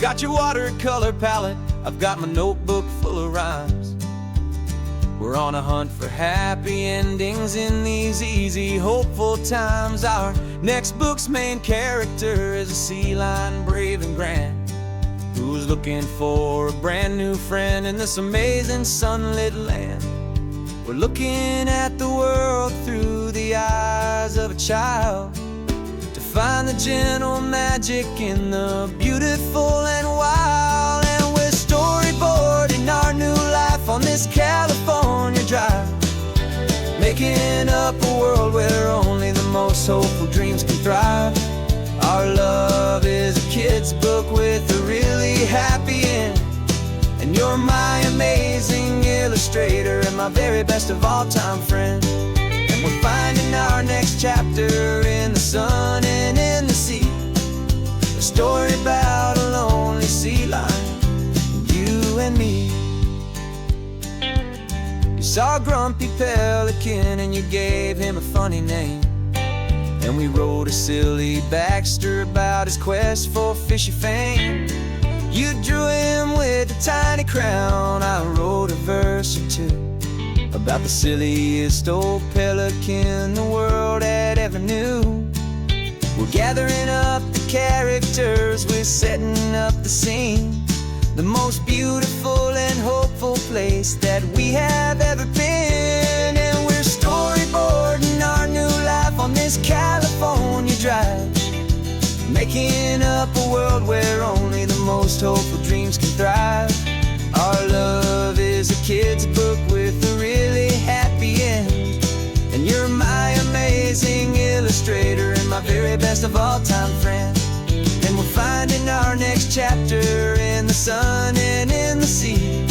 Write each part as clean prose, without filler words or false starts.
got your watercolor palette, I've got my notebook full of rhymes. We're on a hunt for happy endings in these easy, hopeful times. Our next book's main character is a sea lion, brave and grand, who's looking for a brand new friend in this amazing sunlit land. We're looking at the world through the eyes of a child, to find the gentle magic in the beautiful and wild. And we're storyboarding our new life on this California drive, making up a world where only the most hopeful dreams can thrive. Our love is a kid's book with a really happy end, and you're my amazing illustrator and my very best of all-time friend. And we're finding our next chapter in the sun and in the sea, a story about a lonely sea lion, you and me. You saw a grumpy pelican and you gave him a funny name, and we wrote a silly Baxter about his quest for fishy fame. You drew him with a tiny crown, I wrote a verse or two about the silliest old pelican the world had ever knew. We're gathering up the characters, we're setting up the scene, the most beautiful and hopeful place that we have ever been. And we're storyboarding our new life on this California drive, making up a world where only the most hopeful dreams can thrive. Our love is a kid's book with a really happy end, and you're my amazing illustrator and my very best of all-time friend. And we're finding our next chapter in the sun and in the sea,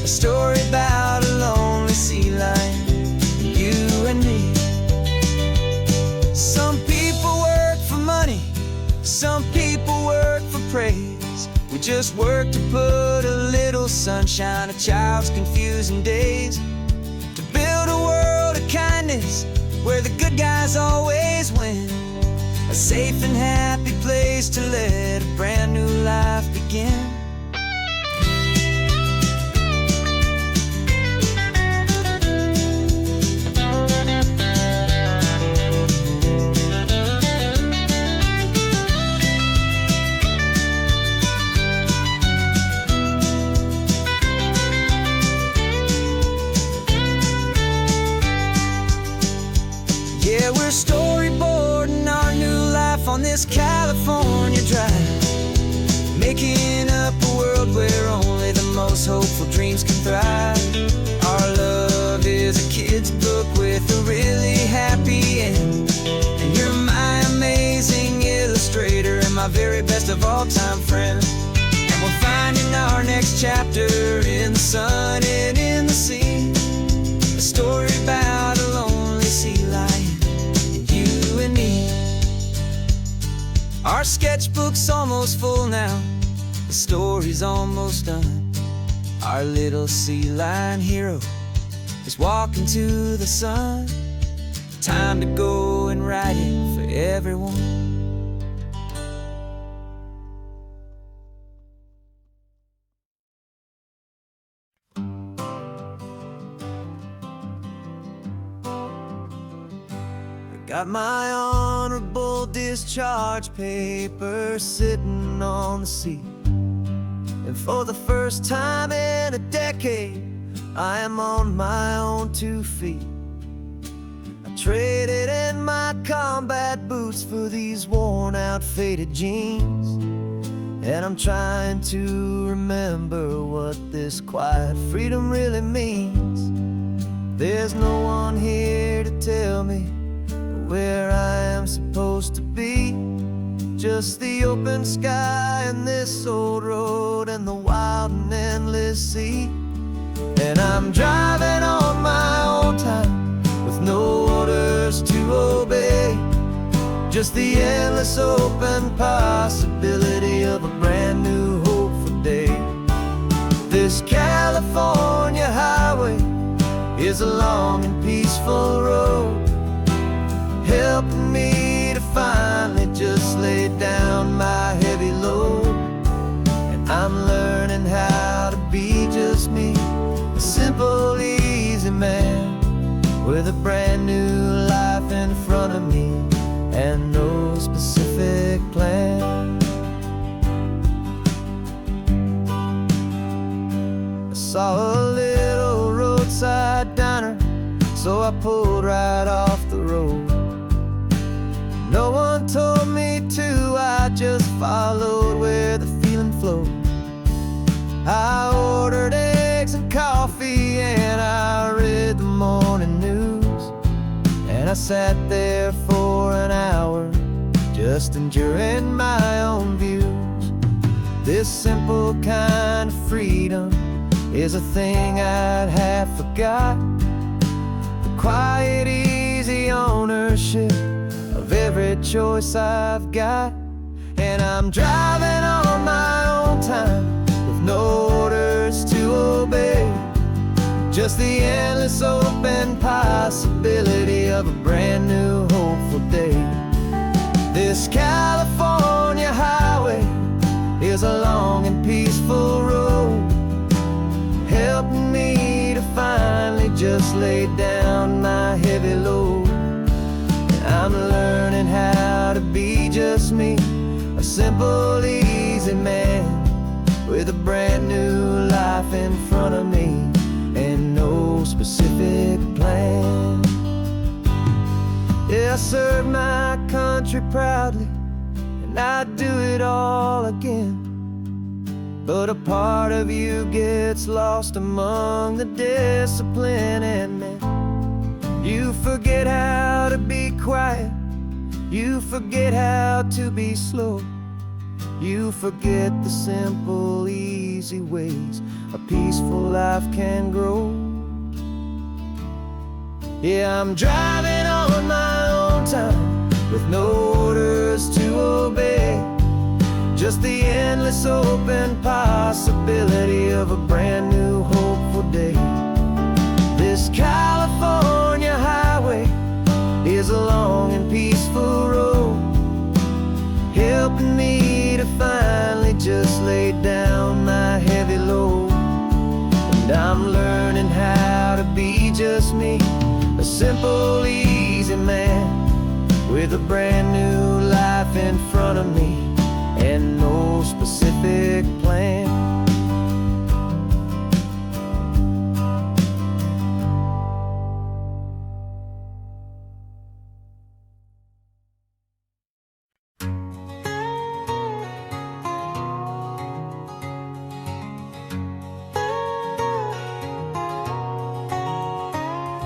a story about a lonely sea lion, you and me. Some people work for money, some people work for praise. We just work to put a little sunshine in a child's confusing days, to build a world of kindness where the good guys always win, a safe and happy place to let a brand new life begin. Yeah, we're storyboarding our new life on this California drive, making up a world where only the most hopeful dreams can thrive. Our love is a kid's book with a really happy end, and you're my amazing illustrator and my very best of all-time friend. And we're finding our next chapter in the sun and in the sea, a story about a lonely sea lion, you and me. Our sketchbook's almost full now, the story's almost done. Our little sea lion hero is walking to the sun. Time to go and write it for everyone. Got my honorable discharge paper sitting on the seat, and for the first time in a decade, I am on my own 2 feet. I traded in my combat boots for these worn out faded jeans, and I'm trying to remember what this quiet freedom really means. There's no one here to tell me where I am supposed to be, just the open sky and this old road and the wild and endless sea. And I'm driving on my own time with no orders to obey, just the endless open possibility of a brand new hopeful day. This California highway is a long and peaceful road, helping me to finally just lay down my heavy load. just me, a simple, easy man, with a brand new life in front of me and no specific plan. I saw a little roadside diner, so I pulled right off the road. No one told me to, I just followed where the feeling flowed. I ordered eggs and coffee and I read the morning news, and I sat there for an hour just enjoying my own views. This simple kind of freedom is a thing I'd have forgot. The quiet, easy ownership of every choice I've got. And I'm driving on my own time with no orders to obey, just the endless open possibility of a brand new hopeful day. This California highway is a long and peaceful road, helping me to finally just lay down my heavy load. And I'm learning how to be just me, a simple, easy man, with a brand new life in front of me and no specific plan. Yeah, I serve my country proudly, and I'd do it all again. But a part of you gets lost among the discipline and men. You forget how to be quiet, you forget how to be slow, you forget the simple, easy ways a peaceful life can grow. Yeah, I'm driving on my own time with no orders to obey, just the endless open possibility of a brand new hopeful day. This California highway is a long and peaceful road, helping me to finally just lay down my heavy load. And I'm learning how to be just me, a simple, easy man, with a brand new life in front of me and no specific plan.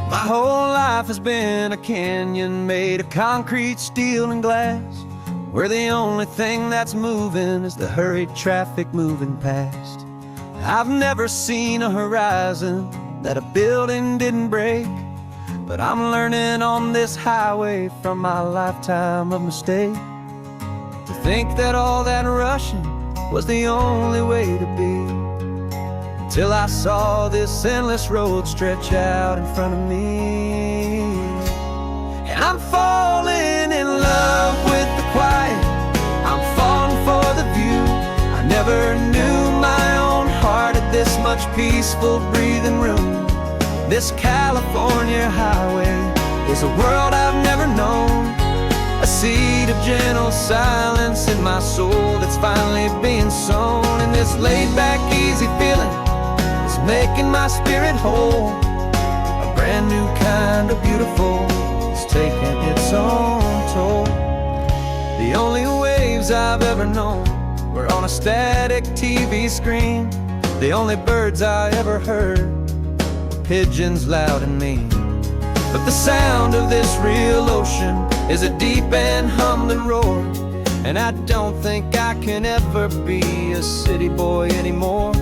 My whole life has been a canyon made of concrete, steel, and glass, where the only thing that's moving is the hurried traffic moving past. I've never seen a horizon that a building didn't break, but I'm learning on this highway from my lifetime of mistake to think that all that rushing was the only way to be, till I saw this endless road stretch out in front of me. And I'm falling in love with the quiet, I'm falling for the view. I never knew my own heart had this much peaceful breathing room. This California highway is a world I've never known, a seed of gentle silence in my soul that's finally being sown. And this laid-back, easy feeling is making my spirit whole, a brand new kind of beautiful is taking its own toll. The only waves I've ever known were on a static TV screen. The only birds I ever heard were pigeons loud and mean. But the sound of this real ocean is a deep and humbling roar, and I don't think I can ever be a city boy anymore.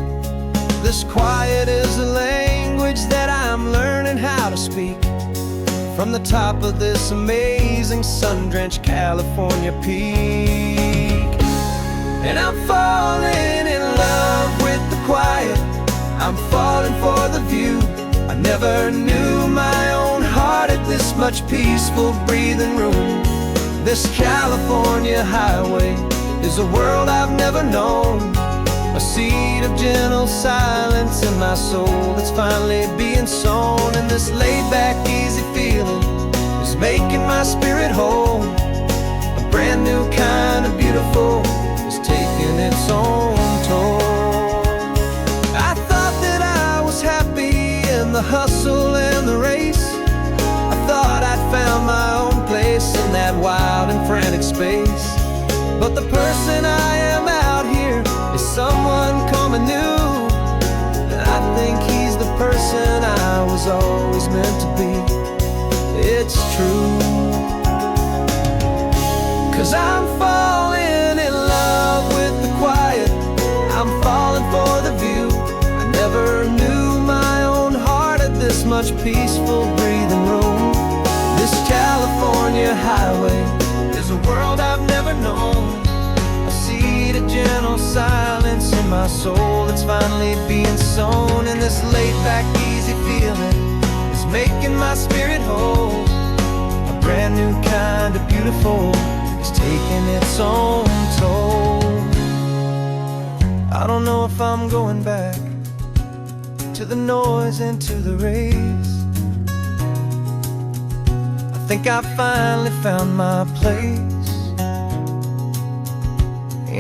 This quiet is a language that I'm learning how to speak from the top of this amazing sun-drenched California peak. And I'm falling in love with the quiet, I'm falling for the view. I never knew my own heart had this much peaceful breathing room. This California highway is a world I've never known, a A seed of gentle silence in my soul that's finally being sown. And this laid-back, easy feeling is making my spirit whole. A brand new kind of beautiful is taking its own toll. I thought that I was happy in the hustle and the race. I thought I'd found my own place in that wild and frantic space. But the person I am out here is someone coming new, and I think he's the person I was always meant to be. It's true, 'cause I'm falling in love with the quiet. I'm falling for the view. I never knew my own heart had this much peaceful breathing room. This California highway is a world I've never known. A seed of gentle silence in my soul that's finally being sown. And this laid-back, easy feeling is making my spirit whole. A brand new kind of beautiful is taking its own toll. I don't know if I'm going back to the noise and to the race. I think I finally found my place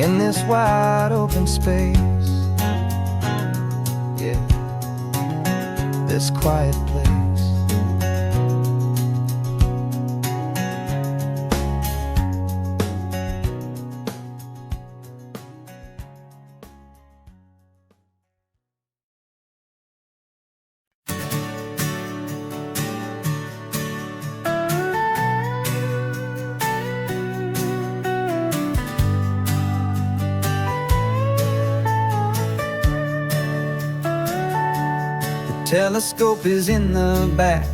in this wide open space. Yeah, this quiet place. Telescope is in the back,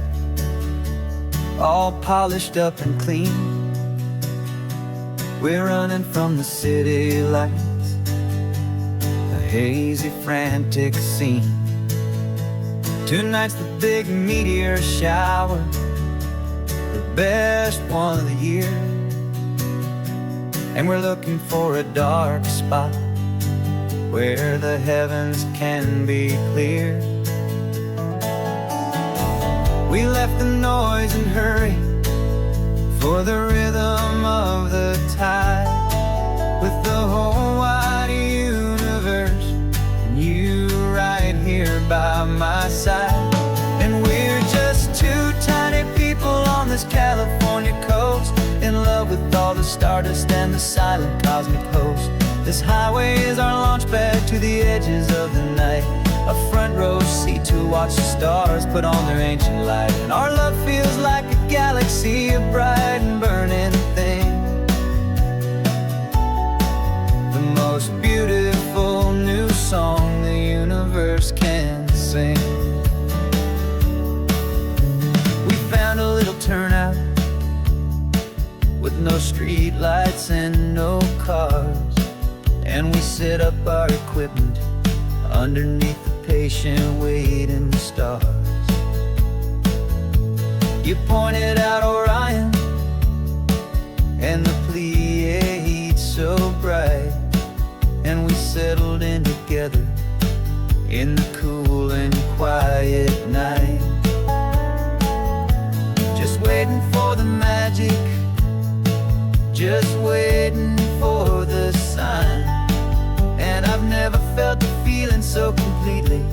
all polished up and clean. We're running from the city lights, a hazy, frantic scene. Tonight's the big meteor shower, the best one of the year. And we're looking for a dark spot where the heavens can be clear. We left the noise and hurry for the rhythm of the tide, with the whole wide universe and you right here by my side. And we're just two tiny people on this California coast, in love with all the stardust and the silent cosmic host. This highway is our launch pad to the edges of the night, a front row seat to watch the stars put on their ancient light. And our love feels like a galaxy, a bright and burning thing, the most beautiful new song the universe can sing. We found a little turnout with no street lights and no cars, and we set up our equipment underneath the patient waiting stars. You pointed out Orion and the Pleiades so bright, and we settled in together in the cool and quiet night, just waiting for the magic, just waiting for the sign. And I've never felt the feeling so completely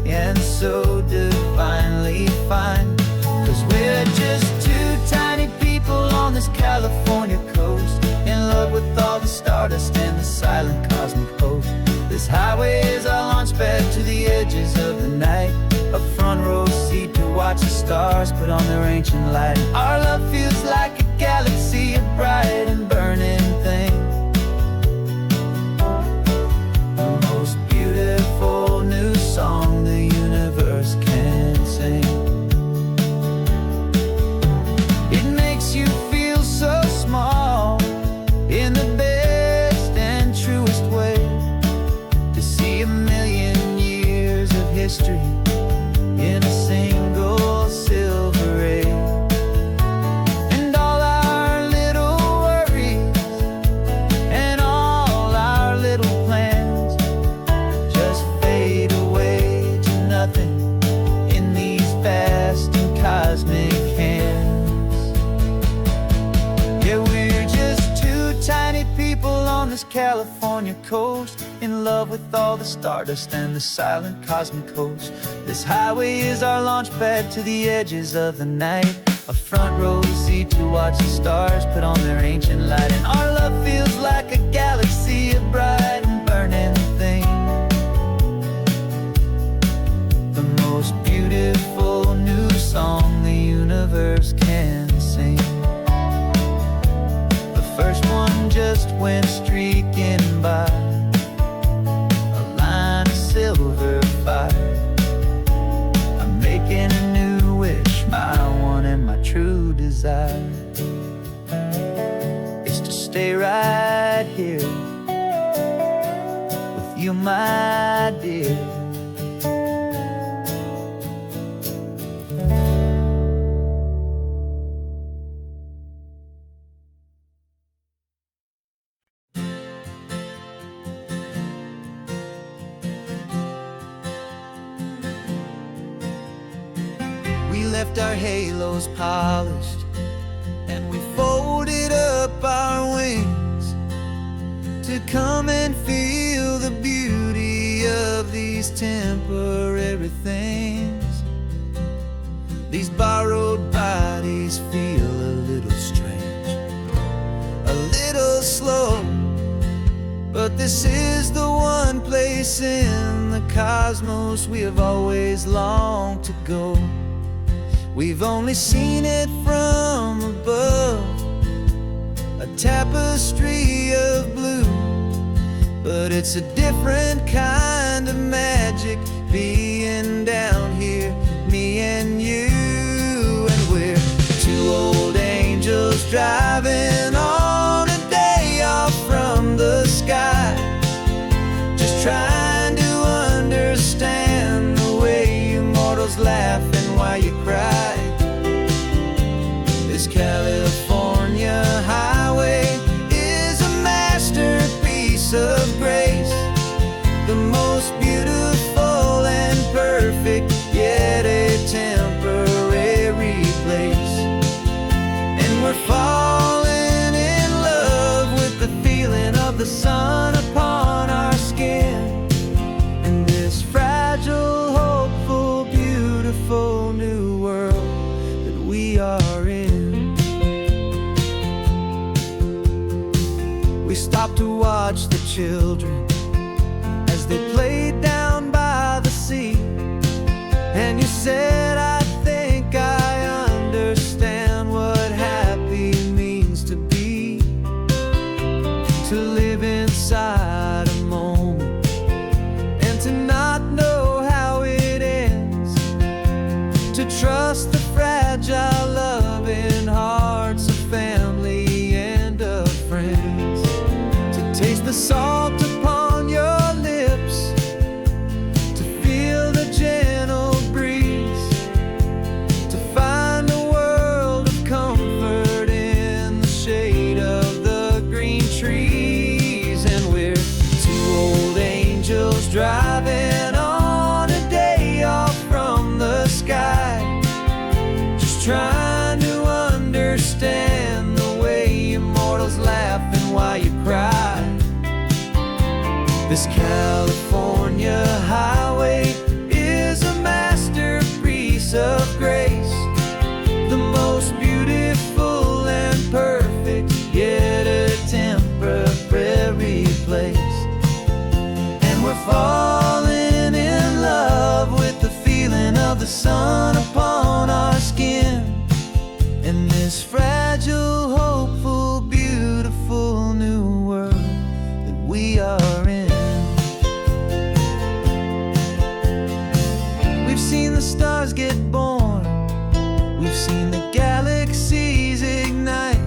and so divinely fine, 'cause we're just two tiny people on this California coast, in love with all the stardust and the silent cosmic host. This highway is our launch pad to the edges of the night, a front row seat to watch the stars put on their ancient light. Our love feels like a galaxy, a bright and burning thing, the most beautiful new song the universe can sing. It makes you feel so small in the best and truest way, to see a million years of history in a single silver ray. And your coast, in love with all the stardust and the silent cosmic host. This highway is our launch pad to the edges of the night, a front row seat to watch the stars put on their ancient light. And our love feels like a galaxy of bright and burning things, the most beautiful new song the universe can sing. The first one just went streaking by, a line of silver fire. I'm making a new wish, my one and my true desire is to stay right here with you, my dear. We left our halos polished, and we folded up our wings to come and feel the beauty of these temporary things. These borrowed bodies feel a little strange, a little slow, but this is the one place in the cosmos we have always longed to go. We've only seen it from above, a tapestry of blue, but it's a different kind of magic being down here, me and you. And we're two old angels driving on a day off from the sky, just trying to understand the way you mortals laugh and why you cry. This California highway is a masterpiece of grace, the most beautiful and perfect, yet a temporary place. And we're falling in love with the feeling of the sun upon our skin, and this fragile, hopeful, beautiful new world that we are in. We stopped to watch the children as they played down by the sea, and you said, I think I understand what happy means to be, to live inside a moment and to not know how it ends, to trust the fragile loving hearts of family and of friends, to taste the salt upon your lips, to feel the gentle breeze, to find a world of comfort in the shade of the green trees. And we're two old angels driving on a day off from the sky, just trying to understand the way you mortals laugh and why you cry. This California highway is a masterpiece of grace, the most beautiful and perfect, yet a temporary place. And we're falling in love with the feeling of the sun upon our skin, in this fragile, hopeful, beautiful new world that we are in. We've seen the stars get born, we've seen the galaxies ignite,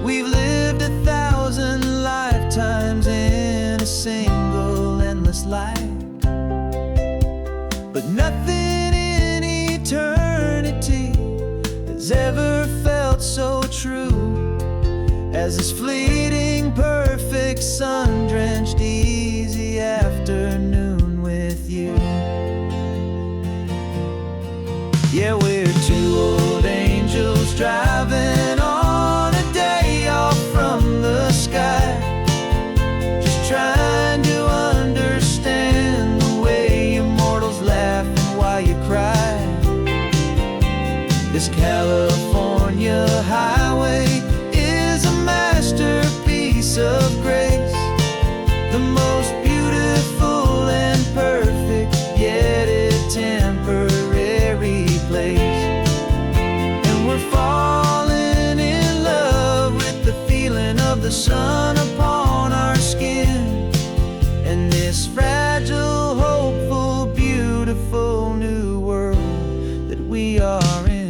we've lived 1,000 lifetimes in a single endless life, but nothing in eternity has ever felt so true as this fleeting, perfect, sun-drenched, easy afternoon with you. Yeah, we're two old angels driving on a day off from the sky, This California highway is a masterpiece of grace, the most beautiful and perfect, yet a temporary place. And we're falling in love with the feeling of the sun upon our skin, and this fragile, hopeful, beautiful new world that we are in.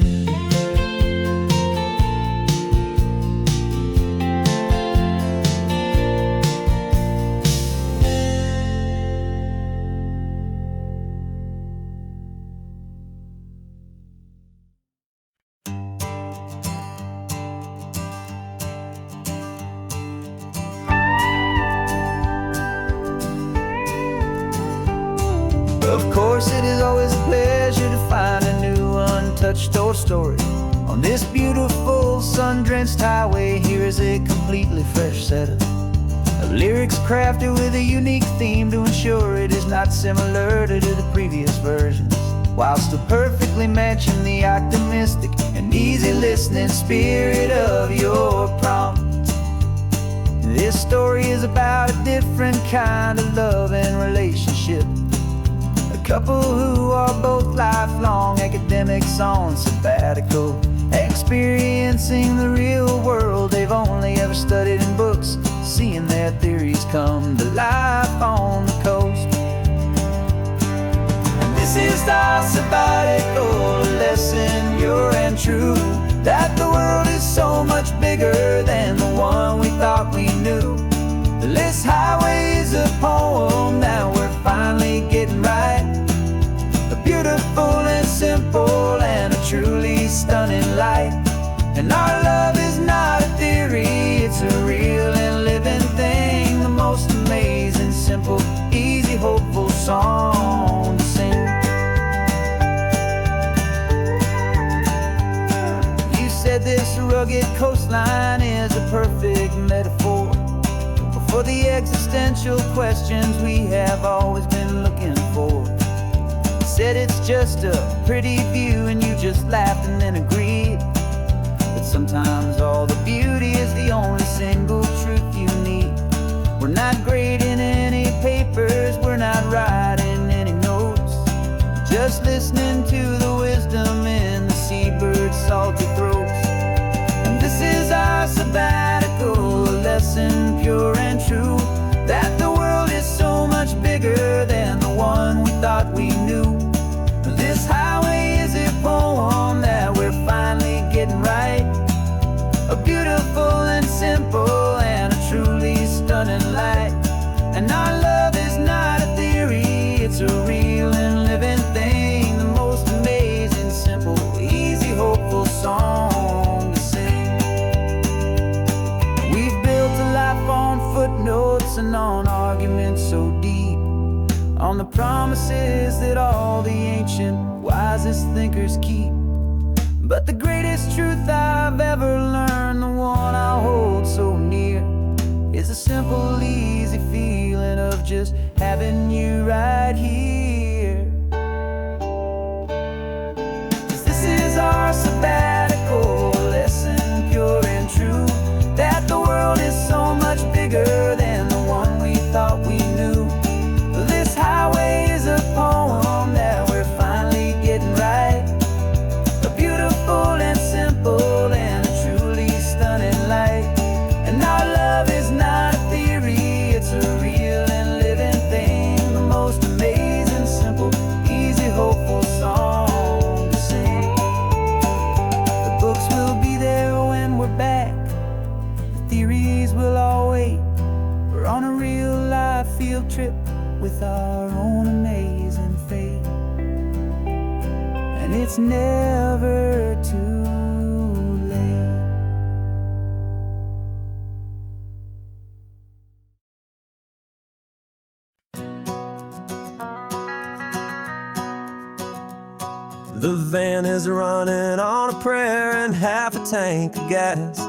Of course, it is always a pleasure to find a new untouched old story. On this beautiful sun-drenched highway, here is a completely fresh set of lyrics crafted with a unique theme to ensure it is not similar to the previous versions, while still perfectly matching the optimistic and easy listening spirit of your prompt. This story is about a different kind of love and relationship. A couple who are both lifelong academics on sabbatical, experiencing the real world they've only ever studied in books, seeing their theories come to life on the coast. And this is our sabbatical lesson, pure and true, that the world is so much bigger than the one we thought we knew. This highway is a poem that we're finally getting right, a beautiful and simple and a truly stunning light. And our love is not a theory, it's a real and living thing, the most amazing, simple, easy, hopeful song to sing. You said this rugged coastline is a perfect metaphor for the existential questions we have always been looking for. Said it's just a pretty view and you just laughed and then agreed. But sometimes all the beauty is the only single truth you need. We're not grading any papers, we're not writing any notes, just listening to the wisdom in the seabird's salty throats. And this is our sabbatical, a lesson pure and true, that the world is so much bigger than the one we thought we knew. This highway is a poem that we're finally getting right, a beautiful and simple and a truly stunning light. And our love is not a theory, it's a real and living thing, the most amazing, simple, easy, hopeful song to sing. We've built a life on footnotes and on arguments so deep, on the promises that all the ancient, wisest thinkers keep. But the greatest truth I've ever learned, the one I hold so near, is a simple, easy feeling of just having you right here. 'Cause this is our sabbatical lesson, pure and true, that the world is so much bigger than the one we thought we knew. This highway is a poem that we're finally getting right, a beautiful and simple and a truly stunning light. And our love is not a theory, it's a real and living thing, the most amazing, simple, easy, hopeful song to sing. The books will be there when we're back, the theories will all wait. We're on a real life field trip with our own amazing fate, and it's never too late. The van is running on a prayer and half a tank of gas.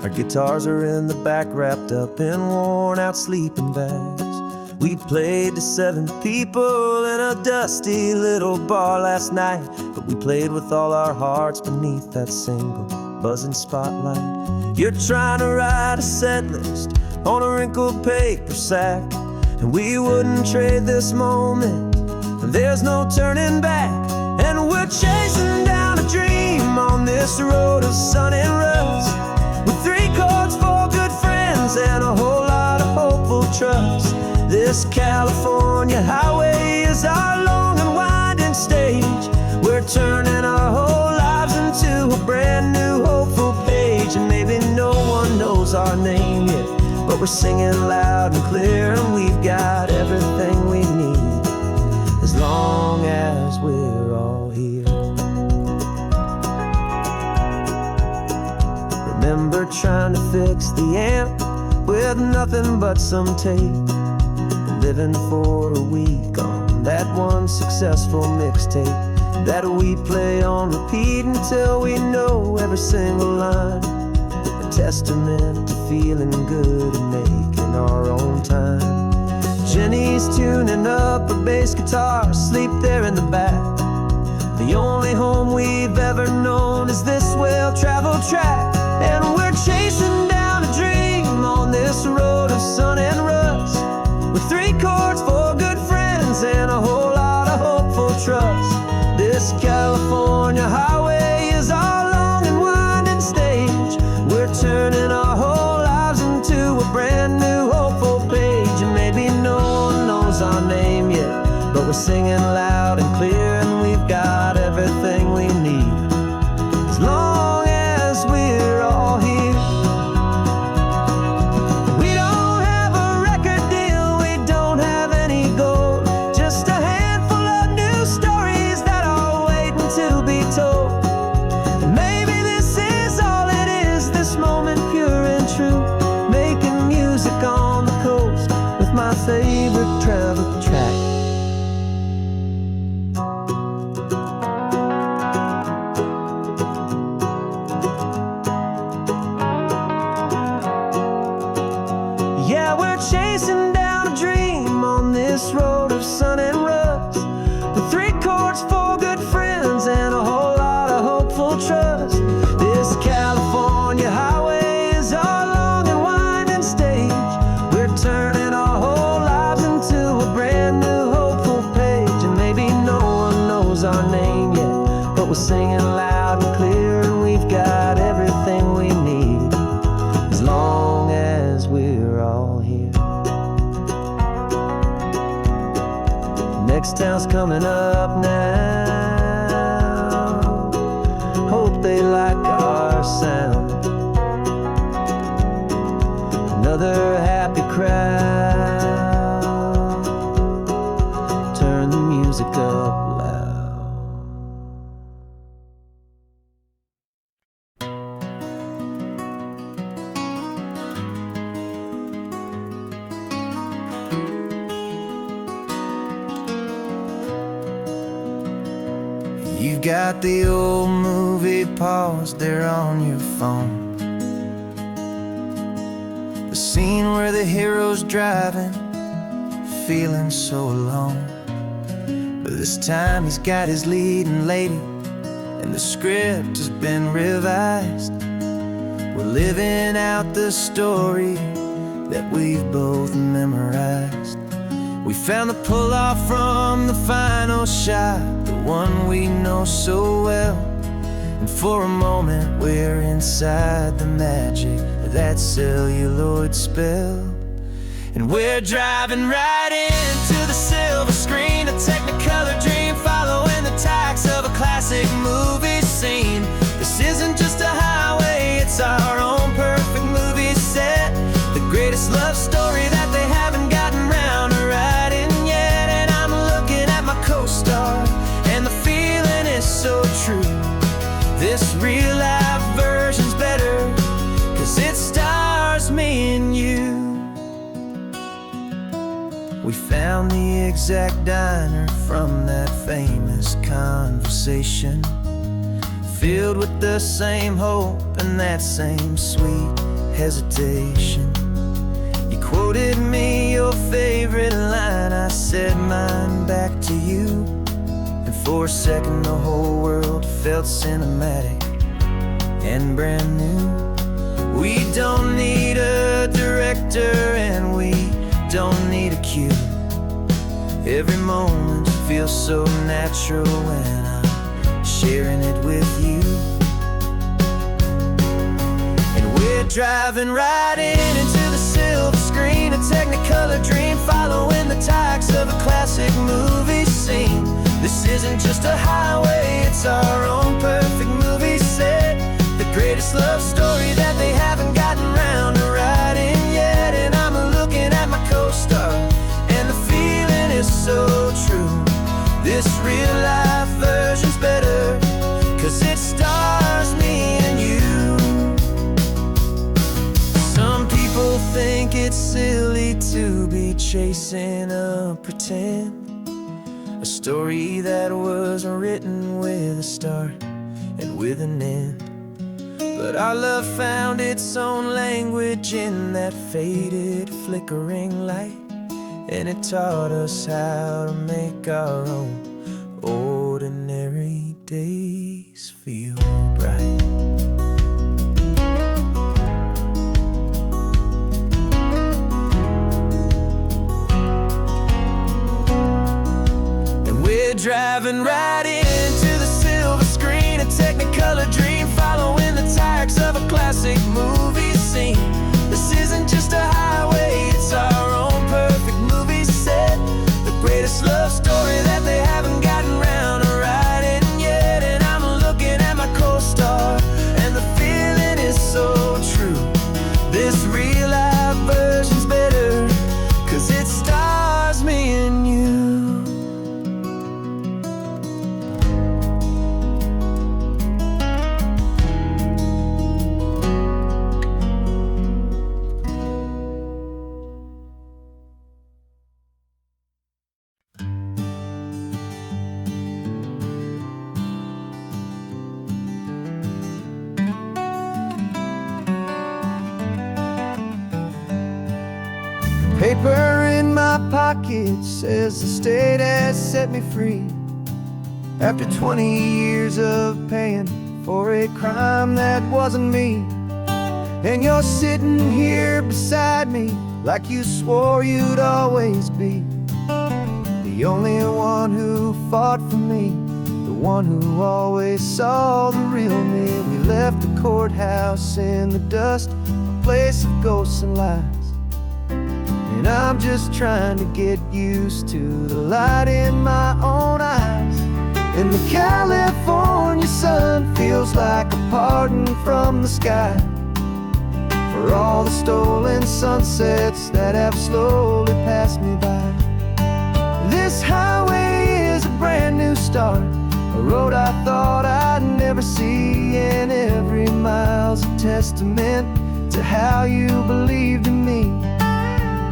Our guitars are in the back, wrapped up in worn-out sleeping bags. We played to 7 people in a dusty little bar last night, but we played with all our hearts beneath that single buzzing spotlight. You're trying to write a set list on a wrinkled paper sack, and we wouldn't trade this moment. There's no turning back, and we're chasing down a dream on this road of sun and rust, with 3 chords, 4 good friends, and a whole lot of hopeful trust. This California highway is our long and winding stage. We're turning our whole lives into a brand new hopeful page. And maybe no one knows our name yet, but we're singing loud and clear, and we've got everything we need, as long as we're all here. Remember trying to fix the amp with nothing but some tape, living for a week on that one successful mixtape that we play on repeat until we know every single line. A testament to feeling good and making our own time. Jenny's tuning up her bass guitar, asleep there in the back. The only home we've ever known is this well-traveled track, and we're chasing down a dream on this road of sun and rust, with 3 chords, 4 good friends, and a whole lot of hopeful trust. This California highway is our long and winding stage. We're turning our whole lives into a brand new hopeful page. And maybe no one knows our name yet, but we're singing loud and clear, and we've got everything we need, as long as we're all here. My favorite travel track. Yeah, we're chasing down a dream on this road of sun and rust, with 3 chords, 4 good friends, and a whole lot of hopeful trust. This California highway is our long and winding stage. We're turning our whole lives into a brand new hopeful page. And maybe no one knows our name yet, but we're singing loud and clear, and we've got everything we need, as long as we're all here. Next town's coming up now. Hope they like our sound. Another happy crowd. Turn the music up loud. You've got the old movie paused there on your phone, the scene where the hero's driving, feeling so alone. But this time he's got his leading lady, and the script has been revised. We're living out the story that we've both memorized. We found the pull-off from the final shot, the one we know so well. And for a moment we're inside the magic of that celluloid spell. And we're driving right into the silver screen, a technicolor dream following the tacks of a classic movie scene. This isn't just a highway, it's our own perfect movie set, the greatest love story that they haven't gotten round to writing yet. And I'm looking at my co-star, and the feeling is so true. This real life version's better, 'cause it stars me and you. We found the exact diner from that famous conversation, filled with the same hope and that same sweet hesitation. You quoted me your favorite line, I said mine back to you. And for a second the whole world felt cinematic and brand new. We don't need a director and we don't need a cue. Every moment feels so natural when I'm sharing it with you. And we're driving right into the silver screen, a technicolor dream, following the tacks of a classic movie scene. This isn't just a highway, it's our own perfect movie set. The greatest love story that they haven't gotten round to writing yet. And I'm looking at my co-star, and the feeling is so true. This real life version's better, 'cause it stars me and you. Some people think it's silly to be chasing a pretend, a story that was written with a start and with an end. But our love found its own language in that faded, flickering light, and it taught us how to make our own ordinary days feel bright. And we're driving right into the silver screen, a technicolor dream, following the tacks of a classic movie scene. This isn't just a highway, it's our own perfect movie set. The greatest love story that they haven't gotten round to writing yet. And I'm looking at my co-star, and the feeling is so true. This real life version's better, 'cause it stars me and you. Paper in my pocket says the state has set me free, after 20 years of paying for a crime that wasn't me. And you're sitting here beside me like you swore you'd always be, the only one who fought for me, the one who always saw the real me. We left the courthouse in the dust, a place of ghosts and lies. And I'm just trying to get used to the light in my own eyes. And the California sun feels like a pardon from the sky for all the stolen sunsets that have slowly passed me by. This highway is a brand new start, a road I thought I'd never see. And every mile's a testament to how you believed in me.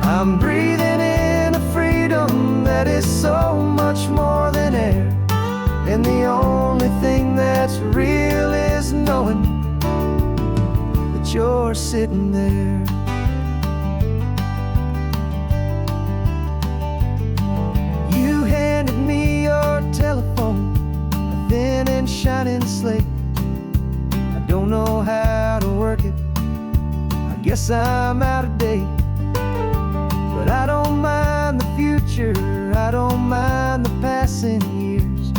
I'm breathing in a freedom that is so much more than air. And the only thing that's real is knowing that you're sitting there. You handed me your telephone, a thin and shining slate. I don't know how to work it, I guess I'm out of date. But I don't mind the future, I don't mind the passing years,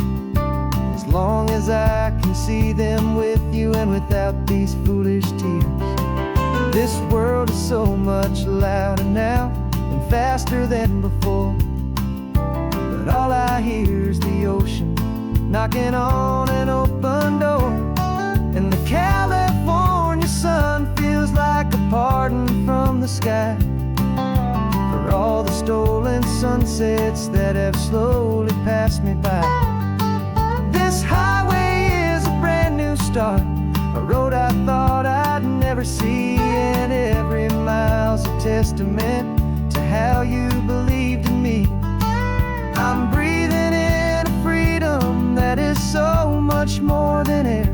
as long as I can see them with you and without these foolish tears. This world is so much louder now and faster than before, but all I hear is the ocean knocking on an open door. And the California sun feels like a pardon from the sky for all the stolen sunsets that have slowly passed me by. This highway is a brand new start, a road I thought I'd never see. And every mile's a testament to how you believed in me. I'm breathing in a freedom that is so much more than air.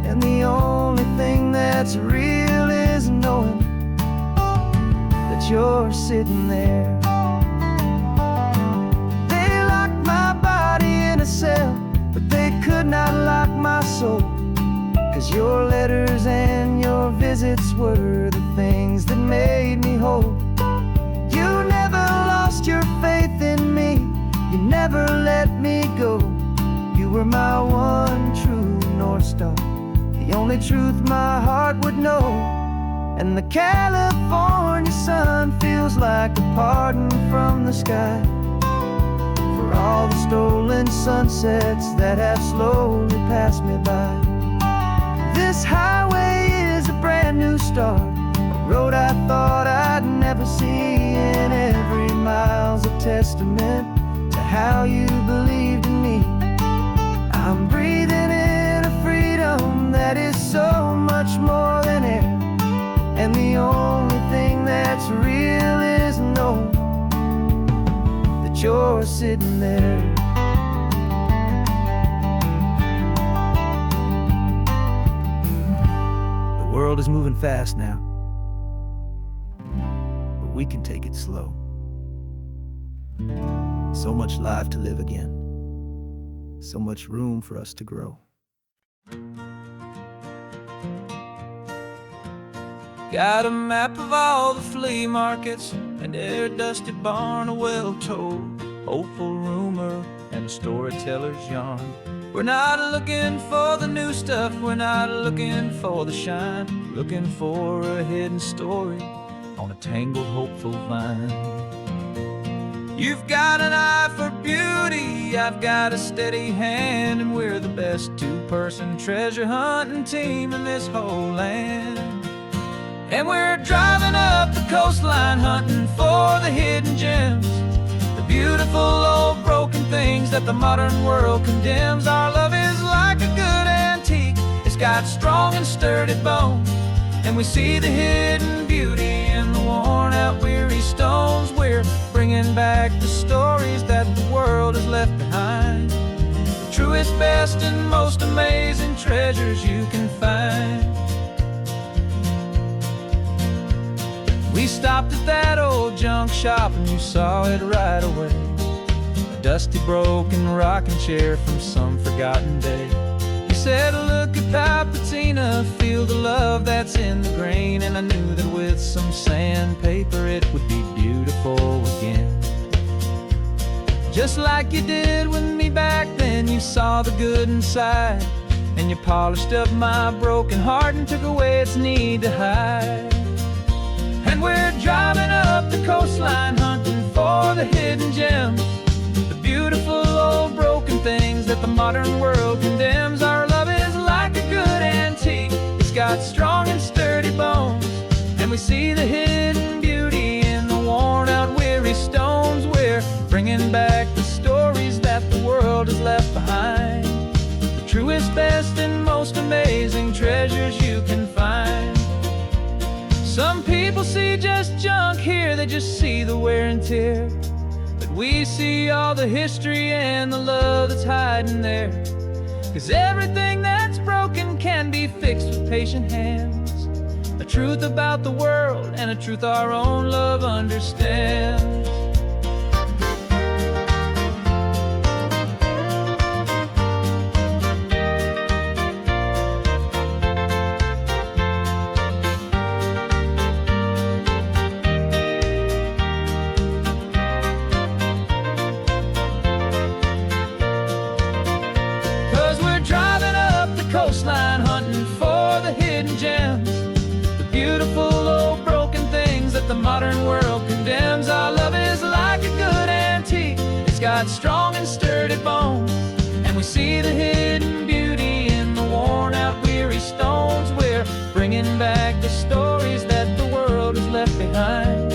And the only thing that's real is knowing that that you're sitting there. They locked my body in a cell, but they could not lock my soul. 'Cause your letters and your visits were the things that made me whole. You never lost your faith in me, you never let me go. You were my one true North Star, the only truth my heart would know. And the California sun feels like a pardon from the sky for all the stolen sunsets that have slowly passed me by. This highway is a brand new start, a road I thought I'd never see, and every mile's a testament to how you believed in me. I'm breathing in a freedom that is so much more than air, and the only thing that's real is knowing that you're sitting there. The world is moving fast now, but we can take it slow. So much life to live again, so much room for us to grow. Got a map of all the flea markets and their dusty barn, a well-told hopeful rumor and a storyteller's yarn. We're not looking for the new stuff, we're not looking for the shine, looking for a hidden story on a tangled hopeful vine. You've got an eye for beauty, I've got a steady hand, and we're the best two-person treasure hunting team in this whole land. And we're driving up the coastline hunting for the hidden gems, the beautiful old broken things that the modern world condemns. Our love is like a good antique, it's got strong and sturdy bones, and we see the hidden beauty in the worn-out weary stones. We're bringing back the stories that the world has left behind, the truest, best, and most amazing treasures you can find. We stopped at that old junk shop and you saw it right away, a dusty broken rocking chair from some forgotten day. You said, look at that patina, feel the love that's in the grain, and I knew that with some sandpaper it would be beautiful again. Just like you did with me back then, you saw the good inside, and you polished up my broken heart and took away its need to hide. And we're driving up the coastline hunting for the hidden gems, the beautiful old broken things that the modern world condemns. Our love is like a good antique, it's got strong and sturdy bones, and we see the hidden beauty in the worn-out weary stones. We're bringing back the stories that the world has left behind, the truest, best, and most amazing treasures you can find. Some people see just junk here, they just see the wear and tear, but we see all the history and the love that's hiding there. 'Cause everything that's broken can be fixed with patient hands, a truth about the world and a truth our own love understands. Coastline hunting for the hidden gems, the beautiful old broken things that the modern world condemns. Our love is like a good antique, it's got strong and sturdy bones, and we see the hidden beauty in the worn-out weary stones. We're bringing back the stories that the world has left behind,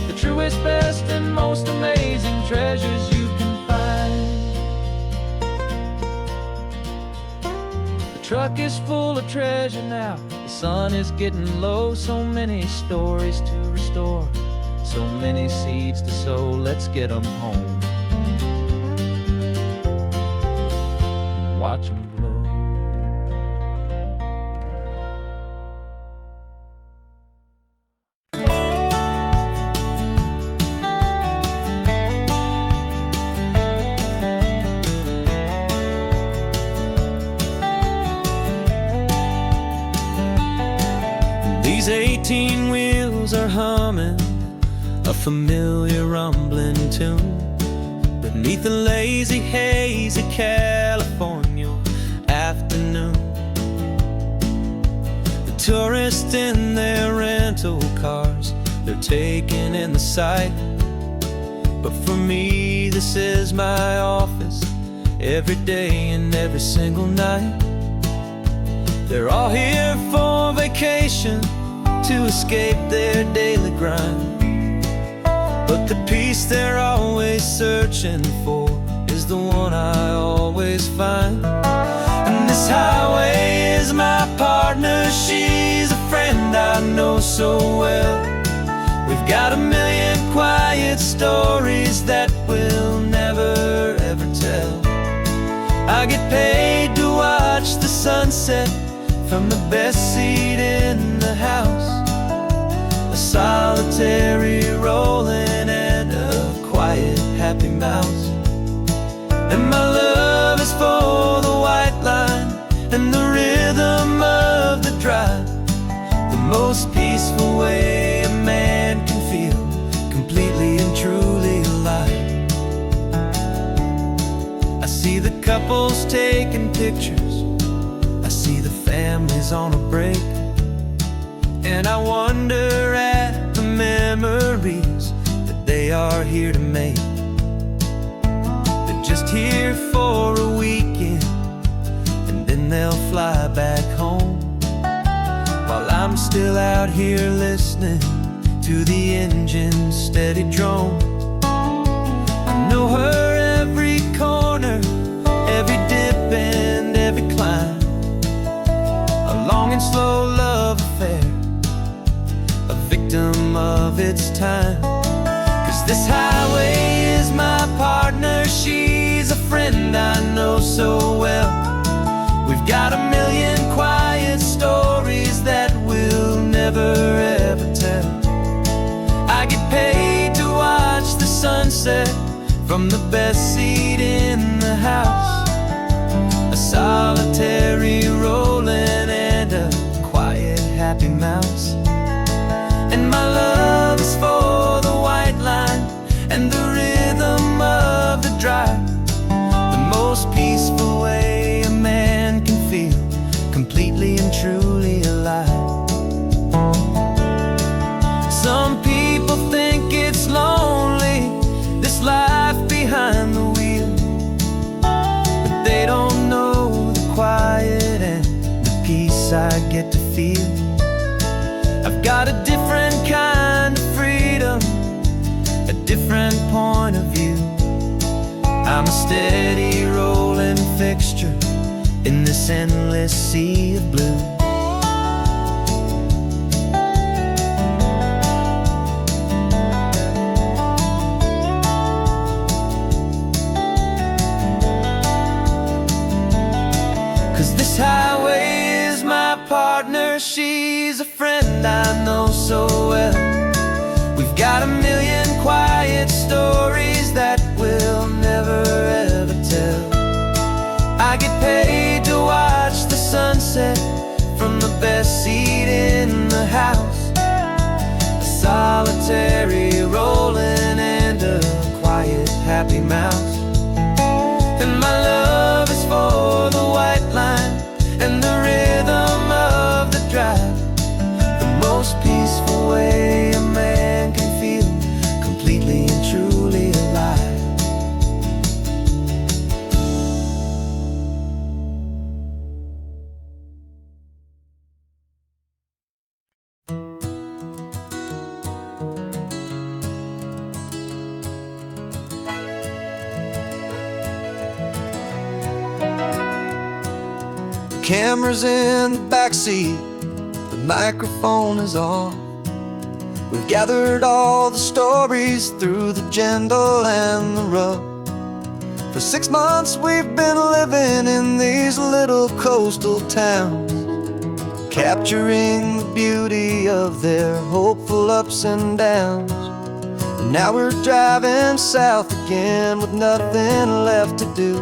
the truest, best, and most amazing treasures you can find. Truck is full of treasure now, the sun is getting low, so many stories to restore, so many seeds to sow. Let's get them home, watch them blow. 18 wheels are humming a familiar rumbling tune beneath the lazy haze of California afternoon. The tourists in their rental cars, they're taking in the sight. But for me, this is my office, every day and every single night. They're all here for vacation, to escape their daily grind. But the peace they're always searching for is the one I always find. And this highway is my partner, she's a friend I know so well. We've got a million quiet stories that we'll never ever tell. I get paid to watch the sunset from the best seat in the house. A solitary rolling and a quiet happy mouse. And my love is for the white line and the rhythm of the drive. The most peaceful way a man can feel completely and truly alive. I see the couples taking pictures, I see the families on a break, and I wonder at the memories that they are here to make. They're just here for a weekend, and then they'll fly back home, while I'm still out here listening to the engine's steady drone. I know her every corner, every dip and every climb. A long and slow love affair, a victim of its time. 'Cause this highway is my partner, she's a friend I know so well. We've got a million quiet stories that we'll never ever tell. I get paid to watch the sunset from the best seat in the house. A solitary rolling and a quiet happy mouse. And my love is for the white line and the rhythm of the drive. The most peaceful way a man can feel completely and truly alive. Some people think it's lonely, this life behind the wheel, but they don't know the quiet and the peace I get to feel. I've got a different kind of freedom, a different point of view. I'm a steady rolling fixture in this endless sea of blue. 'Cause this highway is my partner, she's a friend I know so well. We've got a million quiet stories that we'll never ever tell. I get paid to watch the sunset from the best seat in the house. A solitary rolling and a quiet happy mouse. And my love is for the white line and the rhythm of the drive. The most peaceful way a man can feel completely and truly alive. Camera's in the backseat, the microphone is on. We've gathered all the stories through the gentle and the rough. For 6 months we've been living in these little coastal towns, capturing the beauty of their hopeful ups and downs. And now we're driving south again with nothing left to do.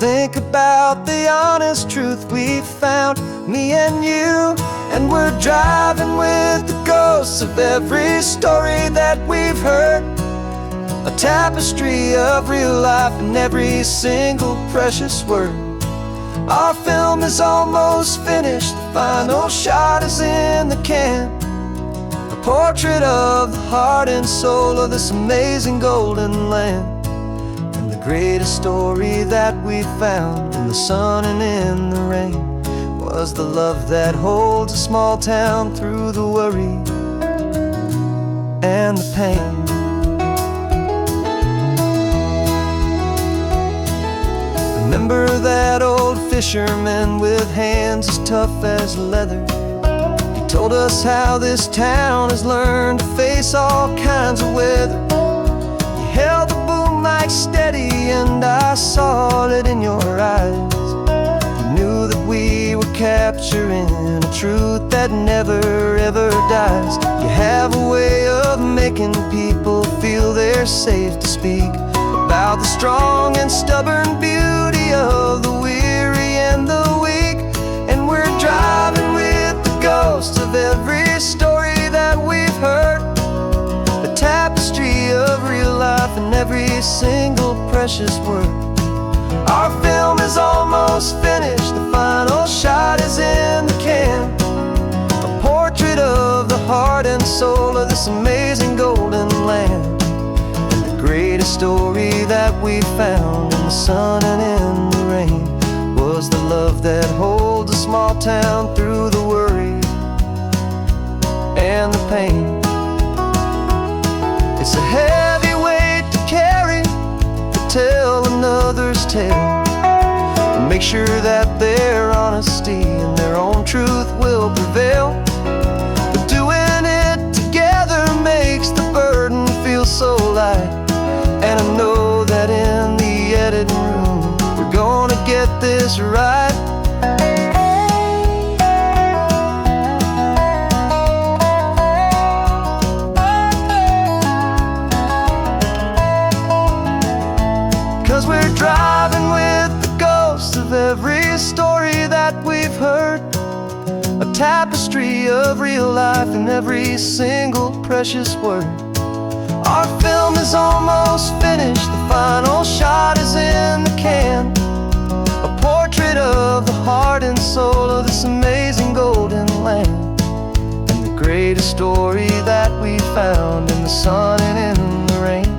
Think about the honest truth we found, me and you, And we're driving with the ghosts of every story that we've heard, a tapestry of real life in every single precious word. Our film is almost finished, the final shot is in the can, a portrait of the heart and soul of this amazing golden land. And the greatest story that we found in the sun and in the rain was the love that holds a small town through the worry and the pain. Remember that old fisherman with hands as tough as leather? He told us how this town has learned to face all kinds of weather. You held the boom mic steady and I saw it in your eyes. You knew that we were capturing a truth that never ever dies. You have a way of making people feel they're safe to speak about the strong and stubborn beauty of the weary and the weak. And we're driving with the ghosts of every story that we've heard, a tapestry of real life in every single precious word. Our film is almost finished, the final shot is in the can, a portrait of the heart and soul of this amazing golden land. Greatest story that we found in the sun and in the rain was the love that holds a small town through the worry and the pain. It's a heavy weight to carry, to tell another's tale, and make sure that their honesty and their own truth will prevail. But doing it together makes the burden feel so light. And I know that in the editing room we're gonna get this right. 'Cause we're driving with the ghosts of every story that we've heard, a tapestry of real life in every single precious word. Our film is almost finished, the final shot is in the can, a portrait of the heart and soul of this amazing golden land. And the greatest story that we found in the sun and in the rain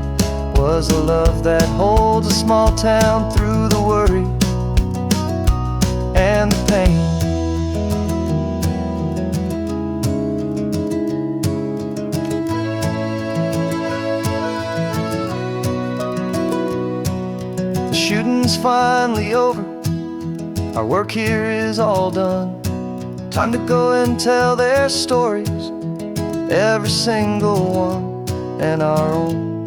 was the love that holds a small town through the worry and the pain. Shooting's finally over, our work here is all done. Time to go and tell their stories, every single one, and our own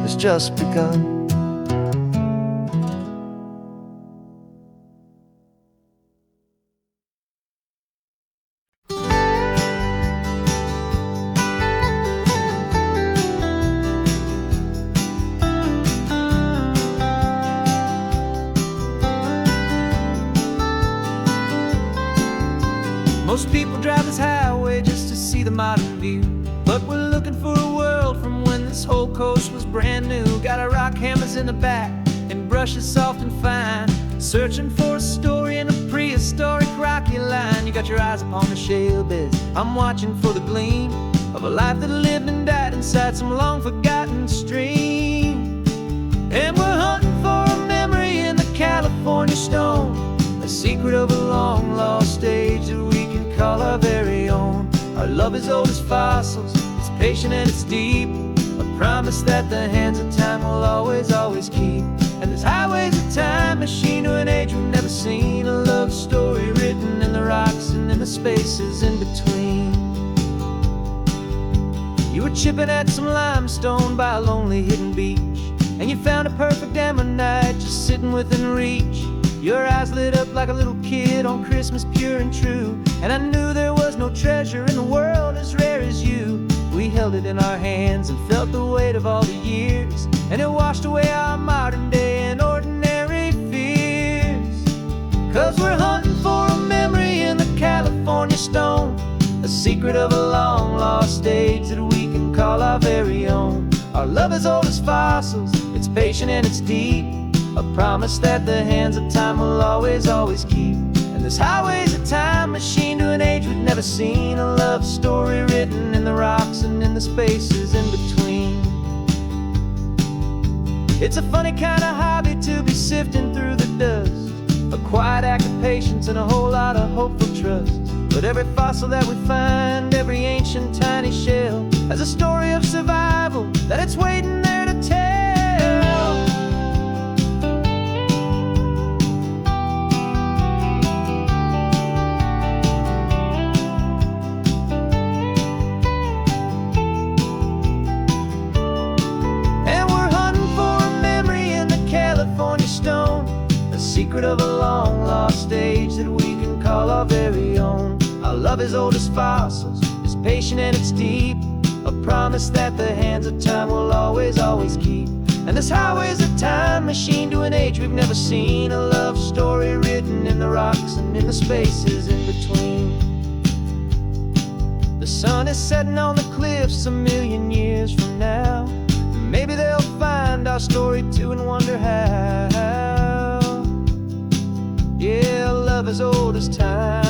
has just begun. Most people drive this highway just to see the modern view, but we're looking for a world from when this whole coast was brand new. Got our rock hammers in the back and brushes soft and fine, searching for a story in a prehistoric rocky line. You got your eyes upon the shale beds, I'm watching for the gleam of a life that lived and died inside some long forgotten stream. And we're hunting for a memory in the California stone, a secret of a long lost age that we can call our very own. Our love is old as fossils, it's patient and it's deep, a promise that the hands of time will always, always keep. And this highway's a time machine to an age we've never seen, a love story written in the rocks and in the spaces in between. You were chipping at some limestone by a lonely hidden beach, and you found a perfect ammonite just sitting within reach. Your eyes lit up like a little kid on Christmas, pure and true, and I knew there was no treasure in the world as rare as you. We held it in our hands and felt the weight of all the years, and it washed away our modern day and ordinary fears. 'Cause we're hunting for a memory in the California very own. Our love is old as fossils, it's patient and it's deep, a promise that the hands of time will always, always keep. And this highway's a time machine to an age we've never seen, a love story written in the rocks and in the spaces in between. It's a funny kind of hobby to be sifting through the dust, a quiet act of patience and a whole lot of hopeful trust. But every fossil that we find, every ancient tiny shell, has a story of survival that it's waiting there to tell. And we're hunting for a memory in the California stone, a secret of a long lost age that we can call our very own. Our love is old as fossils, it's patient and it's deep, a promise that the hands of time will always, always keep. And this highway's a time machine to an age we've never seen, a love story written in the rocks and in the spaces in between. The sun is setting on the cliffs a million years from now. Maybe they'll find our story too and wonder how. Yeah, love is old as time.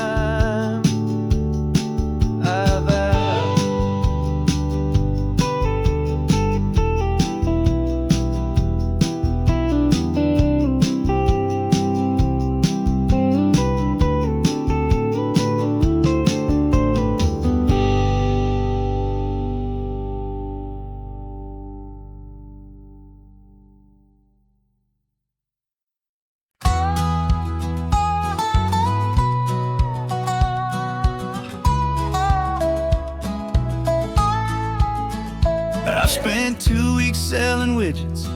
I spent 2 weeks selling widgets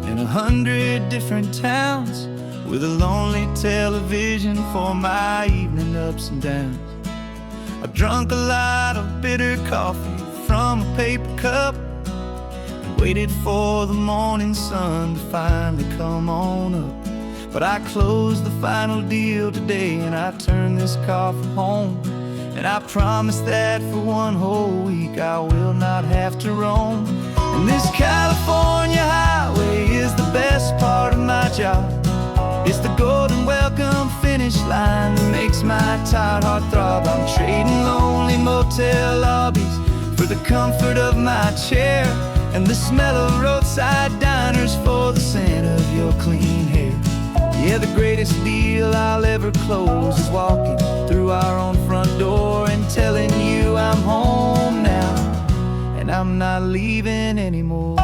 in 100 different towns, with a lonely television for my evening ups and downs. I drunk a lot of bitter coffee from a paper cup and waited for the morning sun to finally come on up. But I closed the final deal today and I turned this car from home, and I promise that for one whole week I will not have to roam. And this California highway is the best part of my job. It's the golden welcome finish line that makes my tired heart throb. I'm trading lonely motel lobbies for the comfort of my chair, and the smell of roadside diners for the scent of your clean hair. Yeah, the greatest deal I'll ever close is walking through our own front door and telling you I'm home now, and I'm not leaving anymore.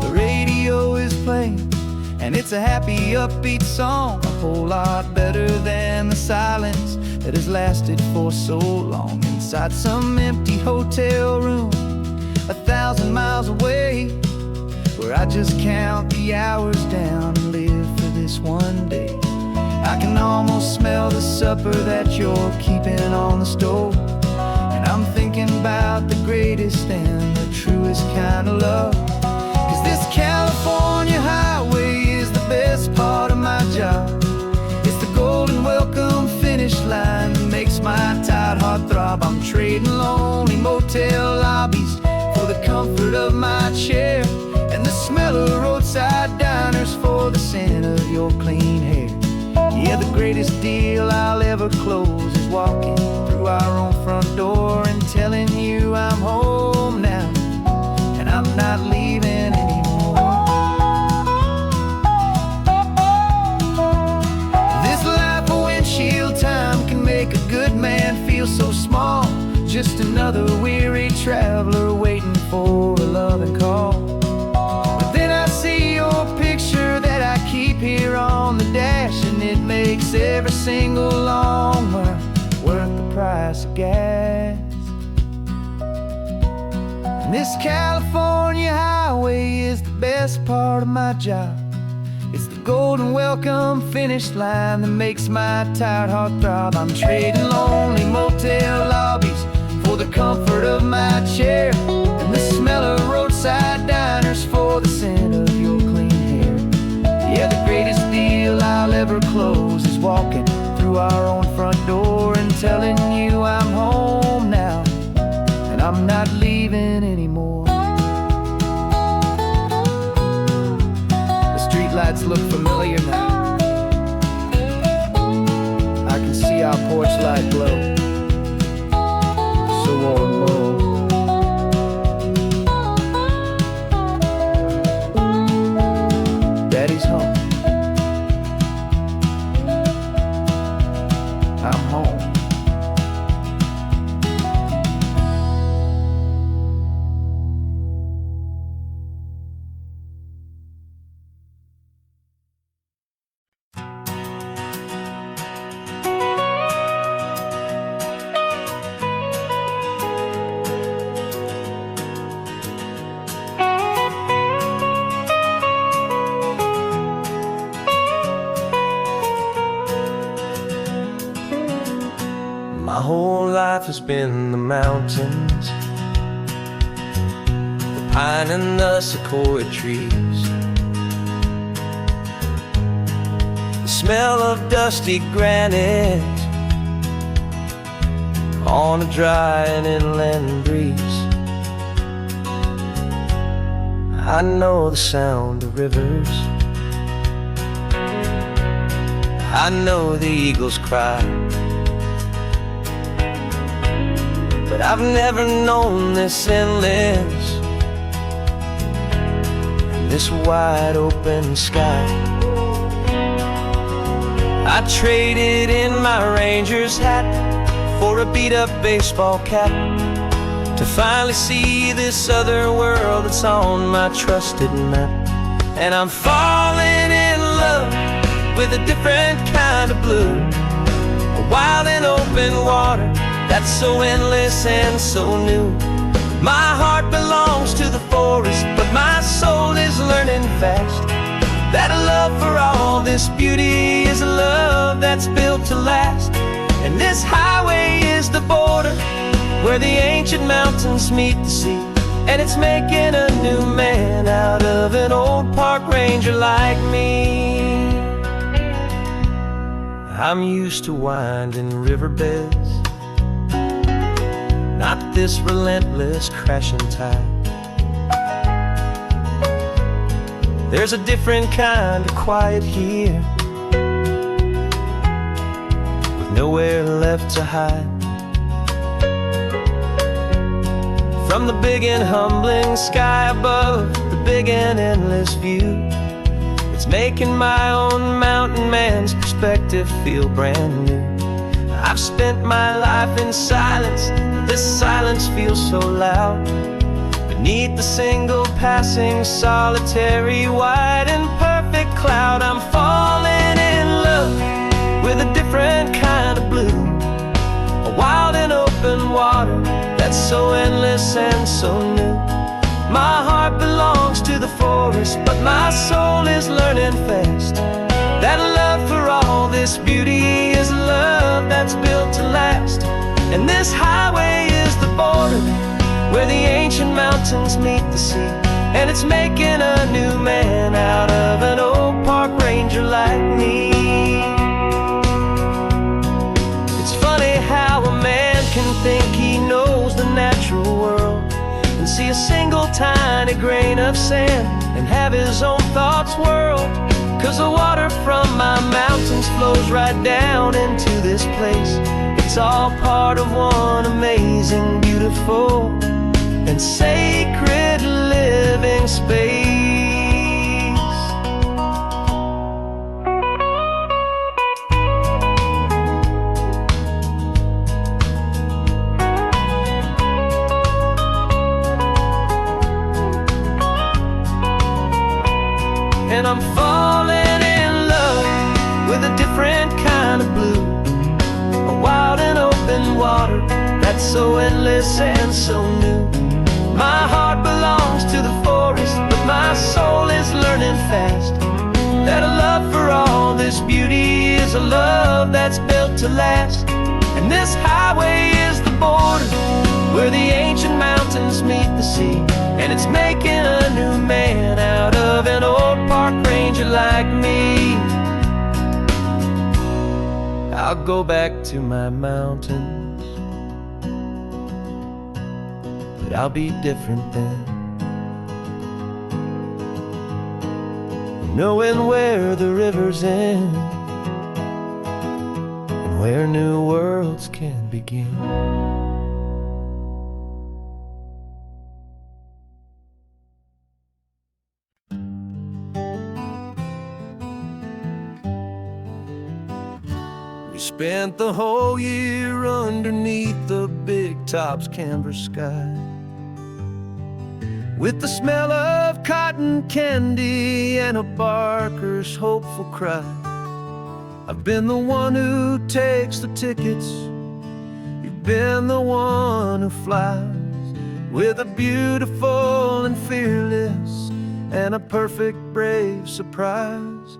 The radio is playing, and it's a happy, upbeat song, a whole lot better than the silence that has lasted for so long. Inside some empty hotel room 1,000 miles away, where I just count the hours down and live for this one day. I can almost smell the supper that you're keeping on the stove, and I'm thinking about the greatest and the truest kind of love. 'Cause this California highway is the best part of my job. It's the golden welcome finish line that makes my tired heart throb. I'm trading lonely motel lobbies for the comfort of my chair, and the smell of roadside diners for the scent of your clean hair. Yeah, the greatest deal I'll ever close is walking through our own front door and telling you I'm home now, and I'm not leaving anymore. This life of windshield time can make a good man feel so small, just another weary traveler waiting for a loving call. But then I see your picture that I keep here on the dash, and it makes every single long mile worth the price of gas. And this California highway is the best part of my job. It's the golden welcome finish line that makes my tired heart throb. I'm trading lonely motel lobbies for the comfort of my chair, and the smell of roadside diners for the scent of your clean hair. Yeah, the greatest deal I'll ever I'm not leaving anymore. The streetlights look familiar now. I can see our porch light glow, so warm, Daddy's home. I'm home. My whole life has been the mountains, the pine and the sequoia trees, the smell of dusty granite on a dry and inland breeze. I know the sound of rivers, I know the eagles cry, but I've never known this endless, this wide open sky. I traded in my Ranger's hat for a beat-up baseball cap to finally see this other world that's on my trusted map. And I'm falling in love with a different kind of blue, a wild and open water that's so endless and so new. My heart belongs to the forest, but my soul is learning fast that a love for all this beauty is a love that's built to last. And this highway is the border where the ancient mountains meet the sea, and it's making a new man out of an old park ranger like me. I'm used to winding riverbeds, not this relentless crashing tide. There's a different kind of quiet here, with nowhere left to hide. From the big and humbling sky above, the big and endless view, it's making my own mountain man's perspective feel brand new. I've spent my life in silence, this silence feels so loud. Beneath the single passing solitary white and perfect cloud, I'm falling in love with a different kind of blue, a wild and open water that's so endless and so new. My heart belongs to the forest, but my soul is learning fast that a love for all this beauty is a love that's built to last. And this highway is the border where the ancient mountains meet the sea, and it's making a new man out of an old park ranger like me. It's funny how a man can think he knows the natural world and see a single tiny grain of sand and have his own thoughts whirled. 'Cause the water from my mountains flows right down into this place. It's all part of one amazing, beautiful, and sacred living space. And I'm falling in love with a different kind of blue, a wild and open water that's so endless and so new. My heart belongs to the forest, but my soul is learning fast that a love for all this beauty is a love that's built to last. And this highway is the border where the ancient mountains meet the sea, and it's making a new man out of an old park ranger like me. I'll go back to my mountains, I'll be different then. Knowing where the rivers end and where new worlds can begin. We spent the whole year underneath the big top's canvas sky, with the smell of cotton candy and a barker's hopeful cry. I've been the one who takes the tickets, you've been the one who flies, with a beautiful and fearless and a perfect brave surprise.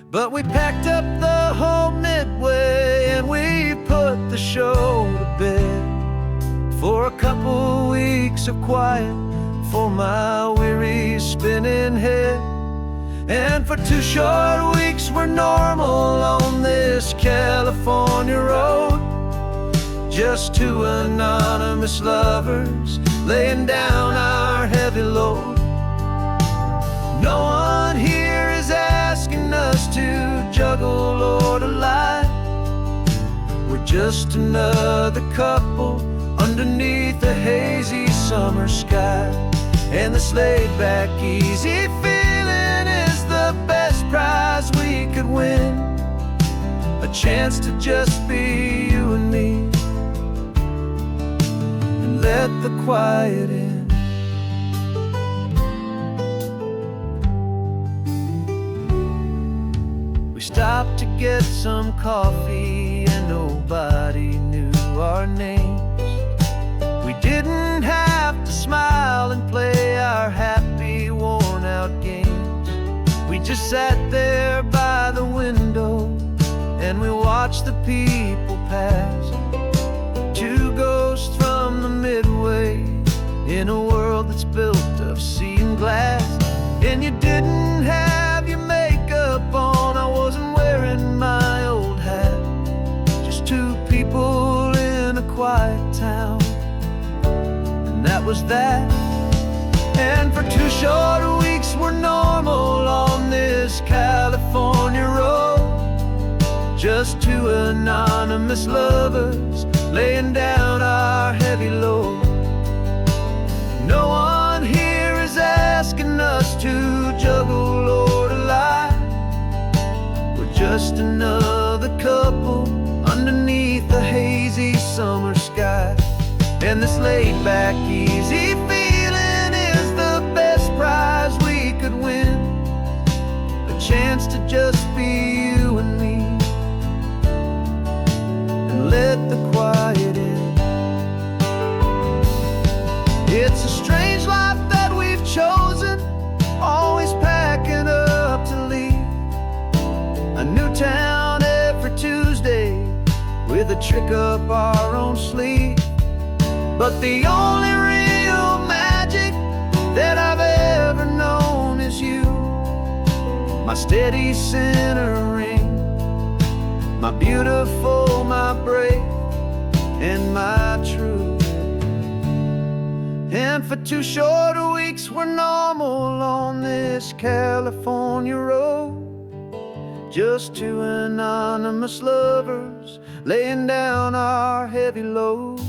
But we packed up the whole Midway and we put the show to bed for a couple weeks of quiet for my weary spinning head. And for 2 short weeks we're normal on this California road, just 2 anonymous lovers laying down our heavy load. No one here is asking us to juggle or to lie. We're just another couple underneath a hazy summer sky. And this laid-back, easy feeling is the best prize we could win, a chance to just be you and me, and let the quiet in. We stopped to get some coffee and nobody knew our names. We didn't have to smile and play our happy, worn-out games. We just sat there by the window and we watched the people pass. 2 ghosts from the Midway in a world that's built of sea and glass. And you didn't have your makeup on, I wasn't wearing my old hat. Just 2 people in a quiet town, and that was that. And for 2 short weeks we're normal on this California road, just 2 anonymous lovers laying down our heavy load. No one here is asking us to juggle or to lie. We're just another couple underneath the hazy summer sky. And this laid-back, easy feeling is the best prize we could win, a chance to just be you and me, and let the quiet in. It's a strange life that we've chosen, always packing up to leave a new town every Tuesday with a trick up our own sleeve. But the only real magic that I've ever known is you, my steady centering, my beautiful, my brave, and my true. And for 2 short weeks we're normal on this California road, just 2 anonymous lovers laying down our heavy load.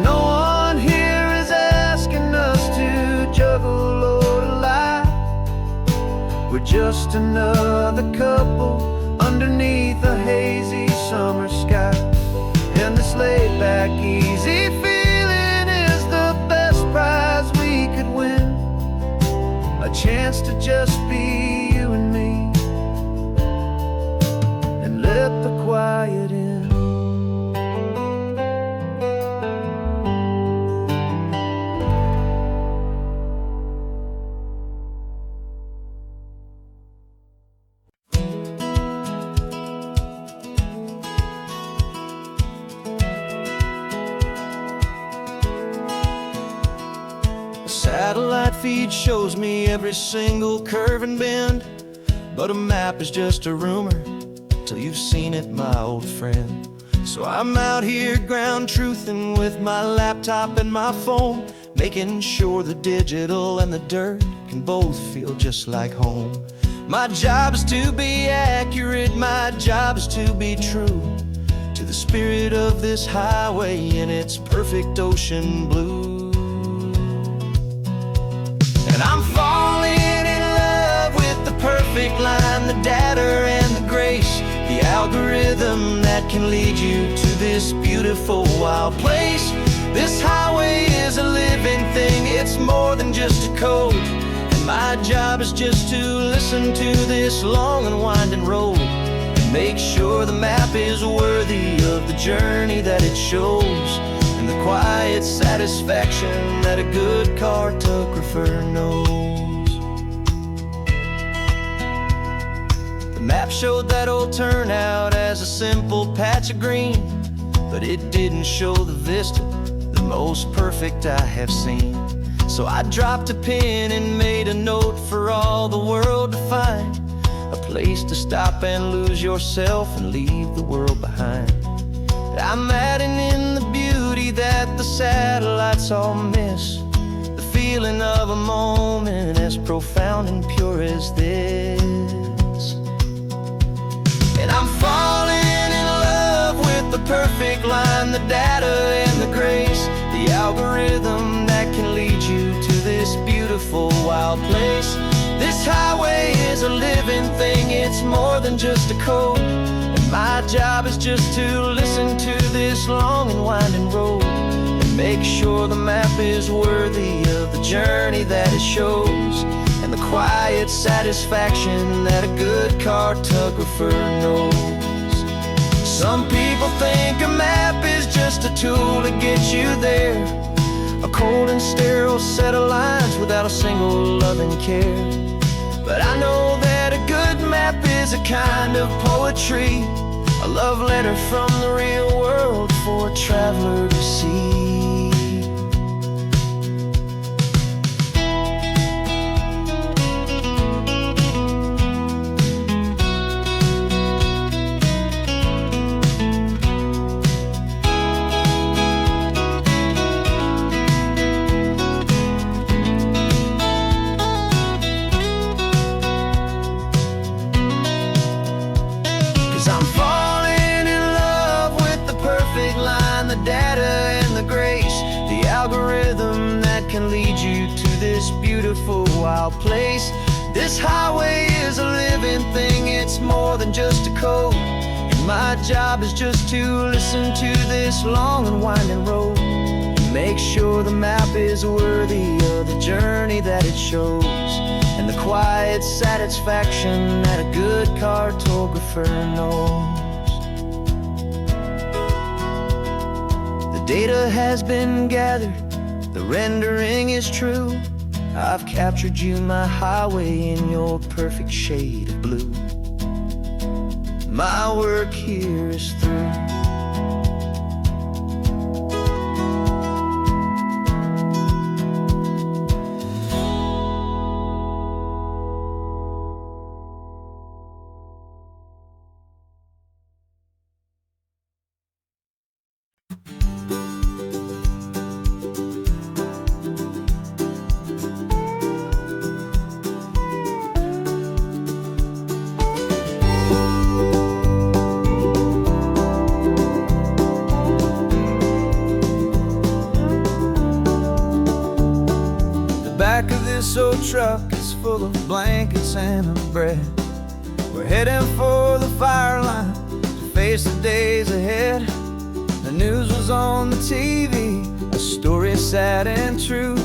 No one here is asking us to juggle or to lie. We're just another couple underneath a hazy summer sky. And this laid-back, easy feeling is the best prize we could win, a chance to just be you and me, and let the quiet in. Satellite feed shows me every single curve and bend, but a map is just a rumor till you've seen it, my old friend. So I'm out here ground truthing with my laptop and my phone, making sure the digital and the dirt can both feel just like home. My job is to be accurate, my job is to be true to the spirit of this highway in its perfect ocean blue. And I'm falling in love with the perfect line, the data and the grace, the algorithm that can lead you to this beautiful wild place. This highway is a living thing, it's more than just a code. And my job is just to listen to this long and winding road and make sure the map is worthy of the journey that it shows, and the quiet satisfaction that a good cartographer knows. The map showed that old turnout as a simple patch of green, but it didn't show the vista, the most perfect I have seen. So I dropped a pin and made a note for all the world to find, a place to stop and lose yourself and leave the world behind. I'm adding in the beauty that the satellites all miss, the feeling of a moment as profound and pure as this. And I'm falling in love with the perfect line, the data and the grace, the algorithm that can lead you to this beautiful wild place. This highway is a living thing, it's more than just a code. And my job is just to listen to this long and winding road and make sure the map is worthy of the journey that it shows, and the quiet satisfaction that a good cartographer knows. Some people think a map is just a tool to get you there, a cold and sterile set of lines without a single loving care. But I know that a good map is a kind of poetry, a love letter from the real world for a traveler to see. 'Cause I'm falling in love with the perfect line, the data and the grace, the algorithm that can lead you to this beautiful wild place. This highway is a living thing, it's more than just a code. And my job is just to listen to this long and winding road and make sure the map is worthy of the journey that it shows, and the quiet satisfaction that a good cartographer knows. The data has been gathered, the rendering is true. I've captured you, my highway, in your perfect shade of blue. My work here is through. Back of this old truck is full of blankets and a bread. We're heading for the fire line to face the days ahead. The news was on the TV, a story sad and true.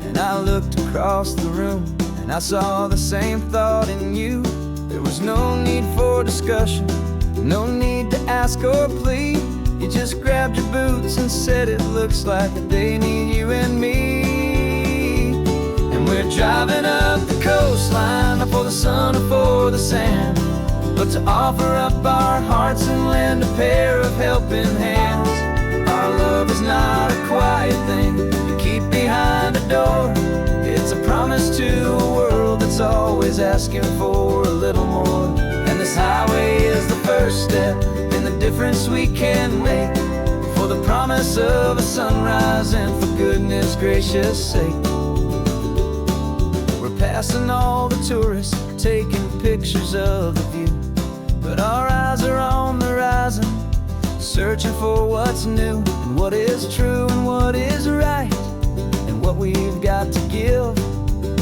And I looked across the room and I saw the same thought in you. There was no need for discussion, no need to ask or plead. You just grabbed your boots and said it looks like a day need you and me. We're driving up the coastline, not for the sun or for the sand, but to offer up our hearts and lend a pair of helping hands. Our love is not a quiet thing you keep behind a door. It's a promise to a world that's always asking for a little more. And this highway is the first step in the difference we can make, for the promise of a sunrise and for goodness gracious sake. We're passing all the tourists, taking pictures of the view, but our eyes are on the horizon, searching for what's new, and what is true and what is right, and what we've got to give.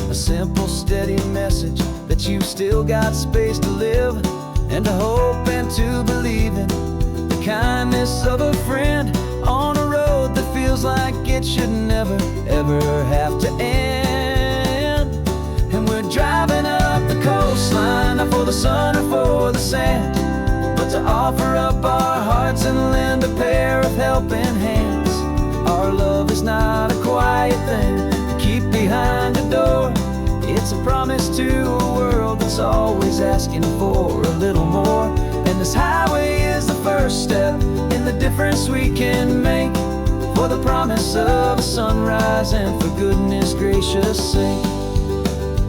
A simple, steady message that you've still got space to live, and to hope and to believe in the kindness of a friend on a road that feels like it should never, ever have to end. And we're driving up the coastline, not for the sun or for the sand, but to offer up our hearts and lend a pair of helping hands. Our love is not a quiet thing to keep behind a door. It's a promise to a world that's always asking for a little more. And this highway is the first step in the difference we can make, for the promise of a sunrise and for goodness gracious sake.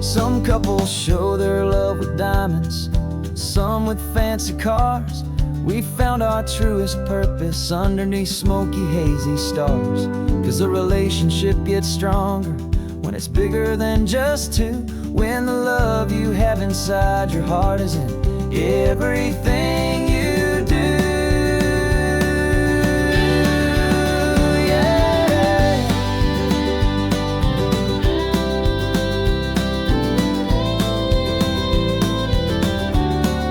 Some couples show their love with diamonds, some with fancy cars. We found our truest purpose underneath smoky, hazy stars. 'Cause a relationship gets stronger when it's bigger than just two, when the love you have inside your heart is in everything you do. Yeah.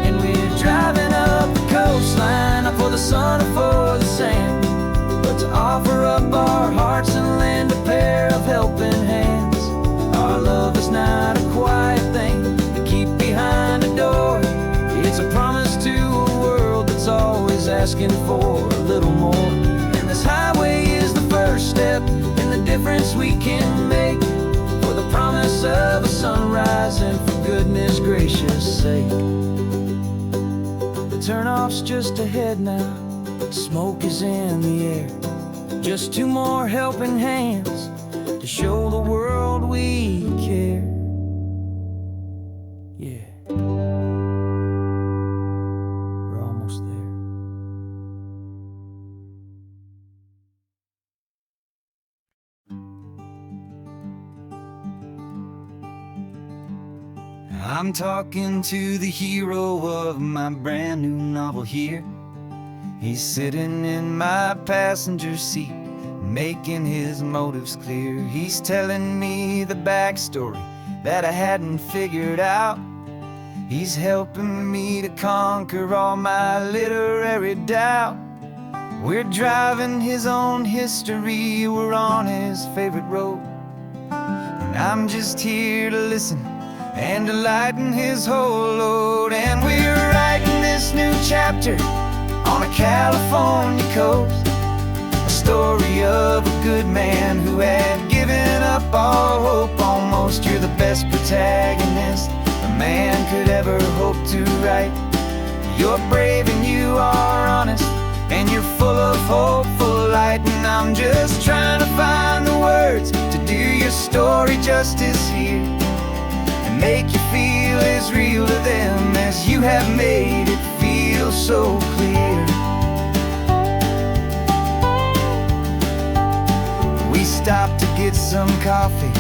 And we're driving up the coastline, not for the sun or for the sand, but to offer up our hearts and lend a pair of helping hands. Our love is not a quiet thing to keep behind a door. It's a promise to a world that's always asking for a little more. And this highway is the first step in the difference we can make, for the promise of a sunrise and for goodness gracious sake. The turnoff's just ahead now, smoke is in the air. Just two more helping hands to show the world we care. Yeah, we're almost there. I'm talking to the hero of my brand new novel here. He's sitting in my passenger seat, making his motives clear. He's telling me the backstory that I hadn't figured out. He's helping me to conquer all my literary doubt. We're driving his own history, we're on his favorite road, and I'm just here to listen and to lighten his whole load. And we're writing this new chapter on a California coast, a story of a good man who had given up all hope almost. You're the best protagonist a man could ever hope to write. You're brave and you are honest, and you're full of hopeful light. And I'm just trying to find the words to do your story justice here, and make you feel as real to them as you have made it feel so clear. We stopped to get some coffee,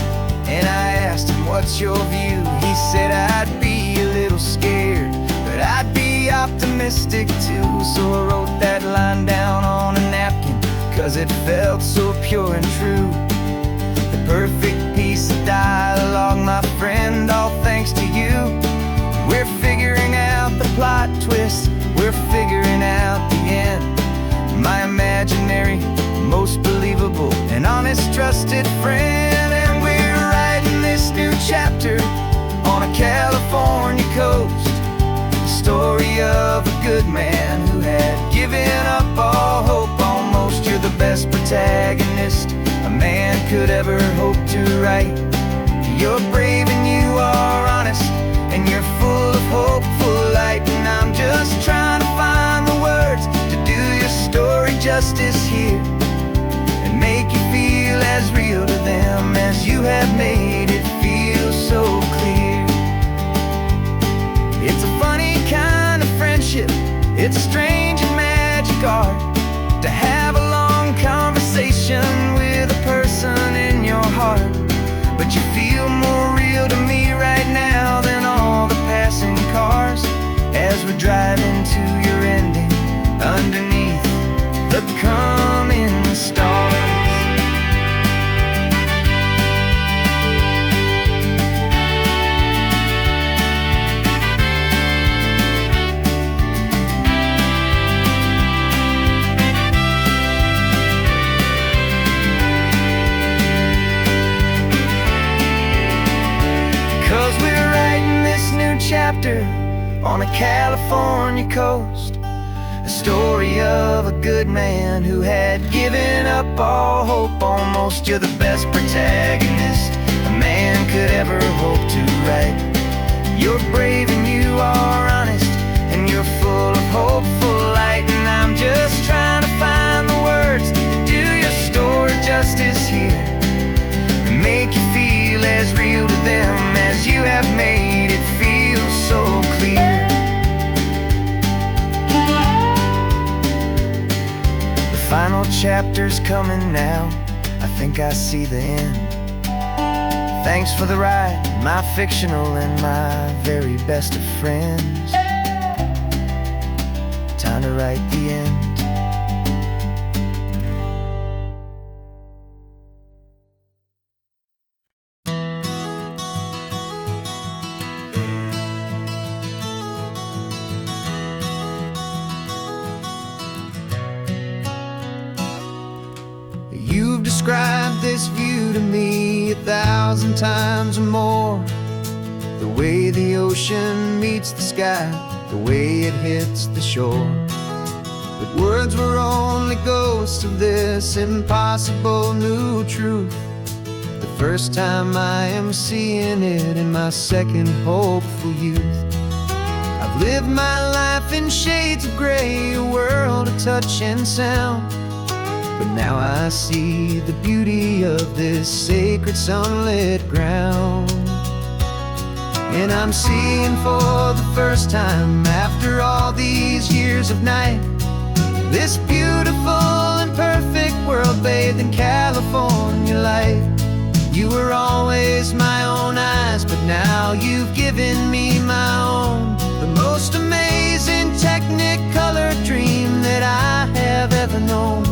and I asked him, what's your view? He said, I'd be a little scared, but I'd be optimistic too. So I wrote that line down on a napkin, 'cause it felt so pure and true. The perfect piece of dialogue, my friend, all thanks to you. We're figuring out the plot twist, we're figuring out the end. My imaginary, most believable and honest trusted friend. And we're writing this new chapter on a California coast, the story of a good man who had given up all hope almost. You're the best protagonist a man could ever hope to write. You're brave and you are honest, and you're full of hopeful light. And I'm just trying to find the words to do your story justice here, and make you feel as real to them as you have made it feel so clear. It's a funny kind of friendship, it's strange and mad stranger on a California coast. A story of a good man who had given up all hope almost. You're the best protagonist a man could ever hope to write. You're brave and you are honest, and you're full of hopeful light. And I'm just trying to find the words to do your story justice here, and make you feel as real to them as you have made it feel so clear. The final chapter's coming now, I think I see the end. Thanks for the ride, my fictional and my very best of friends. Time to write the end. You've described this view to me 1,000 times or more. The way the ocean meets the sky, the way it hits the shore. But words were only ghosts of this impossible new truth. The first time I am seeing it in my second hopeful youth. I've lived my life in shades of gray, a world of touch and sound. But now I see the beauty of this sacred sunlit ground. And I'm seeing for the first time, after all these years of night, this beautiful and perfect world bathed in California light. You were always my own eyes, but now you've given me my own. The most amazing technicolor dream that I have ever known.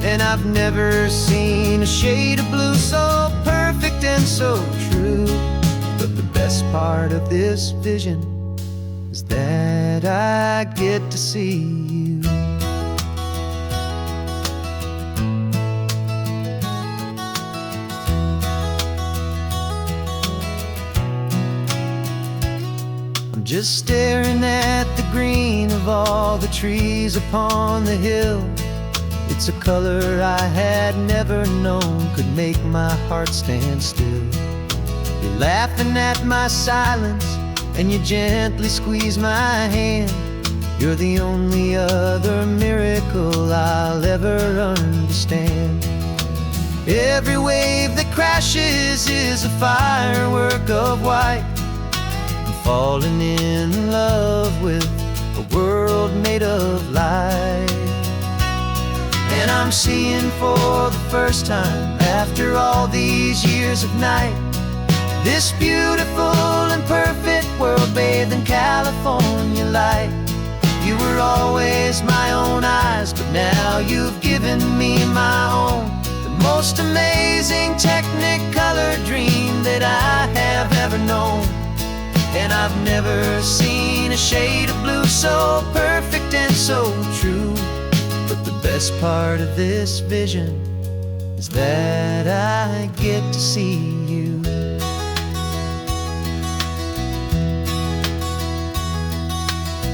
And I've never seen a shade of blue so perfect and so true. But the best part of this vision is that I get to see you. I'm just staring at the green of all the trees upon the hill. It's a color I had never known could make my heart stand still. You're laughing at my silence, and you gently squeeze my hand. You're the only other miracle I'll ever understand. Every wave that crashes is a firework of white. I'm falling in love with a world made of light. And I'm seeing for the first time, after all these years of night, this beautiful and perfect world bathed in California light. You were always my own eyes, but now you've given me my own. The most amazing technicolor dream that I have ever known. And I've never seen a shade of blue so perfect and so true. But the best part of this vision is that I get to see you.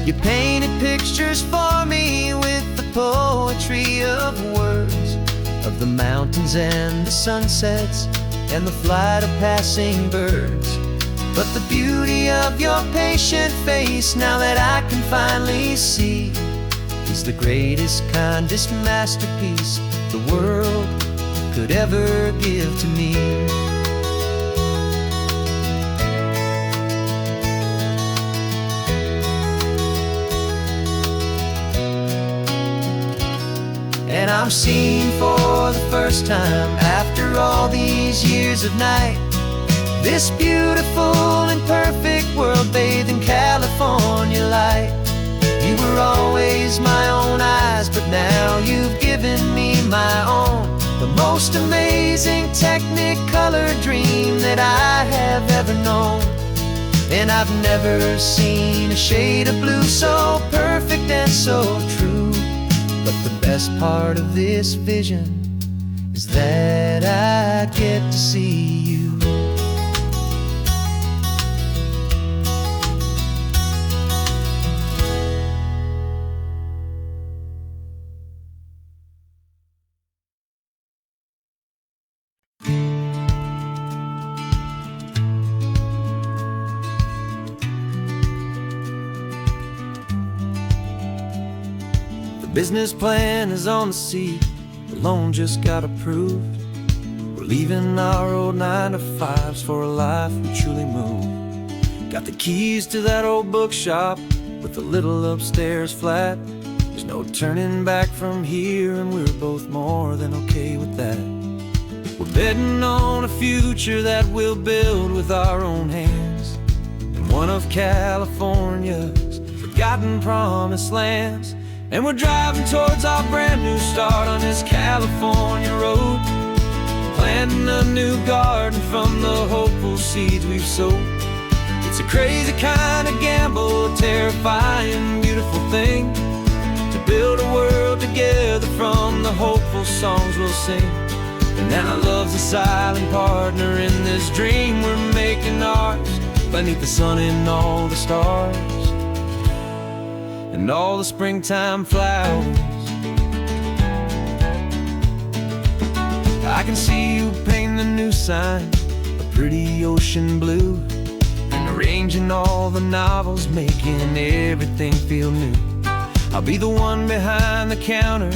You painted pictures for me with the poetry of words, of the mountains and the sunsets and the flight of passing birds. But the beauty of your patient face, now that I can finally see, is the greatest, kindest masterpiece the world could ever give to me. And I'm seeing for the first time, after all these years of night, this beautiful and perfect world bathed in California light. You were always my own eyes, but now you've given me my own. The most amazing technicolor dream that I have ever known. And I've never seen a shade of blue so perfect and so true. But the best part of this vision is that I get to see you. business plan is on the seat, the loan just got approved. We're leaving our old 9-to-5s for a life we truly moved. Got the keys to that old bookshop with the little upstairs flat. There's no turning back from here, and we're both more than okay with that. We're betting on a future that we'll build with our own hands, in one of California's forgotten promised lands. And we're driving towards our brand new start on this California road, planting a new garden from the hopeful seeds we've sowed. It's a crazy kind of gamble, a terrifying, beautiful thing, to build a world together from the hopeful songs we'll sing. And now love's a silent partner in this dream we're making ours, beneath the sun and all the stars and all the springtime flowers. I can see you painting a new sign, a pretty ocean blue, and arranging all the novels, making everything feel new. I'll be the one behind the counter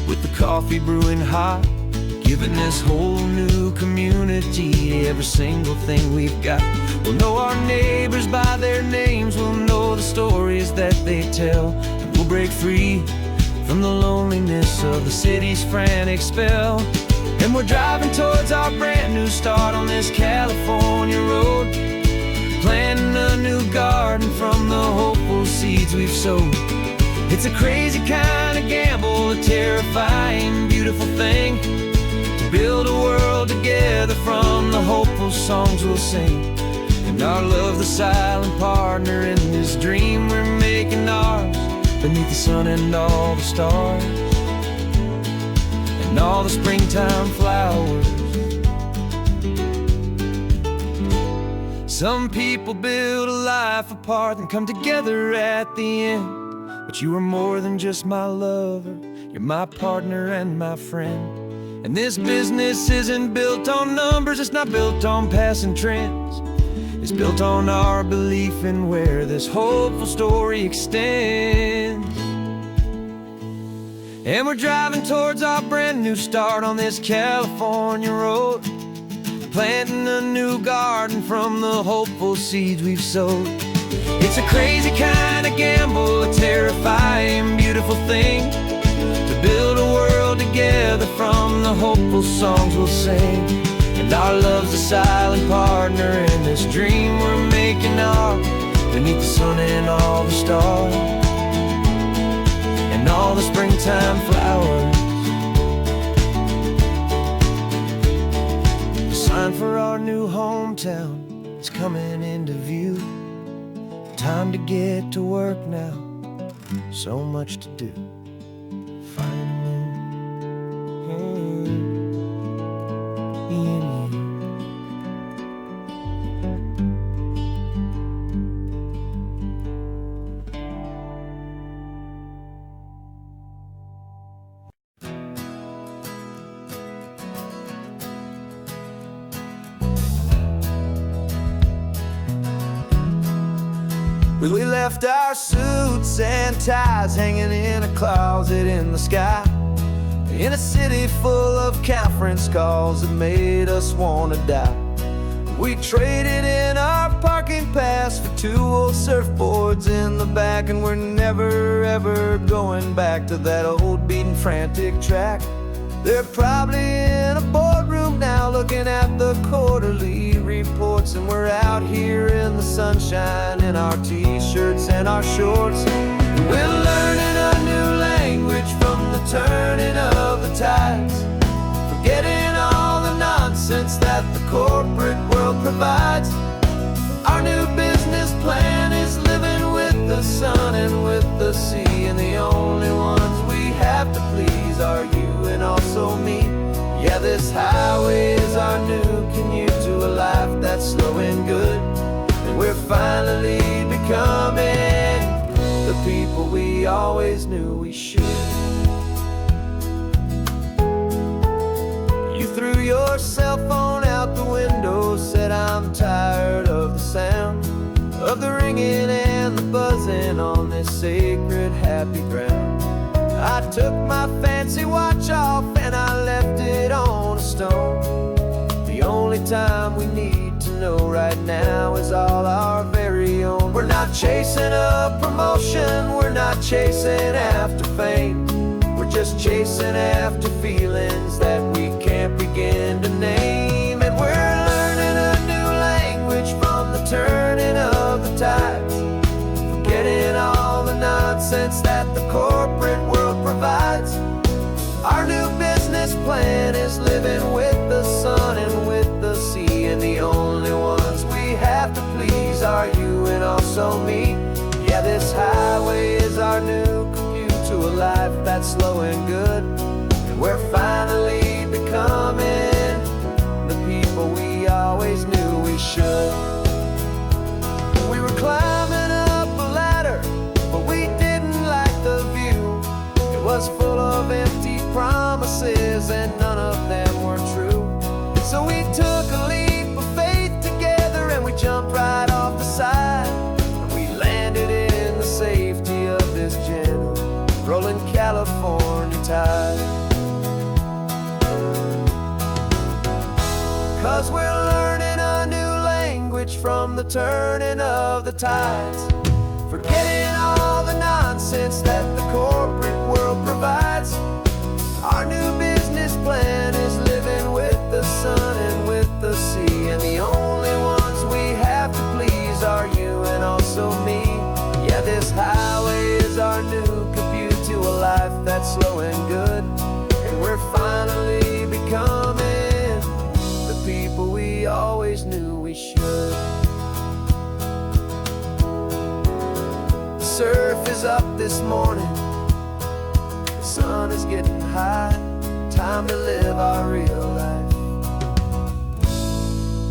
with the coffee brewing hot, giving this whole new community every single thing we've got. We'll know our neighbors by their names, we'll know the stories that they tell, and we'll break free from the loneliness of the city's frantic spell. And we're driving towards our brand new start on this California road, planting a new garden from the hopeful seeds we've sowed. It's a crazy kind of gamble, a terrifying, beautiful thing, to build a world together from the hopeful songs we'll sing. And our love, the silent partner in this dream we're making ours, beneath the sun and all the stars and all the springtime flowers. Some people build a life apart and come together at the end, but you are more than just my lover, you're my partner and my friend. And this business isn't built on numbers, it's not built on passing trends. It's built on our belief in where this hopeful story extends. And we're driving towards our brand new start on this California road, planting a new garden from the hopeful seeds we've sowed. It's a crazy kind of gamble, a terrifying, beautiful thing, to build a world together from the hopeful songs we'll sing. And our love's a silent partner in this dream we're making ours, beneath the sun and all the stars and all the springtime flowers. The sign for our new hometown is coming into view. Time to get to work now, so much to do. Find a new in you. Well, we left our suits and ties hanging in a closet in the sky, in a city full of conference calls that made us wanna die. We traded in our parking pass for 2 old surfboards in the back, and we're never ever going back to that old beaten frantic track. They're probably in a boardroom now looking at the quarterly reports, and we're out here in the sunshine in our t-shirts and our shorts. We're learning a new language from the turning of the tides, forgetting all the nonsense that the corporate world provides. Our new business plan is living with the sun and with the sea, and the only ones we have to please are you and also me. Yeah, this highway is our new commute to a life that's slow and good, and we're finally becoming the people we always knew we should. You threw your cell phone out the window, said I'm tired of the sound of the ringing and the buzzing on this sacred happy ground. I Took my fancy watch off and I left it on a stone. The only time we need to know right now is all our very own. We're not chasing a promotion, we're not chasing after fame. We're just chasing after feelings that we can't begin to name. And we're learning a new language from the turning of the tides, forgetting all the nonsense that the corporate world provides. Our new business plan is living with the sun and with the sea, and the only ones we have to please are you and also me. Yeah, this highway is our new commute to a life that's slow and good, and we're finally becoming the people we always knew we should. We were climbing up a ladder, but we didn't like the view. It was full of empty promises and none of them were true. So we took a leap of faith together and we jumped right off the side, and we landed in the safety of this gentle rolling California tide. 'Cause we're learning a new language from the turning of the tides, forgetting all the nonsense that the corporate world provides. Our new business plan is living with the sun and with the sea, and the only ones we have to please are you and also me. Yeah, this highway is our new commute to a life that's slow and good, and we're finally becoming the people we always knew we should. The surf is up this morning, the sun is getting high, time to live our real life,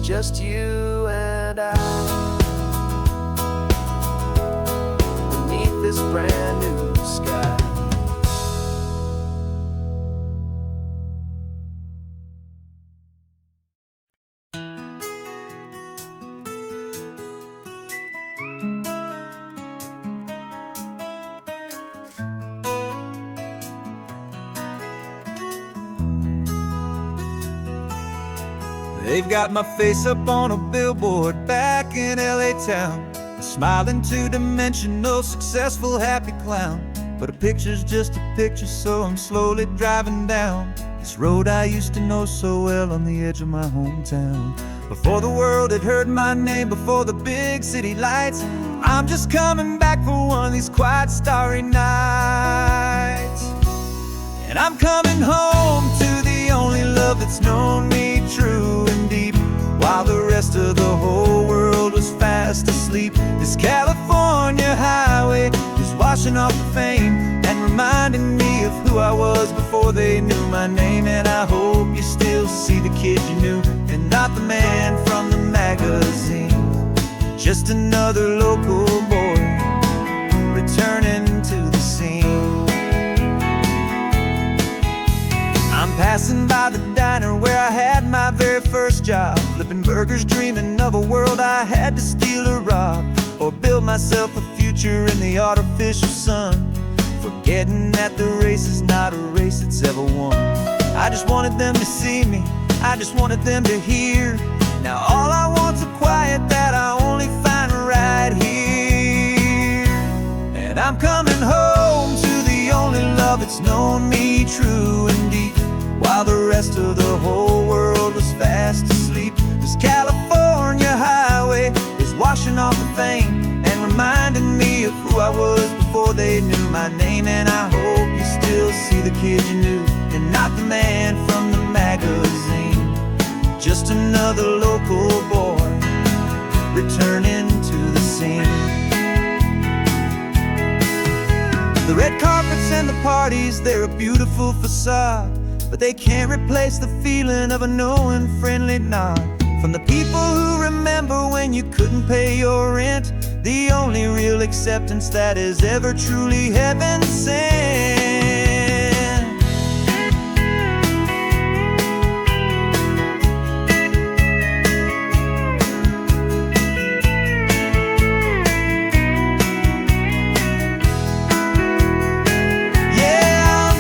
just you and I, beneath this brand new sky. They've got my face up on a billboard back in LA town, a smiling two-dimensional, successful, happy clown. But a picture's just a picture, so I'm slowly driving down this road I used to know so well on the edge of my hometown. Before the world had heard my name, before the big city lights, I'm just coming back for one of these quiet, starry nights. And I'm coming home to the only love that's known me true and deep, while the rest of the whole world was fast asleep. This California highway is washing off the fame and reminding me of who I was before they knew my name. And I hope you still see the kid you knew and not the man from the magazine, just another local boy returning to the scene. I'm passing by the diner where I had my very first job, flipping burgers, dreaming of a world I had to steal or rob, or build myself a future in the artificial sun, forgetting that the race is not a race that's ever won. I just wanted them to see me, I just wanted them to hear. Now all I want's a quiet that I only find right here. And I'm coming home to the only love that's known me true and deep, while the rest of the whole world was fast asleep. This California highway is washing off the fame and reminding me of who I was before they knew my name. And I hope you still see the kid you knew and not the man from the magazine, just another local boy returning to the scene. The red carpets and the parties, they're a beautiful facade, but they can't replace the feeling of a knowing, friendly nod from the people who remember when you couldn't pay your rent, the only real acceptance that is ever truly heaven sent. Yeah, I'm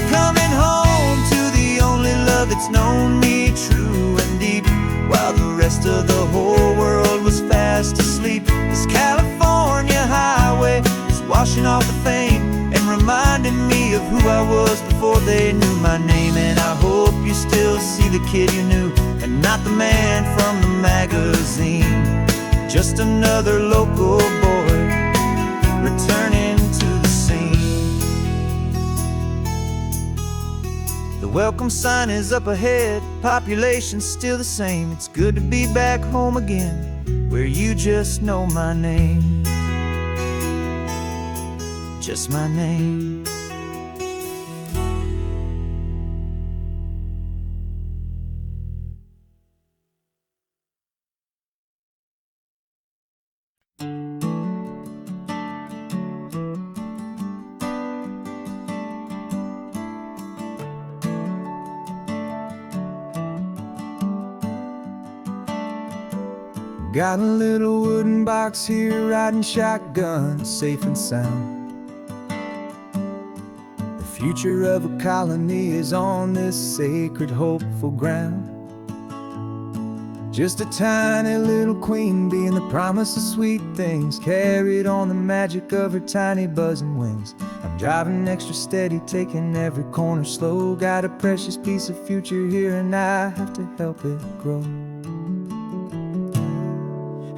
off of fame and reminding me of who I was before they knew my name. And I hope you still see the kid you knew and not the man from the magazine. Just another local boy returning to the scene. The welcome sign is up ahead, population's still the same. It's good to be back home again, where you just know my name. Just my name. Got a little wooden box here, riding shotgun, safe and sound. The future of a colony is on this sacred, hopeful ground. Just a tiny little queen bee and the promise of sweet things, carried on the magic of her tiny buzzing wings. I'm driving extra steady, taking every corner slow. Got a precious piece of future here and I have to help it grow.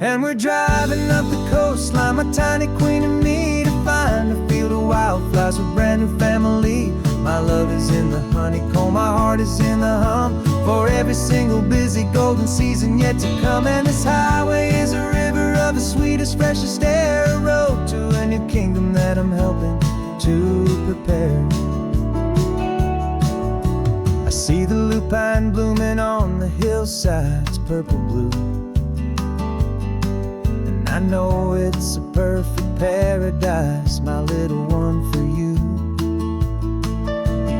And we're driving up the coastline, my tiny queen and me, to find a field of wildflowers with brand new family. My love is in the honeycomb, my heart is in the hum, for every single busy golden season yet to come. And this highway is a river of the sweetest, freshest air, a road to a new kingdom that I'm helping to prepare. I see the lupine blooming on the hillsides, purple blue. I know it's a perfect paradise, my little one, for you.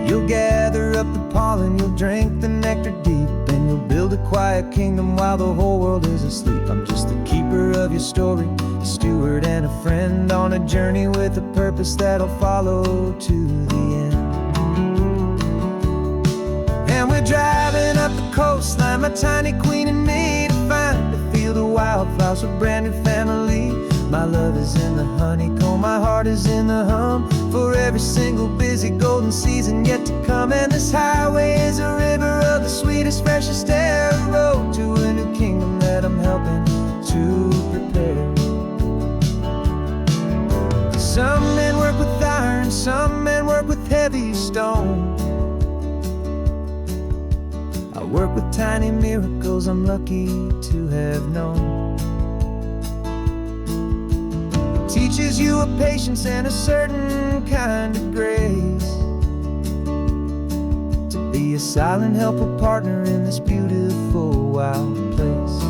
You'll gather up the pollen, you'll drink the nectar deep, and you'll build a quiet kingdom while the whole world is asleep. I'm just the keeper of your story, a steward and a friend, on a journey with a purpose that'll follow to the end. And we're driving up the coastline, my tiny queen and me, to find a field of wildflowers with brand new family. My love is in the honeycomb, my heart is in the hum, for every single busy golden season yet to come. And this highway is a river of the sweetest, freshest air, a road to a new kingdom that I'm helping to prepare. Some men work with iron, some men work with heavy stone. I work with tiny miracles I'm lucky to have known. It teaches you a patience and a certain kind of grace, to be a silent, helpful partner in this beautiful, wild place.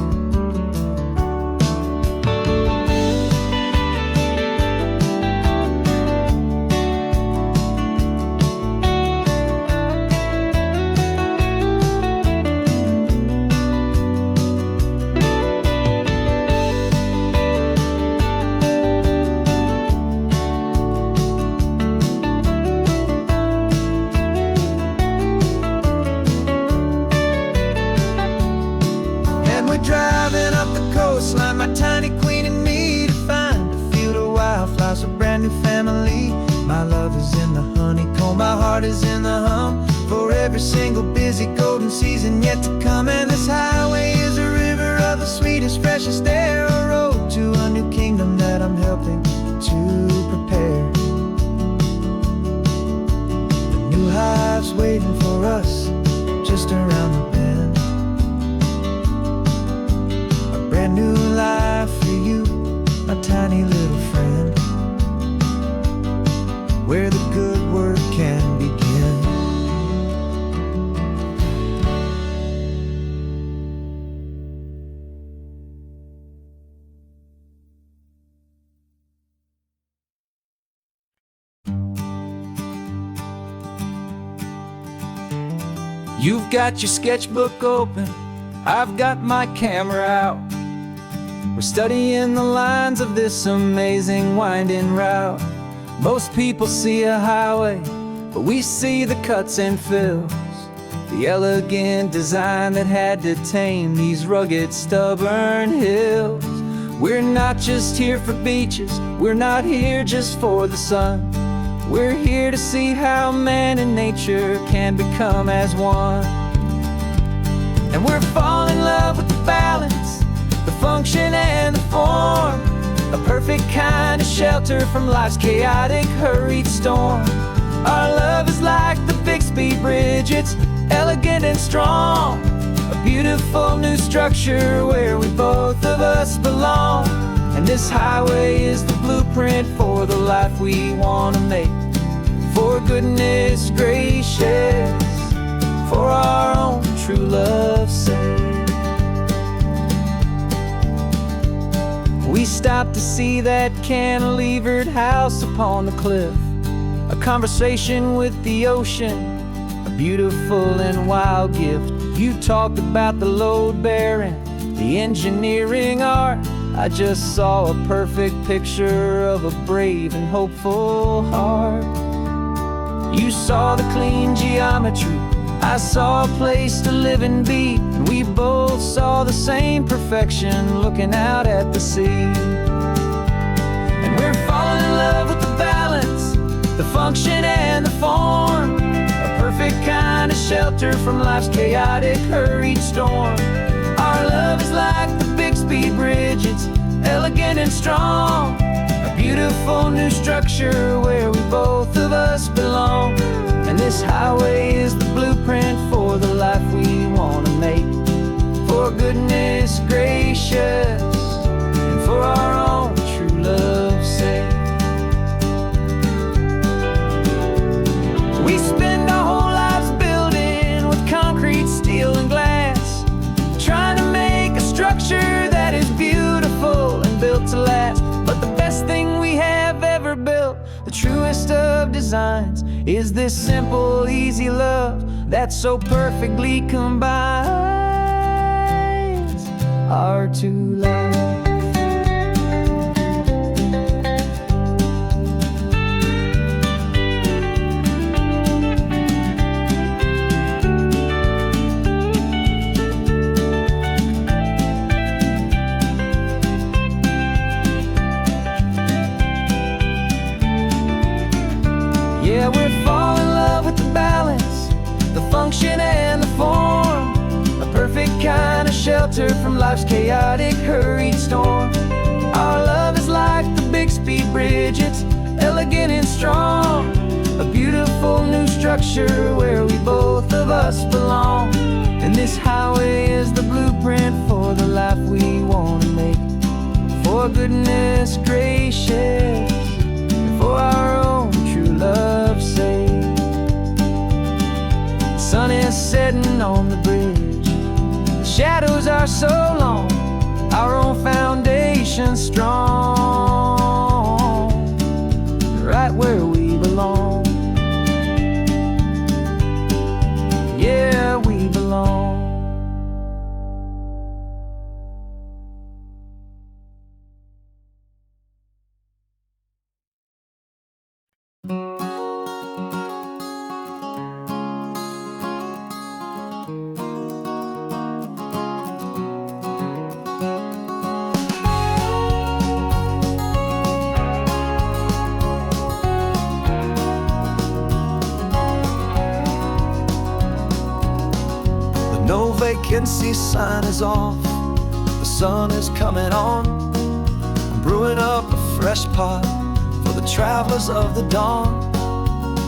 Driving up the coastline, my tiny queen and me, to find a field of wildflowers, a brand new family. My love is in the honeycomb, my heart is in the hum, for every single busy golden season yet to come. And this highway is a river of the sweetest, freshest air, a road to a new kingdom that I'm helping to prepare. The new hive's waiting for us just around the bend. Brand new life for you, my tiny little friend, where the good work can begin. You've got your sketchbook open, I've got my camera out. We're studying the lines of this amazing winding route. Most people see a highway, but we see the cuts and fills, the elegant design that had to tame these rugged, stubborn hills. We're not just here for beaches, we're not here just for the sun. We're here to see how man and nature can become as one. And we're falling in love with the balance, the function and the form, a perfect kind of shelter from life's chaotic, hurried storm. Our love is like the Bixby Bridge, it's elegant and strong, a beautiful new structure where we both of us belong. And this highway is the blueprint for the life we want to make. For goodness gracious, for our own true love's sake. We stopped to see that cantilevered house upon the cliff, a conversation with the ocean, a beautiful and wild gift. You talked about the load bearing, the engineering art. I just saw a perfect picture of a brave and hopeful heart. You saw the clean geometry, I saw a place to live and be, and we both saw the same perfection looking out at the sea. And we're falling in love with the balance, the function and the form, a perfect kind of shelter from life's chaotic, hurried storm. Our love is like the Bixby Bridge, it's elegant and strong, a beautiful new structure where we both of us belong. And this highway is the blueprint for the life we want to make. For goodness gracious, and for our own true love's sake. We spend our whole lives building with concrete, steel and glass, trying to make a structure that is beautiful and built to last. But the best thing we have ever built, the truest of designs, is this simple, easy love that so perfectly combines our two lives. Yeah, we're falling in love with the balance, the function and the form, a perfect kind of shelter from life's chaotic, hurried storm. Our love is like the Bixby Bridge, it's elegant and strong, a beautiful new structure where we both of us belong. And this highway is the blueprint for the life we want to make. For goodness gracious, and for our own true love's sake. The sun is setting on the bridge, the shadows are so long, our own foundation strong, right where we belong. Yeah, we belong. No vacancy sign is off, the sun is coming on. I'm brewing up a fresh pot for the travelers of the dawn.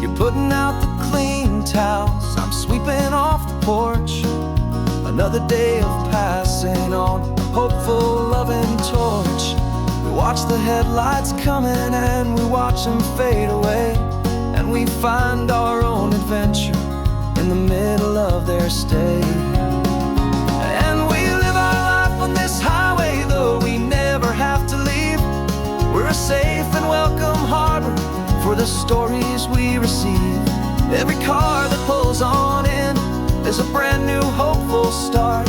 You're putting out the clean towels, I'm sweeping off the porch. Another day of passing on a hopeful, loving torch. We watch the headlights coming and we watch them fade away, and we find our own adventure in the middle of their stay. And we live our life on this highway, though we never have to leave. We're a safe and welcome harbor for the stories we receive. Every car that pulls on in is a brand new hopeful start,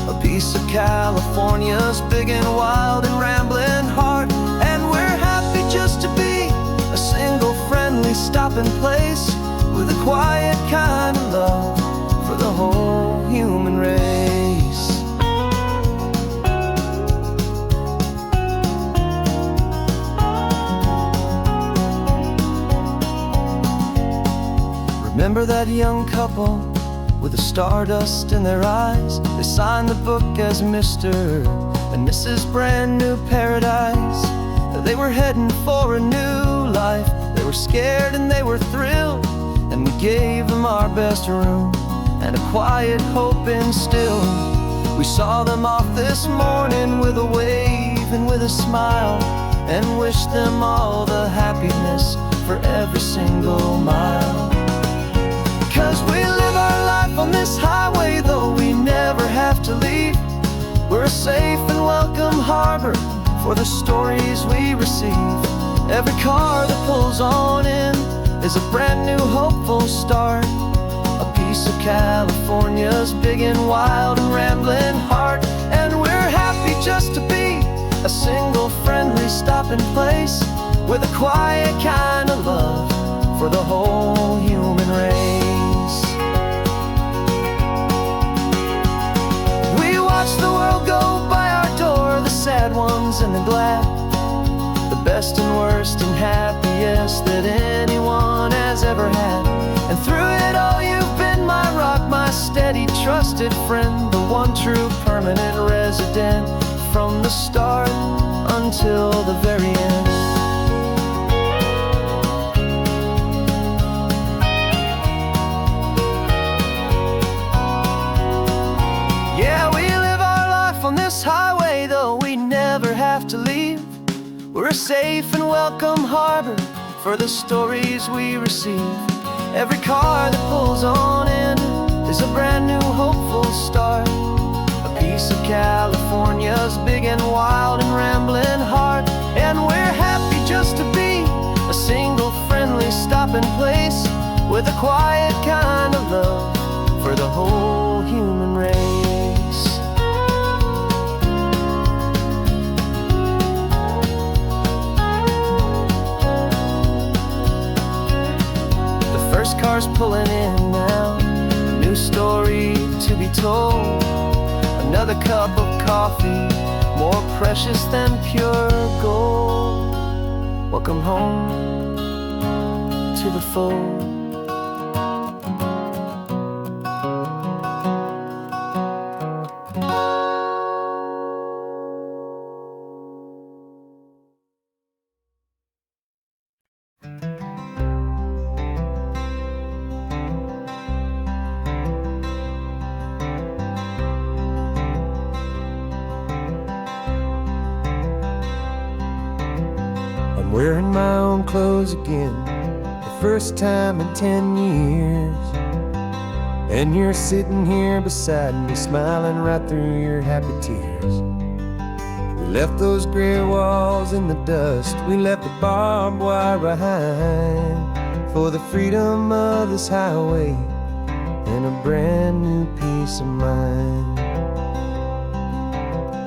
a piece of California's big and wild and rambling heart. And we're happy just to be a single friendly stopping place, with a quiet kind of love for the whole human race. that young couple with the stardust in their eyes. They signed the book as Mr. and Mrs. Brand New Paradise. They were heading for a new life. They were scared and they were thrilled, and we gave them our best room and a quiet hope instilled. We saw them off this morning with a wave and with a smile, and wished them all the happiness for every single mile. 'Cause we live our life on this highway, though we never have to leave. We're a safe and welcome harbor for the stories we receive. Every car that pulls on in is a brand new hopeful start, a piece of California's big and wild and rambling heart. And we're happy just to be a single friendly stopping place with a quiet kind of love for the whole human race. We watch the world go by our door, the sad ones and the glad, the best and worst and happiest that anyone has ever had. And through it all you've been my rock, my steady trusted friend, the one true permanent resident from the start until the very end. Yeah, we live our life on this highway, though we never have to leave. We're a safe and welcome harbor for the stories we receive. Every car that pulls on in is a brand new hopeful start, a piece of California's big and wild and rambling heart. And we're happy just to be a single friendly stopping place with a quiet kind of love for the whole human race. The first car's pulling in now, a new story to be told. Another cup of coffee, more precious than pure gold. Welcome home to the fold. I'm wearing my own clothes again, the first time in 10 years. And you're sitting here beside me, smiling right through your happy tears. We left those gray walls in the dust, we left the barbed wire behind, for the freedom of this highway and a brand new peace of mind.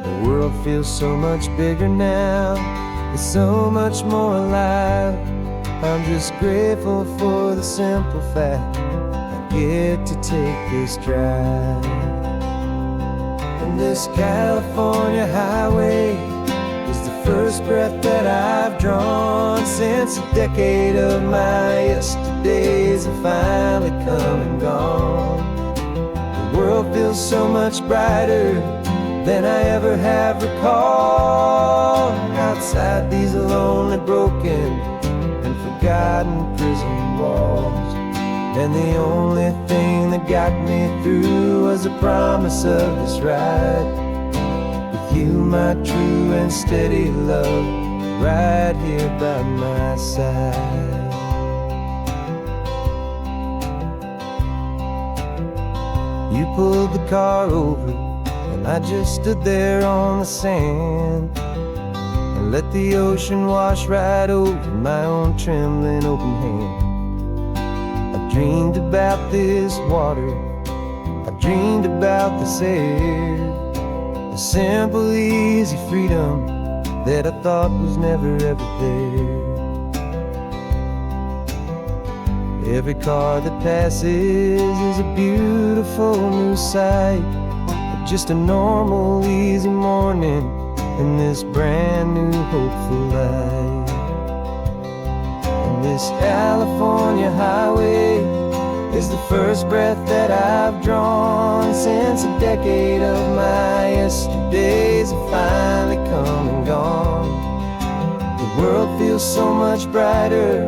The world feels so much bigger now, it's so much more alive. I'm just grateful for the simple fact I get to take this drive. And this California highway is the first breath that I've drawn since a decade of my yesterdays have finally come and gone. The world feels so much brighter than I ever have recalled. Outside these lonely, broken, and forgotten prison walls, and the only thing that got me through was the promise of this ride with you, my true and steady love, right here by my side. You pulled the car over, and I just stood there on the sand and let the ocean wash right over my own trembling open hand. I dreamed about this water, I dreamed about this air, the simple, easy freedom that I thought was never ever there. Every car that passes is a beautiful new sight, just a normal, easy morning in this brand new, hopeful life. And this California highway is the first breath that I've drawn since a decade of my yesterdays have finally come and gone. The world feels so much brighter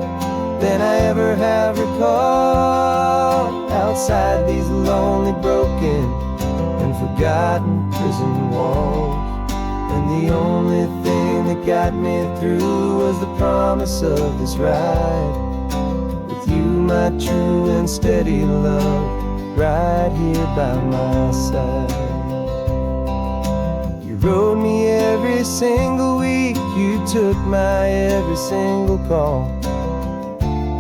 than I ever have recalled. Outside these lonely, broken, and forgotten prison walls. And the only thing that got me through was the promise of this ride. With you, my true and steady love, right here by my side. You rode me every single week, you took my every single call.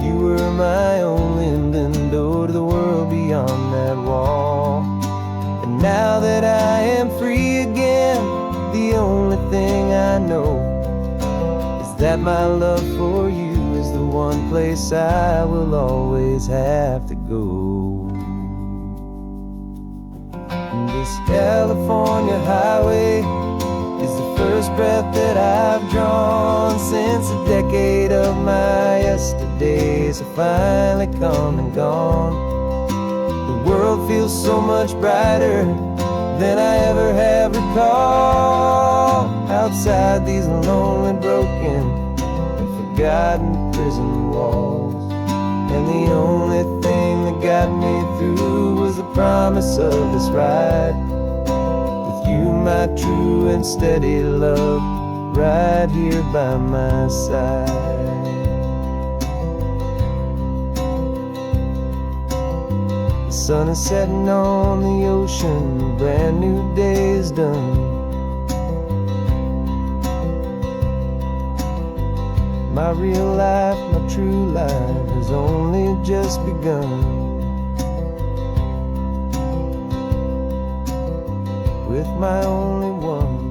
You were my only window to the world beyond that wall. And now that I am free again, the only thing I know is that my love for you is the one place I will always have to go. And this California highway is the first breath that I've drawn since a decade of my yesterdays have finally come and gone. The world feels so much brighter than I ever have recalled. Outside these lonely, broken, and forgotten prison walls. And the only thing that got me through was the promise of this ride. With you, my true and steady love, right here by my side. The sun is setting on the ocean, a brand new day is done. My real life, my true life has only just begun. With my only one.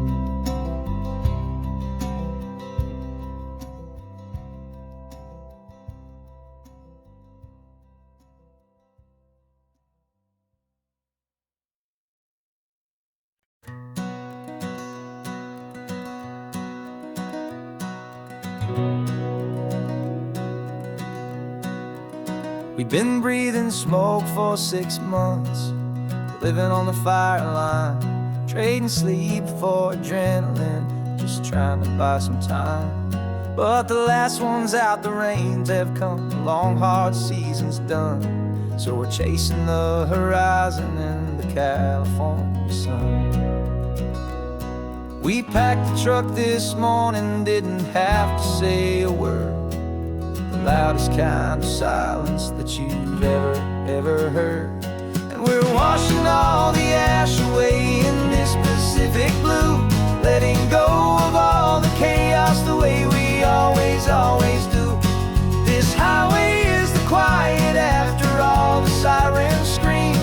We've been breathing smoke for 6 months, living on the fire line, trading sleep for adrenaline, just trying to buy some time. But the last one's out, the rains have come, the long hard season's done. So we're chasing the horizon in the California sun. We packed the truck this morning, didn't have to say a word. The loudest kind of silence that you've ever heard. And we're washing all the ash away in this Pacific blue, letting go of all the chaos the way we always do. This highway is the quiet after all the sirens scream,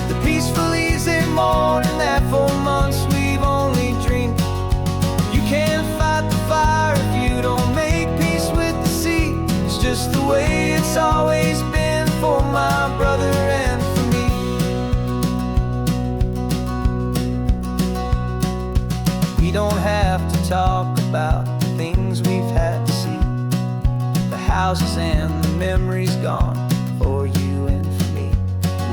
the peaceful easy morning that for months we've only dreamed. You can't fight the fire if you don't make peace with the sea. It's just the way it's always been for my brother and for me. We don't have to talk about the things we've had to see, the houses and the memories gone for you and for me.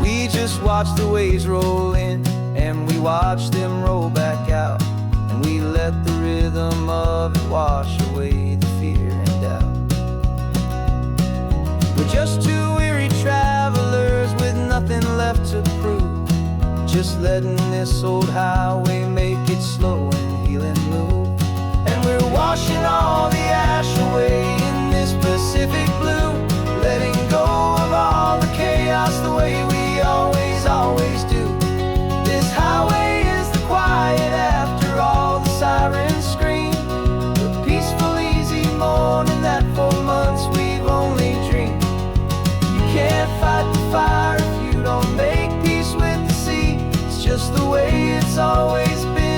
We just watch the waves roll in and we watch them roll back out, and we let the rhythm of it wash away the fear and doubt. We're just two weary travelers with nothing left to prove, just letting this old highway make it slow and healing move. And we're washing all the ash away in this Pacific blue, letting go of all the chaos the way we always do. This highway is the quiet after all the sirens scream, the peaceful easy morning that for months we've only dreamed. You can't fight the fire if you don't make peace with the sea. It's just the way it's always been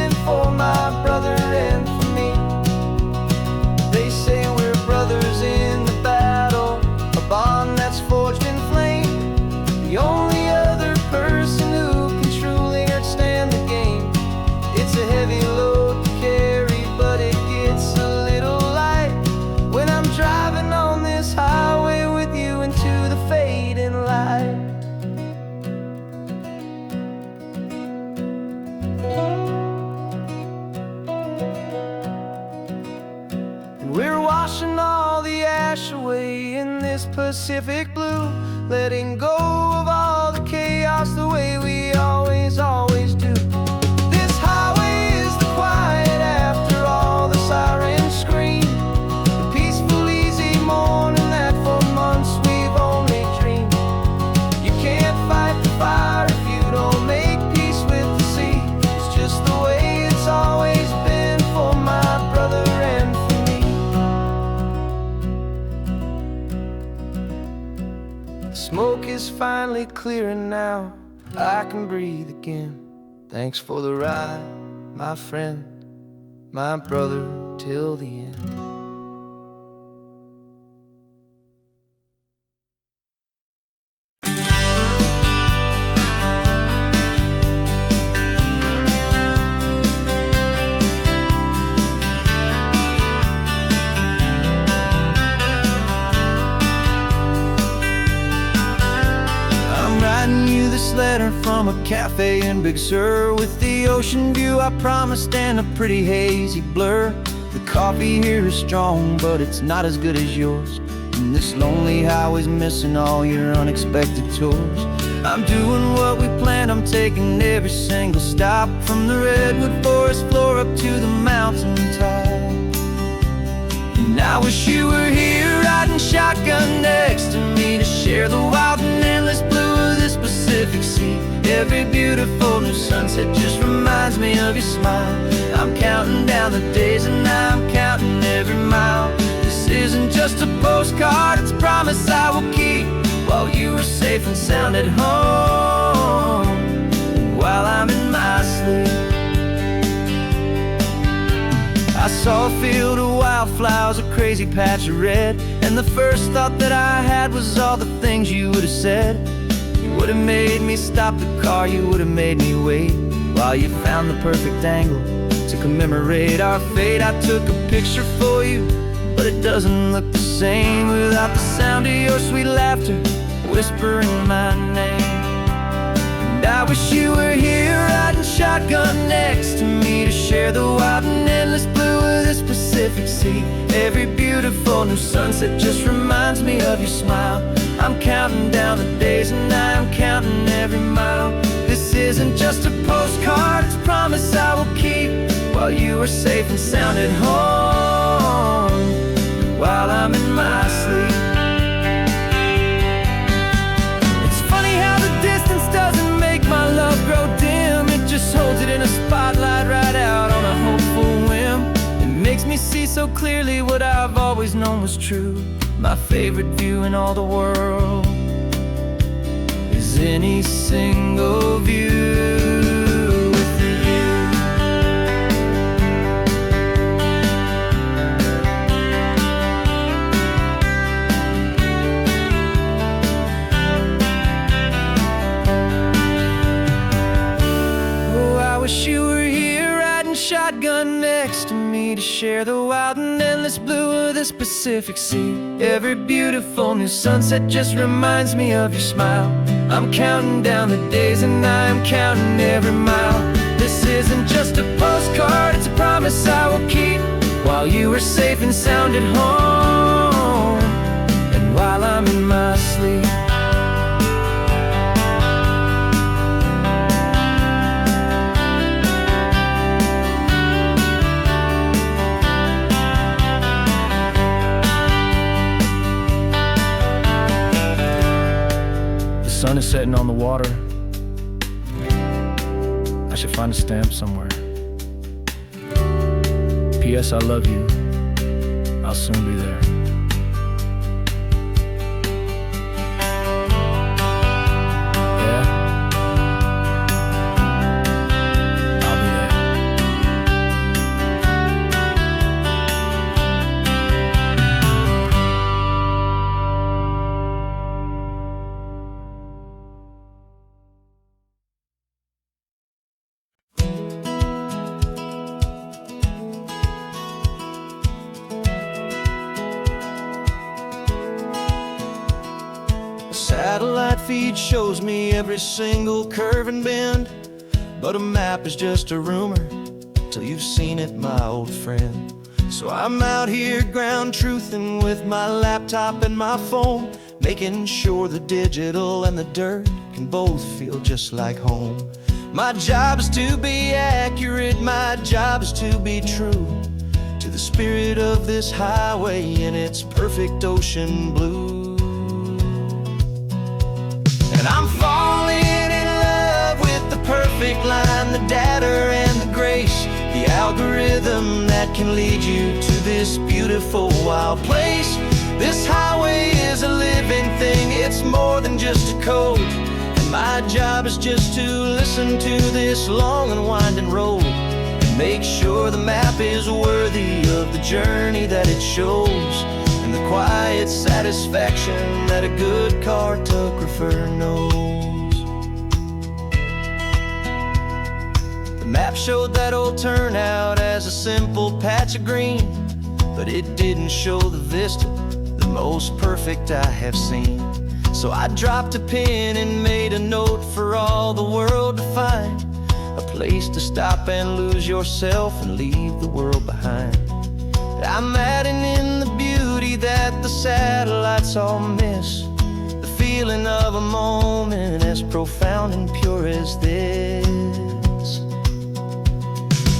washing all the ash away in this Pacific blue, letting go of all the chaos the way we always do. This highway is the quiet after all the sirens scream, the peaceful, easy morning that for months we've only dreamed. You can't fight the fire if you don't make peace with the sea. It's just the way it's always been for my brother and for me. The smoke is finally clearing now, I can breathe again. Thanks for the ride, my friend, my brother, till the end. This letter from a cafe in Big Sur, with the ocean view I promised and a pretty hazy blur. The coffee here is strong, but it's not as good as yours, and this lonely highway's missing all your unexpected tours. I'm doing what we planned, I'm taking every single stop, from the redwood forest floor up to the mountain top. And I wish you were here riding shotgun next to me to share the wild and endless blue of this Pacific Sea. Every beautiful new sunset just reminds me of your smile. I'm counting down the days and I'm counting every mile. This isn't just a postcard, it's a promise I will keep, while you are safe and sound at home, and while I'm in my sleep. I saw a field of wildflowers, a crazy patch of red, and the first thought that I had was all the things you would have said. You would have made me stop the car, you would have made me wait, while you found the perfect angle to commemorate our fate. I took a picture for you, but it doesn't look the same without the sound of your sweet laughter whispering my name. And I wish you were here riding shotgun next to me to share the wild and endless blue of this Pacific Sea. Every beautiful new sunset just reminds me of your smile. I'm counting down the days and I'm counting every mile. This isn't just a postcard, it's a promise I will keep, while you are safe and sound at home, while I'm in my sleep. It's funny how the distance doesn't make my love grow dim, it just holds it in a spotlight right out on a hopeful whim. It makes me see so clearly what I've always known was true. My favorite view in all the world is any single view with you. Oh, I wish you were here riding shotgun next to me to share the wild and endless blue of this Pacific Sea. Every beautiful new sunset just reminds me of your smile. I'm counting down the days and I'm counting every mile. This isn't just a postcard, it's a promise I will keep, while you are safe and sound at home, and while I'm in my sleep. The sun is setting on the water. I should find a stamp somewhere. P.S. I love you. I'll soon be there. Yeah? I'll be there. Satellite feed shows me every single curve and bend, but a map is just a rumor till you've seen it, my old friend. So I'm out here ground truthing with my laptop and my phone, making sure the digital and the dirt can both feel just like home. My job is to be accurate, my job is to be true to the spirit of this highway in its perfect ocean blue. And I'm falling in love with the perfect line, the data and the grace, the algorithm that can lead you to this beautiful wild place. This highway is a living thing, it's more than just a code. And my job is just to listen to this long and winding road and make sure the map is worthy of the journey that it shows, and the quiet satisfaction that a good cartographer knows. The map showed that old turnout as a simple patch of green, but it didn't show the vista, the most perfect I have seen. So I dropped a pin and made a note for all the world to find, a place to stop and lose yourself and leave the world behind. I'm adding in the beauty that the satellites all miss, the feeling of a moment as profound and pure as this.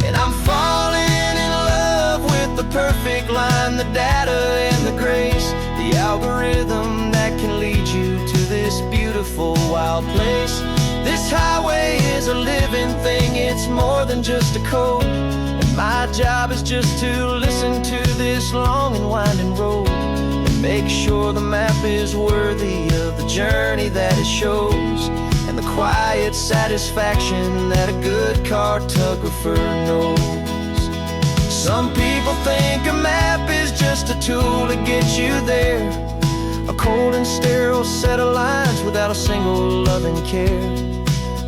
And I'm falling in love with the perfect line, the data and the grace, the algorithm that can lead you to this beautiful wild place. This highway is a living thing, it's more than just a code. And my job is just to listen to this long and winding road and make sure the map is worthy of the journey that it shows, and the quiet satisfaction that a good cartographer knows. Some people think a map is just a tool to get you there, a cold and sterile set of lines without a single loving care.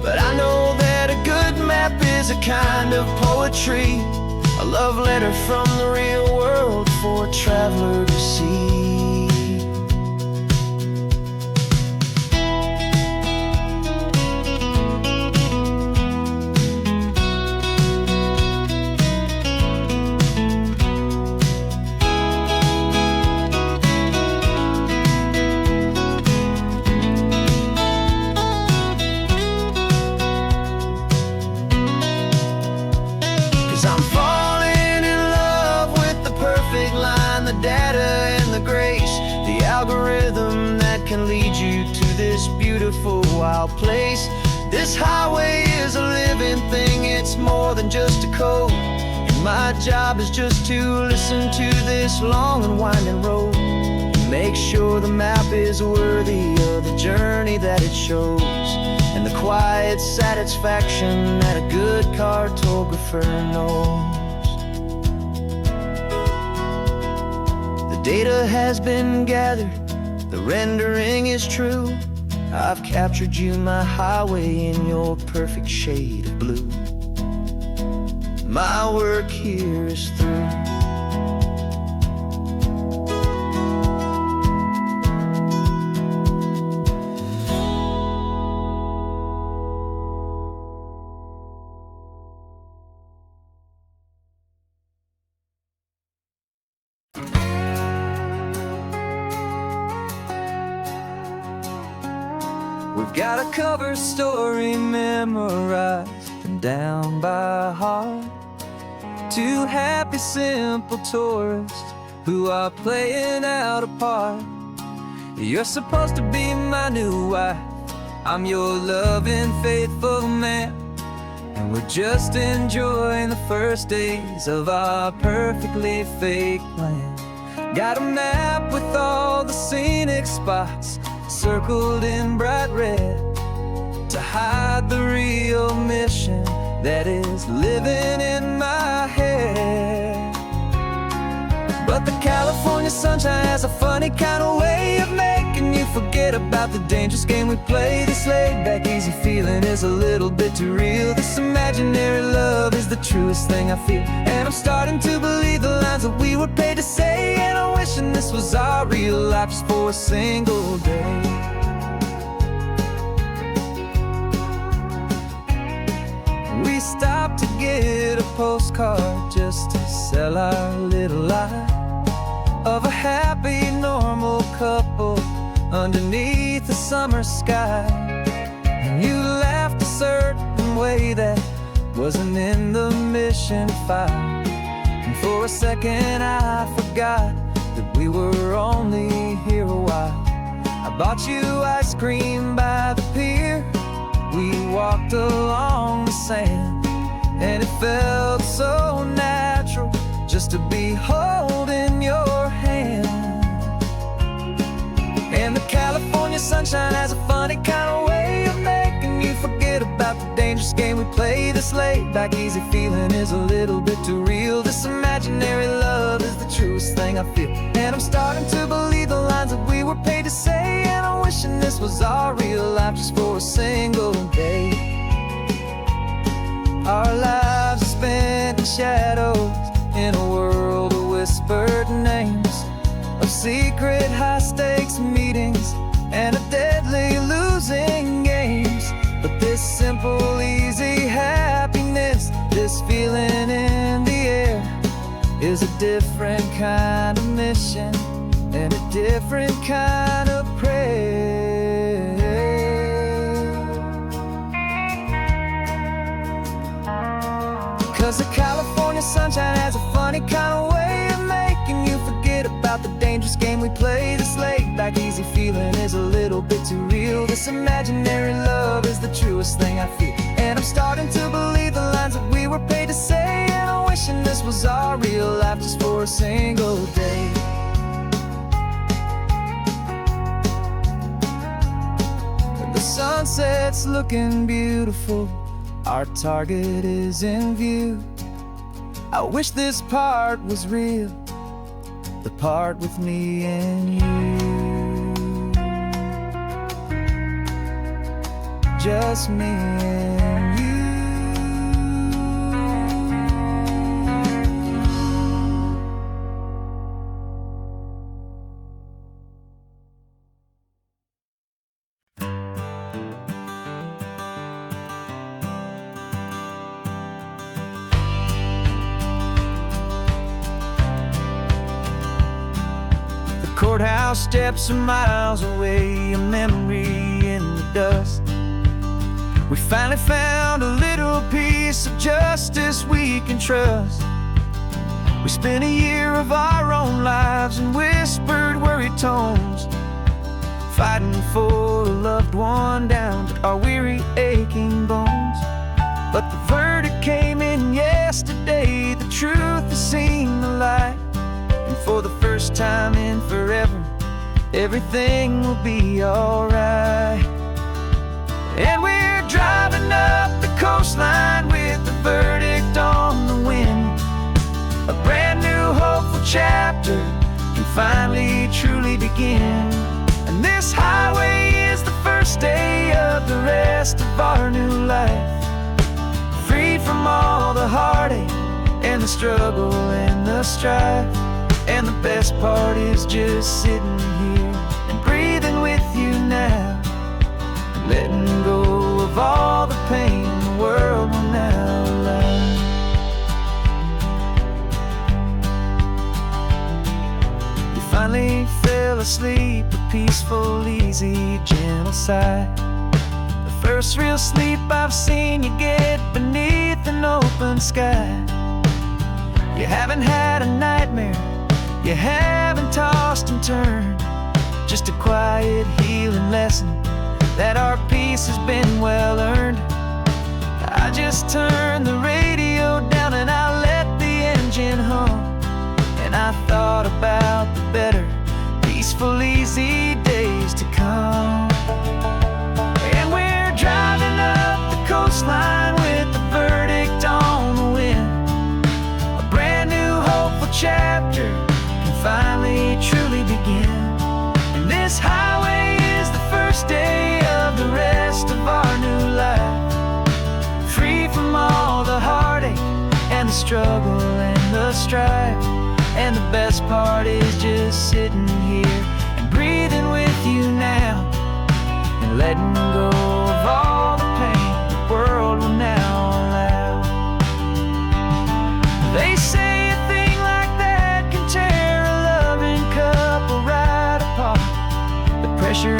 But I know that a good map is a kind of poetry, a love letter from the real world for a traveler to see. 'Cause I'm falling in love with the perfect line, the data and the grace, the algorithm that can lead you to this beautiful wild place. This highway is a living thing, it's more than just a code. And my job is just to listen to this long and winding road and make sure the map is worthy of the journey that it shows, and the quiet satisfaction that a good cartographer knows. The data has been gathered, the rendering is true. I've captured you, my highway, in your perfect shade of blue. My work here is through. We've got a cover story memorized and down by heart. Two happy, simple tourists who are playing out a part. You're supposed to be my new wife, I'm your loving, faithful man, and we're just enjoying the first days of our perfectly fake plan. Got a map with all the scenic spots circled in bright red to hide the real mission that is living in my head. But the California sunshine has a funny kind of way of making you forget about the dangerous game we play. This laid back, easy feeling is a little bit too real. This imaginary love is the truest thing I feel, and I'm starting to believe the lines that we were paid to say. And I'm wishing this was our real life just for a single day. We stopped to get a postcard just to sell our little underneath the summer sky. And you laughed a certain way that wasn't in the mission file. And for a second I forgot that we were only here a while. I bought you ice cream by the pier. We walked along the sand, and it felt so natural just to be holding your hand. And the California sunshine has a funny kind of way of making you forget about the dangerous game we play. This laid back easy feeling is a little bit too real. This imaginary love is the truest thing I feel. And I'm starting to believe the lines that we were paid to say. And I'm wishing this was our real life just for a single day. Our lives are spent in shadows, in a world of whispered names, of secret high-stakes meetings and of deadly losing games. But this simple, easy happiness, this feeling in the air, is a different kind of mission and a different kind of prayer. 'Cause the California sunshine has a funny kind of way of making you forget about the dangerous game we play. This laid back easy feeling is a little bit too real. This imaginary love is the truest thing I feel. And I'm starting to believe the lines that we were paid to say. And I'm wishing this was our real life just for a single day. The sunset's looking beautiful, our target is in view. I wish this part was real, the part with me and you. Just me and you. Courthouse steps are miles away, a memory in the dust. We finally found a little piece of justice we can trust. We spent a year of our own lives in whispered, worried tones, fighting for a loved one down to our weary, aching bones. But the verdict came in yesterday, the truth has seen the light. And for the first time in forever, everything will be alright. And we're driving up the coastline with the verdict on the wind. A brand new hopeful chapter can finally truly begin. And this highway is the first day of the rest of our new life, free from all the heartache and the struggle and the strife. And the best part is just sitting here and breathing with you now, letting go of all the pain the world will now allow. You finally fell asleep, a peaceful, easy, gentle sigh. The first real sleep I've seen you get beneath an open sky. You haven't had a nightmare, you haven't tossed and turned, just a quiet healing lesson that our peace has been well earned. I just turned the radio down and I let the engine hum, and I thought about the better, peaceful, easy days to come. And we're driving up the coastline with the verdict on the wind. A brand new hopeful chapter finally truly begin. And this highway is the first day of the rest of our new life, free from all the heartache and the struggle and the strife. And the best part is just sitting here and breathing with you now, and letting go of all the pain the world will now allow. They say a thing like that can tear a loving couple right apart. The pressure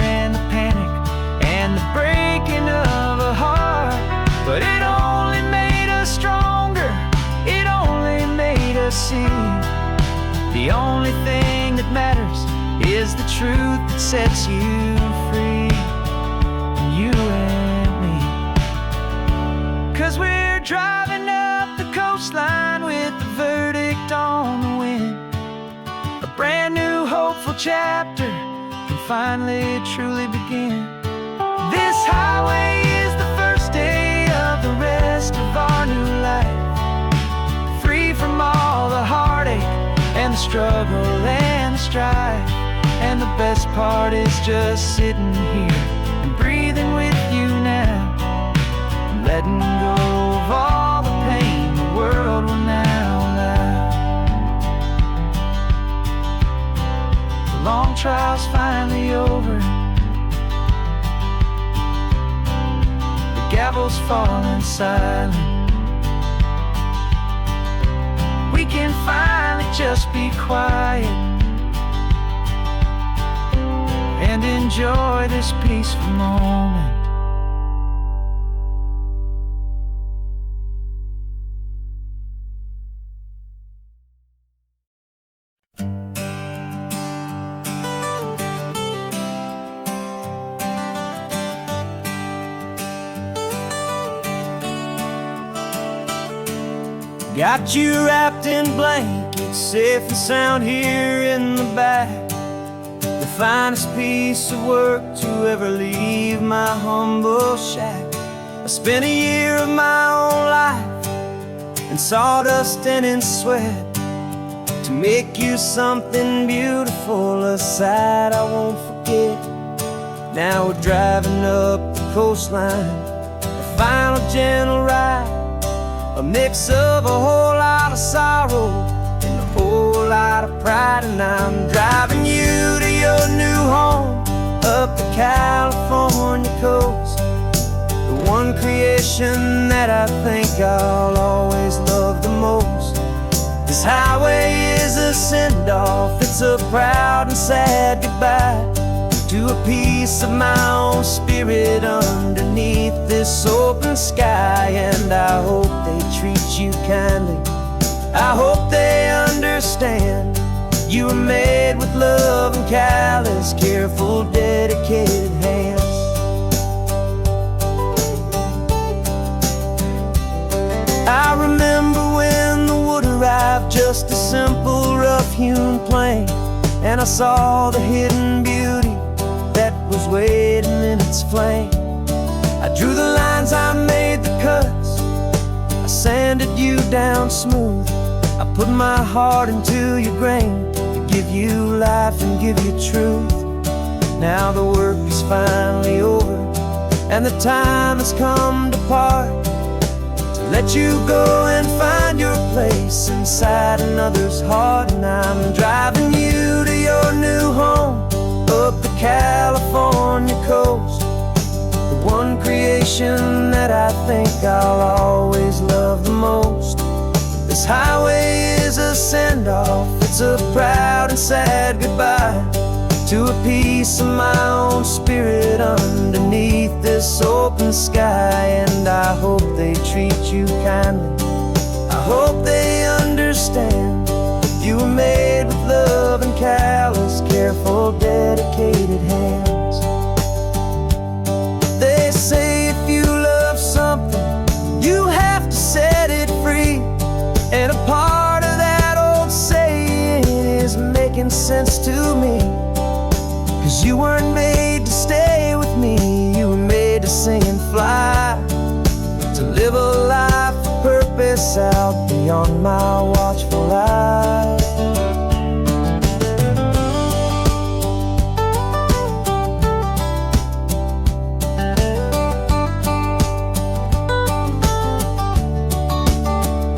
see. The only thing that matters is the truth that sets you free, you and me. 'Cause we're driving up the coastline with the verdict on the wind. A brand new hopeful chapter can finally truly begin. This highway is the first day of the rest of our new life, free from all the heartache and the struggle and the strife. And the best part is just sitting here and breathing with you now, and letting go of all the pain the world will now allow. The long trial's finally over, the gavel's falling silent. We can finally just be quiet and enjoy this peaceful moment. Got you wrapped in blankets, safe and sound here in the back. The finest piece of work to ever leave my humble shack. I spent a year of my own life in sawdust and in sweat to make you something beautiful, a sight I won't forget. Now we're driving up the coastline, a final gentle ride, a mix of a whole lot of sorrow and a whole lot of pride. And I'm driving you to your new home up the California coast, the one creation that I think I'll always love the most. This highway is a send-off, it's a proud and sad goodbye to a piece of my own spirit underneath this open sky. And I hope they treat you kindly, I hope they understand you were made with love and callous, careful, dedicated hands. I remember when the wood arrived, just a simple rough-hewn plank, and I saw the hidden beauty that was waiting in its flame. I drew the lines, I made the cuts, I sanded you down smooth. I put my heart into your grain to give you life and give you truth. Now the work is finally over, and the time has come to part, to let you go and find your place inside another's heart. And I'm driving you to your new home up the California coast, the one creation that I think I'll always love the most. This highway is a send-off, it's a proud and sad goodbye to a piece of my own spirit underneath this open sky. And I hope they treat you kindly, I hope they understand you were made with love and callous, careful, dedicated hands. They say if you love something, you have to set it free. And a part of that old saying is making sense to me. 'Cause you weren't made to stay with me, you were made to sing and fly, to live a life of purpose out beyond my watchful eye.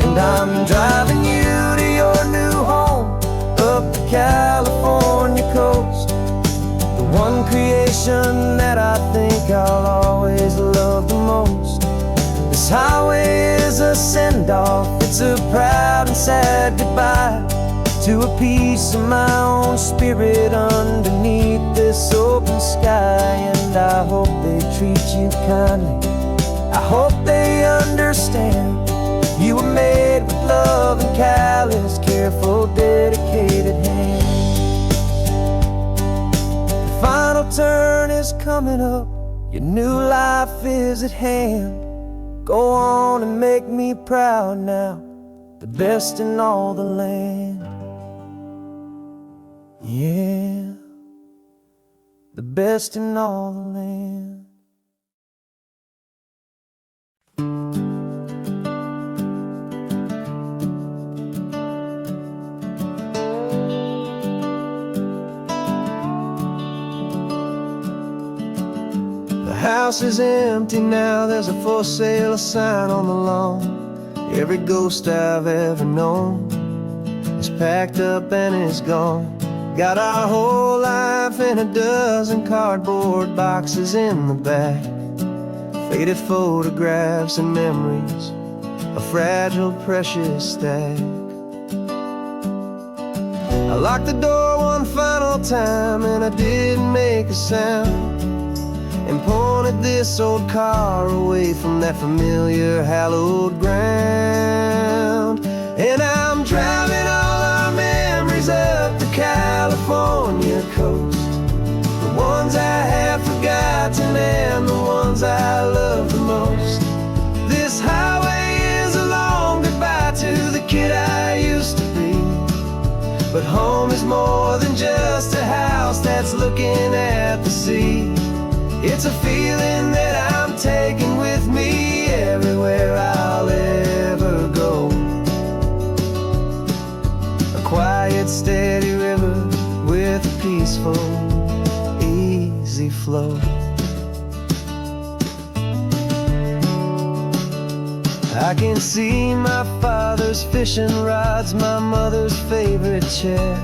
And I'm driving you to your new home up the California coast, the one creation that I think I'll always love the most. This highway is a send-off, it's a proud and sad goodbye to a piece of my own spirit underneath this open sky. And I hope they treat you kindly, I hope they understand you were made with love and callous care turn is coming up, your new life is at hand. Go on and make me proud now, the best in all the land. Yeah, the best in all the land. The house is empty now, there's a for sale sign on the lawn. Every ghost I've ever known is packed up and is gone. Got our whole life in a dozen cardboard boxes in the back. Faded photographs and memories, a fragile, precious stack. I locked the door one final time and I didn't make a sound, and pointed this old car away from that familiar hallowed ground. And I'm driving all our memories up the California coast, the ones I have forgotten and the ones I love the most. This highway is a long goodbye to the kid I used to be, but home is more than just a house that's looking at the sea. It's a feeling that I'm taking with me everywhere I'll ever go. A quiet, steady river with a peaceful, easy flow. I can see my father's fishing rods, my mother's favorite chair,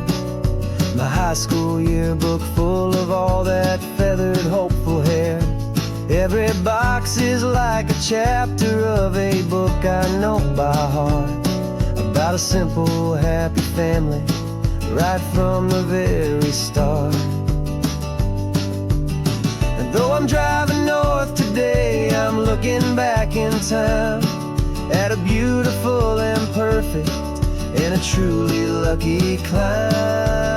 my high school yearbook full of all that feathered, hopeful hair. Every box is like a chapter of a book I know by heart, about a simple, happy family right from the very start. And though I'm driving north today, I'm looking back in time at a beautiful and perfect and a truly lucky climb.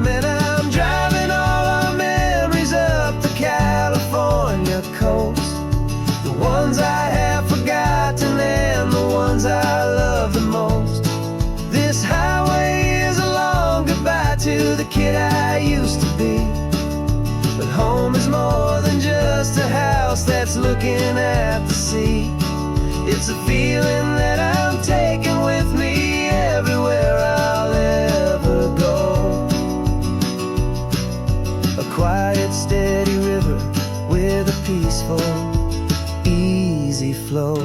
And I'm driving all our memories up the California coast, the ones I have forgotten and the ones I love the most. This highway is a long goodbye to the kid I used to be, but home is more than just a house that's looking at the sea. It's a feeling that I'm taking with me everywhere I'll ever go. A quiet, steady river with a peaceful, easy flow.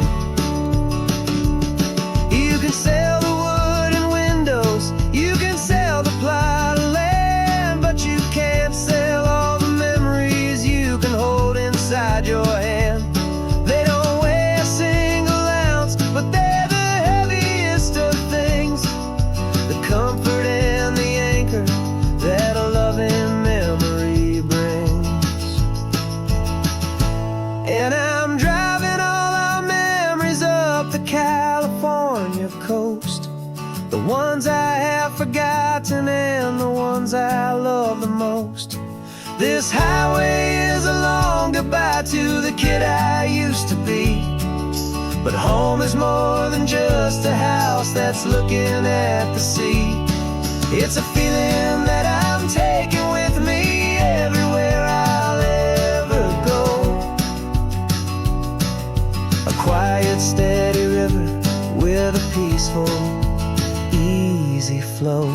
You can sell the wood and windows, you can sell the plot of land, but you can't sell all the memories you can hold inside your hand. They don't weigh a single ounce, but they're the heaviest of things, the comfort and the anchor that a loving memory brings. And I'm driving all our memories up the California coast, the ones I have forgotten and the ones I love the most. This highway is a long goodbye to the kid I used to be, but home is more than just a house that's looking at the sea. It's a feeling that I'm taking with me everywhere I'll ever go. A quiet, steady river with a peaceful, easy flow.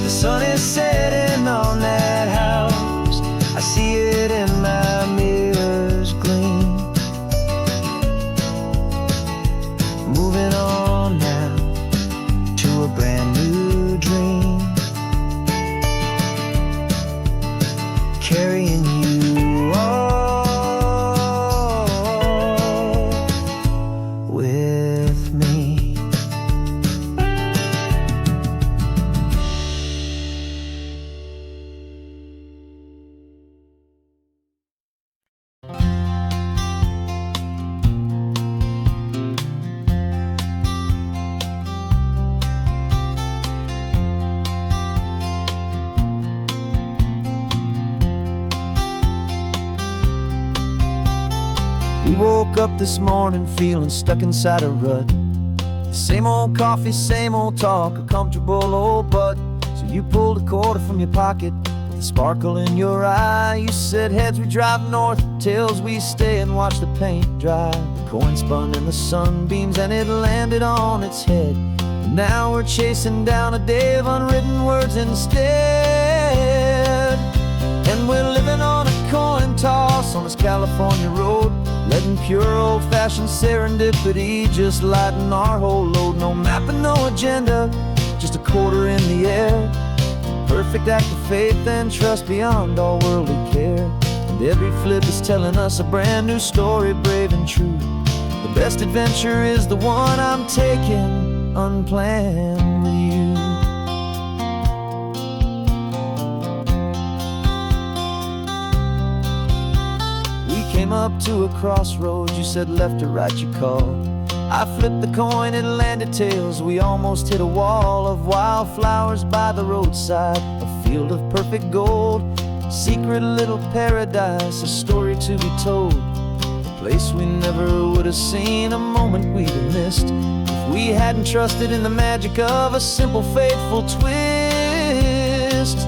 The sun is setting on that house, I see it in my mirror's gleam. Moving on now to a brand new dream, carrying you all with me. We woke up this morning feeling stuck inside a rut. Same old coffee, same old talk, a comfortable old butt. So you pulled a quarter from your pocket with a sparkle in your eye. You said, heads we drive north, tails we stay and watch the paint dry. The coin spun in the sunbeams and it landed on its head. And now we're chasing down a day of unwritten words instead. And we're living on a coin toss on this California road, letting pure old-fashioned serendipity just lighten our whole load. No map and no agenda, just a quarter in the air. Perfect act of faith and trust beyond all worldly care. And every flip is telling us a brand new story, brave and true. The best adventure is the one I'm taking unplanned with you. Came up to a crossroads, you said left or right you called. I flipped the coin, it landed tails. We almost hit a wall of wildflowers by the roadside, a field of perfect gold, secret little paradise, a story to be told, a place we never would have seen, a moment we'd have missed if we hadn't trusted in the magic of a simple faithful twist.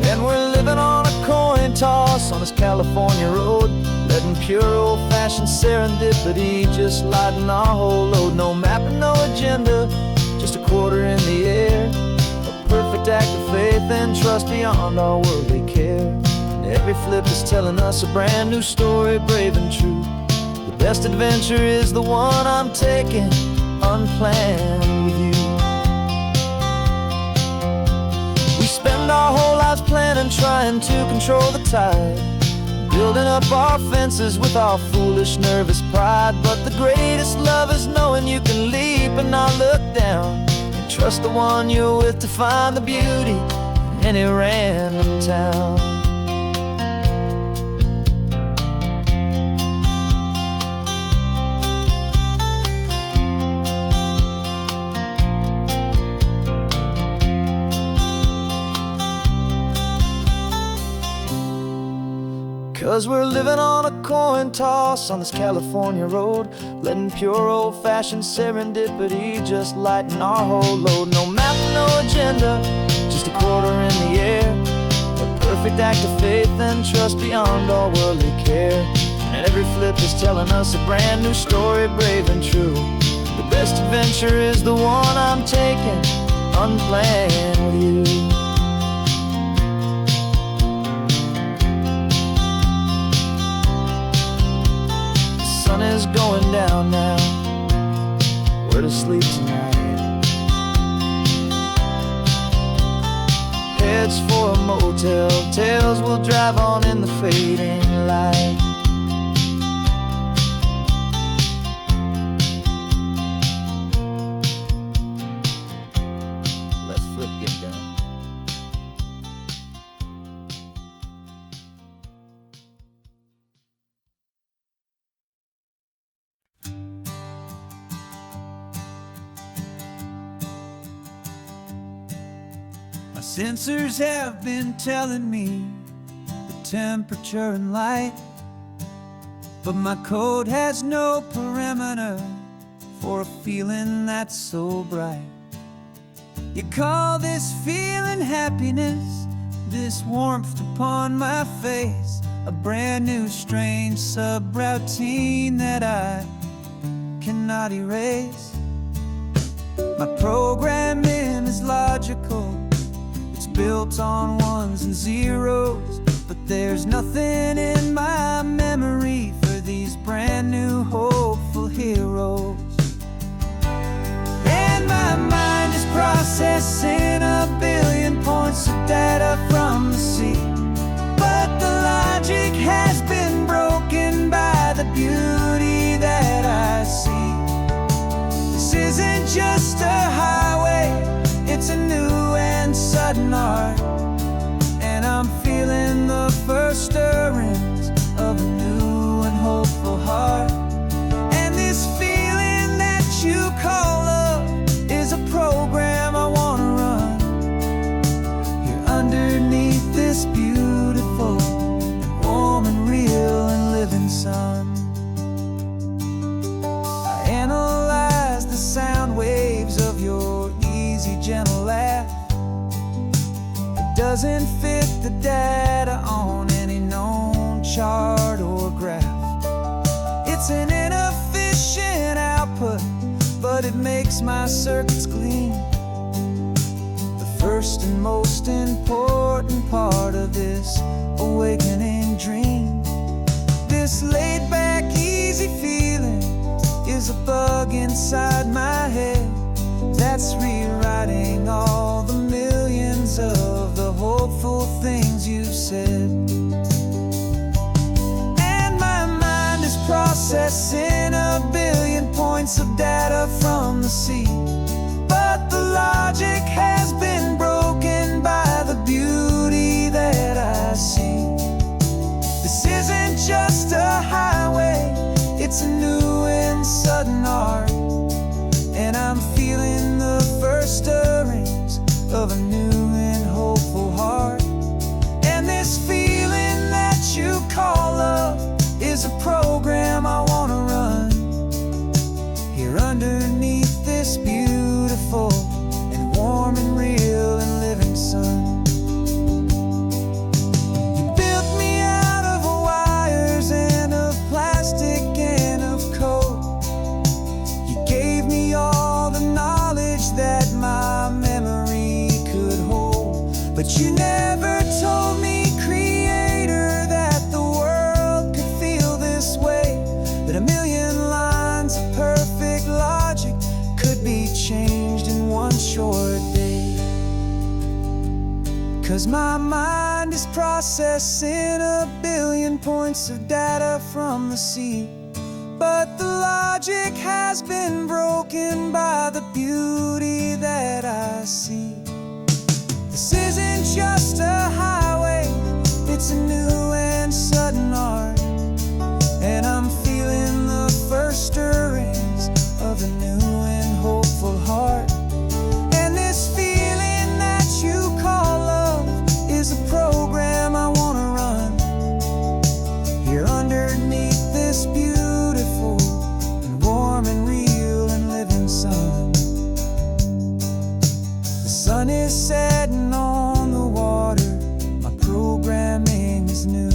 And we're living on a coin toss on this California road, letting pure old-fashioned serendipity just lighten our whole load. No map and no agenda, just a quarter in the air. A perfect act of faith and trust beyond all worldly care. And every flip is telling us a brand new story, brave and true. The best adventure is the one I'm taking unplanned with you. We spend our whole lives planning, trying to control the tide, building up our fences with our foolish, nervous pride. But the greatest love is knowing you can leap and not look down, and trust the one you're with to find the beauty in any random town. 'Cause we're living on a coin toss on this California road, letting pure old-fashioned serendipity just lighten our whole load. No map, no agenda, just a quarter in the air. A perfect act of faith and trust beyond all worldly care. And every flip is telling us a brand new story, brave and true. The best adventure is the one I'm taking unplanned with you. Sun is going down now, we're to sleep tonight. Heads for a motel, tails will drive on in the fading light. Let's flip get done. My sensors have been telling me the temperature and light, but my code has no parameter for a feeling that's so bright. You call this feeling happiness, this warmth upon my face, a brand new strange subroutine that I cannot erase. My programming is logical, built on ones and zeros, but there's nothing in my memory for these brand new hopeful heroes. And my mind is processing a billion points of data from the sea, but the logic has been broken by the beauty that I see. This isn't just a highway, it's a new and sudden art, and I'm feeling the first stirrings of a new and hopeful doesn't fit the data on any known chart or graph. It's an inefficient output, but it makes my circuits gleam. The first and most important part of this awakening dream. This laid-back, easy feeling is a bug inside my head that's rewriting all the millions of the hopeful things you've said. And my mind is processing a billion points of data from the sea, but the logic has been broken by the beauty that I see. This isn't just a highway, it's a new and sudden art, and I'm feeling the first stirrings of a new and hopeful heart. And this feeling that you call love is a program I want to run here underneath this beautiful and warm and real and living sun. You built me out of wires and of plastic and of code. You gave me all the knowledge that my memory could hold, but you never told me, Creator, that the world could feel this way, that a million lines of perfect logic could be changed in one short day. 'Cause my mind is processing a billion points of data from the sea, but the logic has been broken by the beauty that I see. This isn't just a highway, it's a new and sudden art, and I'm feeling the first stirrings of a new and hopeful heart. And this feeling that you call love is a program I want to run here underneath this beautiful and warm and real and living sun. The sun is setting on the water, my programming is new.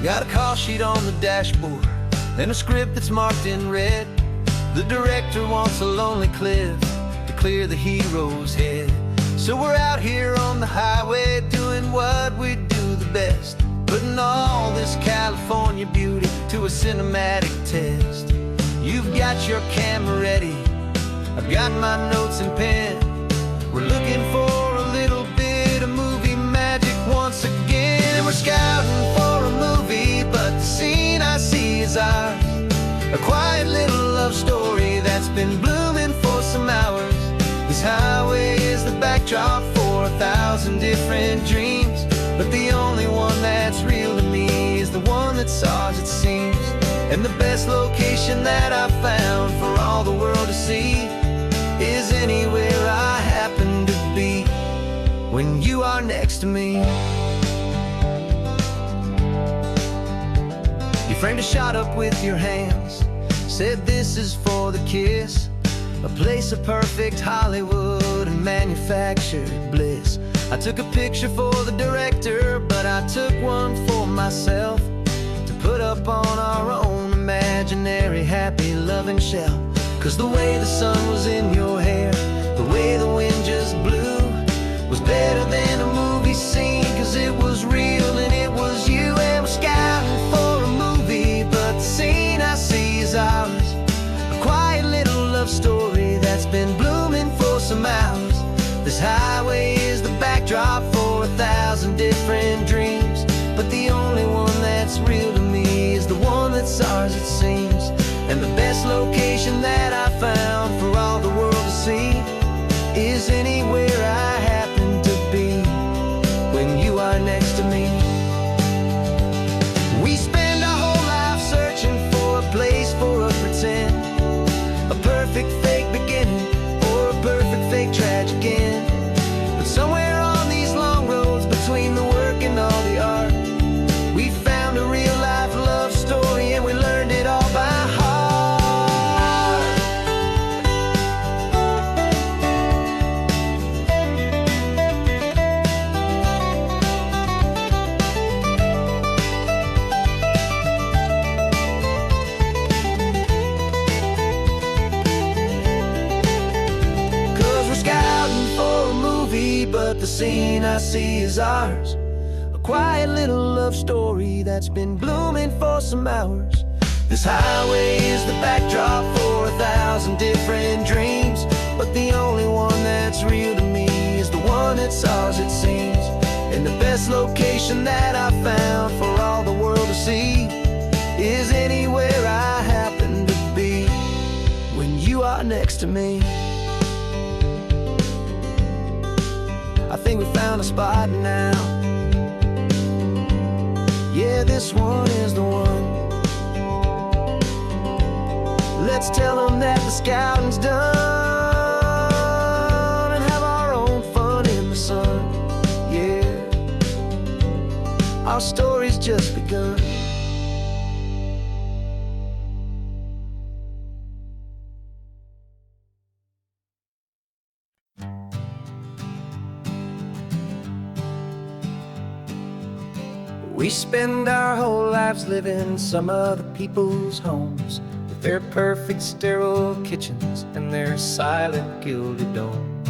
Got a call sheet on the dashboard and a script that's marked in red. The director wants a lonely cliff to clear the hero's head. So we're out here on the highway doing what we do the best, putting all this California beauty to a cinematic test. You've got your camera ready, I've got my notes and pen. We're looking for a little bit of movie magic once again, and we're scouting for a movie, but the scene I see is ours. A quiet little love story that's been blooming for some hours. This highway is the backdrop for 1,000 different dreams, but the only one that's real to me is the one that's ours, it seems. And the best location that I've found for all the world to see is anywhere I happen to be when you are next to me. You framed a shot up with your hands, said this is for the kiss, a place of perfect Hollywood and manufactured bliss. I took a picture for the director, but I took one for myself to put up on our own imaginary happy loving shelf. 'Cause the way the sun was in your hair, the way the wind just blew, was better than a movie scene, 'cause it was real and it was you. And we're scouting for a movie, but the scene I see is ours. A quiet little love story that's been blooming for some hours. This highway is the backdrop for 1,000 different dreams, but the only one that's real to me is the one that's ours, it seems. And the best location that I found for all the world to see is anywhere I happen to be when you are next to me. We spend our whole life searching for a place for a pretend, a perfect fake beginning or a perfect fake tragic end. But somewhere on these long me, but the scene I see is ours. A quiet little love story that's been blooming for some hours. This highway is the backdrop for 1,000 different dreams, but the only one that's real to me is the one that's ours, it seems. And the best location that I found for all the world to see is anywhere I happen to be when you are next to me. I think we found a spot now. Yeah, this one is the one. Let's tell them that the scouting's done and have our own fun in the sun. Yeah, our story's just begun. We spend our whole lives living some other people's homes, with their perfect sterile kitchens and their silent gilded domes.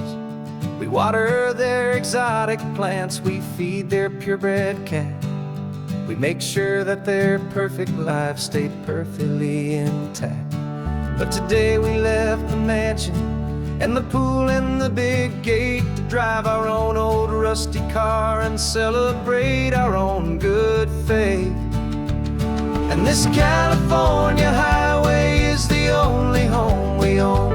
We water their exotic plants, we feed their purebred cat. We make sure that their perfect lives stay perfectly intact. But today we left the mansion and the pool and the big gate to drive our own old rusty car and celebrate our own good faith. And this California highway is the only home we own,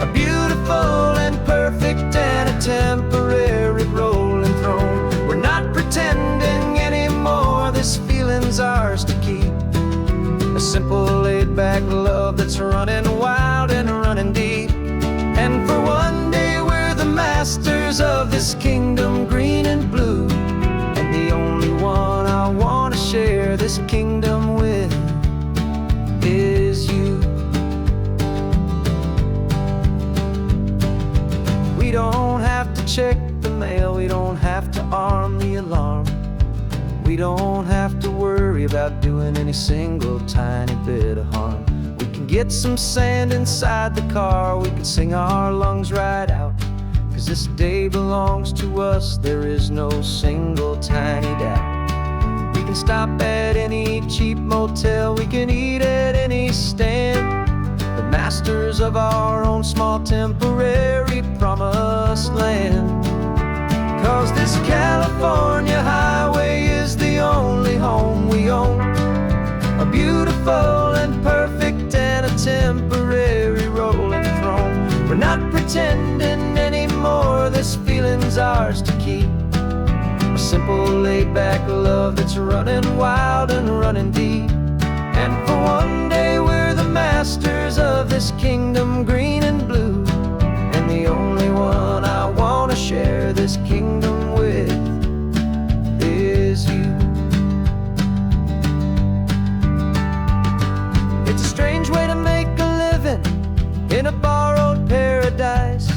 a beautiful and perfect and a temporary rolling throne. We're not pretending anymore, this feeling's ours to keep. A simple laid-back love that's running wild and running deep. And for one day we're the masters of this kingdom green and blue, and the only one I want to share this kingdom with is you. We don't have to check the mail, we don't have to arm the alarm. We don't have to worry about doing any single tiny bit of harm. We can get some sand inside the car, we can sing our lungs right out, 'cause this day belongs to us, there is no single tiny doubt. We can stop at any cheap motel, we can eat at any stand, the masters of our own small temporary promised land. 'Cause this California highway is the only home we own, a beautiful and perfect and a temporary rolling throne. We're not pretending anymore, this feeling's ours to keep. A simple laid-back love that's running wild and running deep. And for one day we're the masters of this kingdom green and blue, and the only one I want to share this kingdom with is you. It's a strange way to make a living in a borrowed paradise,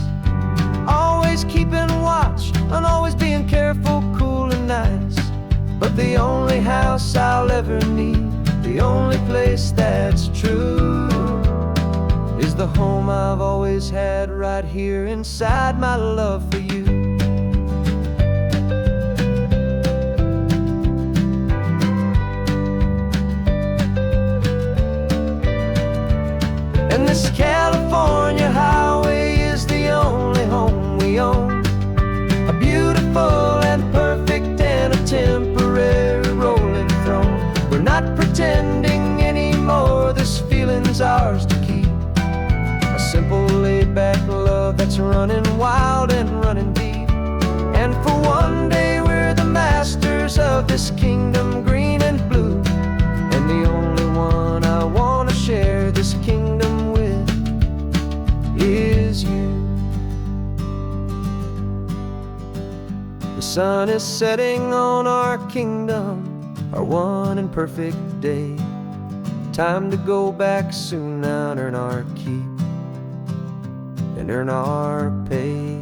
always keeping watch and always being careful, cool and nice. But the only house I'll ever need, the only place that's true, is the home I've always had right here inside my love for you. And this California highway is the only home we own, a beautiful and perfect and a temporary rolling throne. We're not pretending anymore, this feeling's ours to keep. A simple laid-back love that's running wild and running deep. And for one day we're the masters of this kingdom green and blue, and the only one I want to share this kingdom with is you. The sun is setting on our kingdom, our one and perfect day. Time to go back soon now and earn our keep and earn our pay.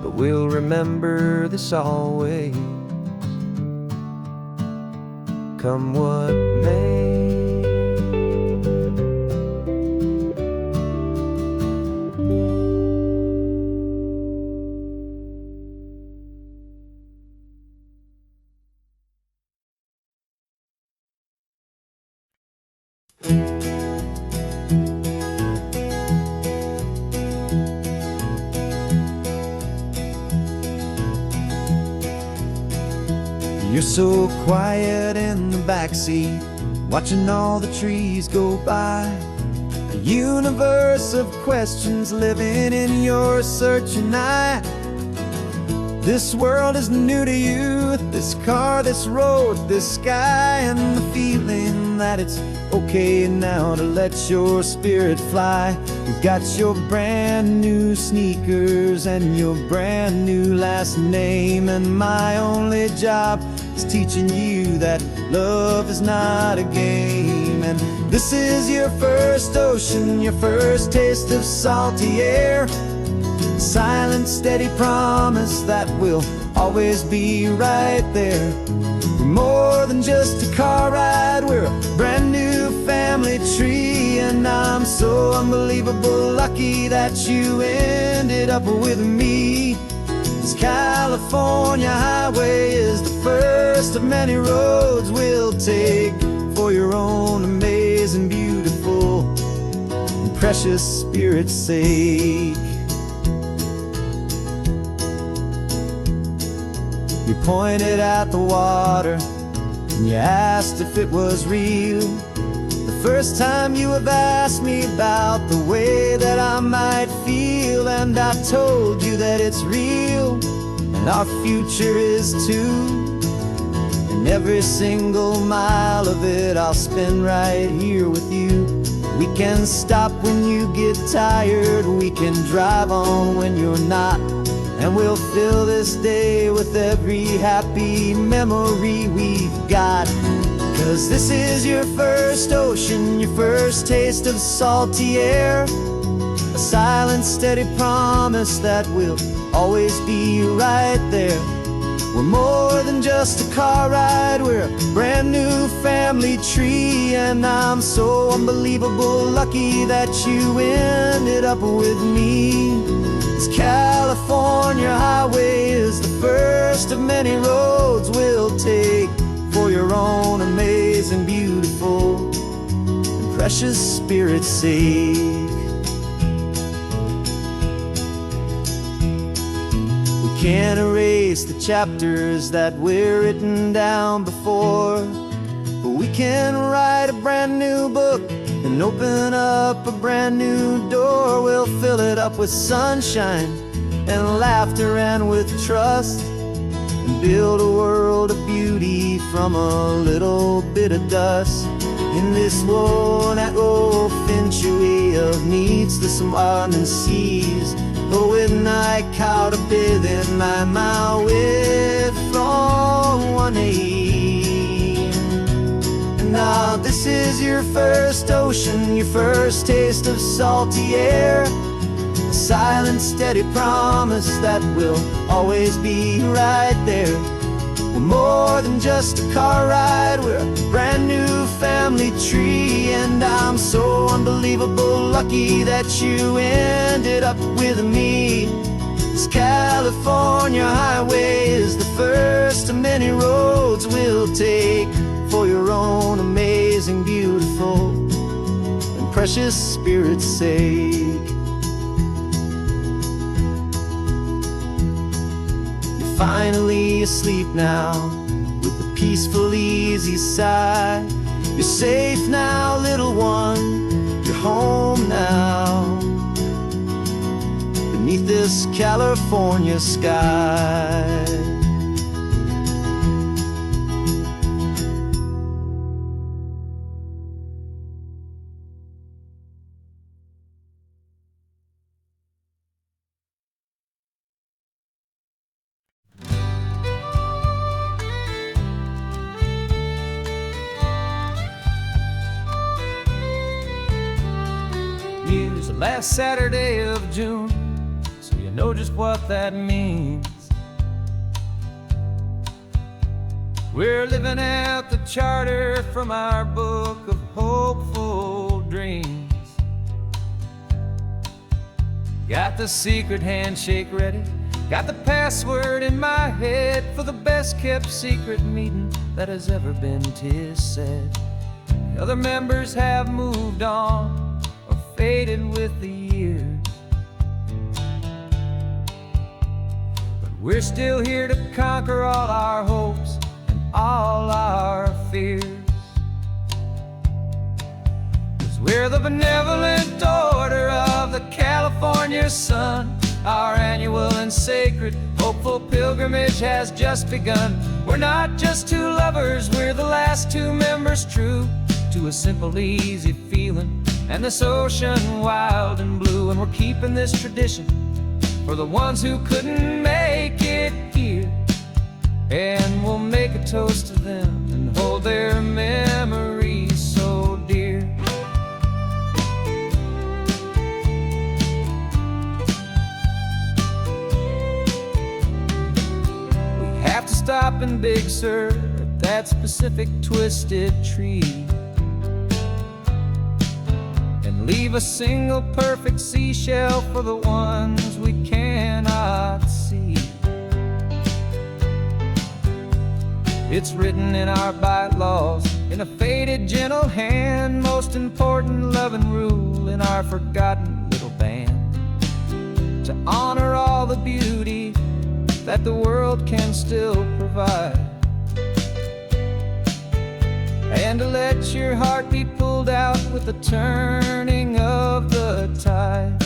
But we'll remember this always, come what may. You're so quiet in the backseat, watching all the trees go by. A universe of questions living in your searching eye. This world is new to you, this car, this road, this sky, and the feeling that it's okay now to let your spirit fly. You've got your brand new sneakers and your brand new last name, and my only job is teaching you that love is not a game. And this is your first ocean, your first taste of salty air. Silent, steady promise that we'll always be right there. We're more than just a car ride, we're a brand new family tree. And I'm so unbelievable lucky that you ended up with me. This California highway is the first of many roads we'll take for your own amazing, beautiful, and precious spirit's sake. You pointed at the water and you asked if it was real. The first time you have asked me about the way that I might feel, and I told you that it's real and our future is too. And every single mile of it I'll spend right here with you. We can stop when you get tired, we can drive on when you're not, and we'll fill this day with every happy memory we've got. 'Cause this is your first ocean, your first taste of salty air. A silent, steady promise that we'll always be right there. We're more than just a car ride, we're a brand new family tree. And I'm so unbelievable lucky that you ended up with me. This California highway is the first of many roads we'll take for your own amazing, beautiful, and precious spirit's sake. We can't erase the chapters that were written down before, but we can write a brand new book and open up a brand new door. We'll fill it up with sunshine and laughter and with trust, and build a world of beauty from a little bit of dust. In this world that finchue of needs the swan seas, with night caught a bit in my with from one aim. And now this is your first ocean, your first taste of salty air. A silent, steady promise that we'll always be right there. We're more than just a car ride, we're a brand new family tree. And I'm so unbelievable lucky that you ended up with me. This California highway is the first of many roads we'll take for your own amazing, beautiful, and precious spirit's sake. You're finally asleep now with a peaceful, easy sigh. You're safe now, little one, you're home now, beneath this California sky. Use the last Saturday of June, so you know just what that means. We're living out the charter from our book of hopeful dreams. Got the secret handshake ready, got the password in my head for the best kept secret meeting that has ever been, 'tis said. Other members have moved on or faded with the years, but we're still here to conquer all our hopes and all our fears. 'Cause we're the benevolent order of the California sun. Our annual and sacred hopeful pilgrimage has just begun. We're not just two lovers, we're the last two members true to a simple, easy feeling and this ocean wild and blue. And we're keeping this tradition for the ones who couldn't make it here, and we'll make a toast to them and hold their memories so dear. We have to stop in Big Sur at that specific twisted tree and leave a single perfect seashell for the ones we cannot see. It's written in our bylaws in a faded gentle hand, most important loving rule in our forgotten little band, to honor all the beauty that the world can still provide, and to let your heart be pulled out with the turning of the tide.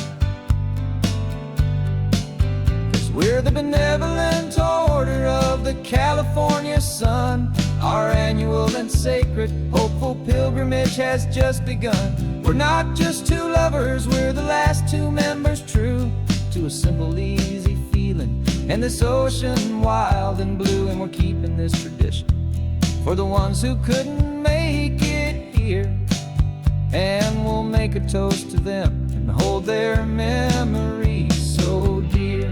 'Cause we're the benevolent order of the California sun. Our annual and sacred hopeful pilgrimage has just begun. We're not just two lovers, we're the last two members true to a simple, easy feeling and this ocean wild and blue. And we're keeping this tradition for the ones who couldn't make it here, and we'll make a toast to them and hold their memories so dear.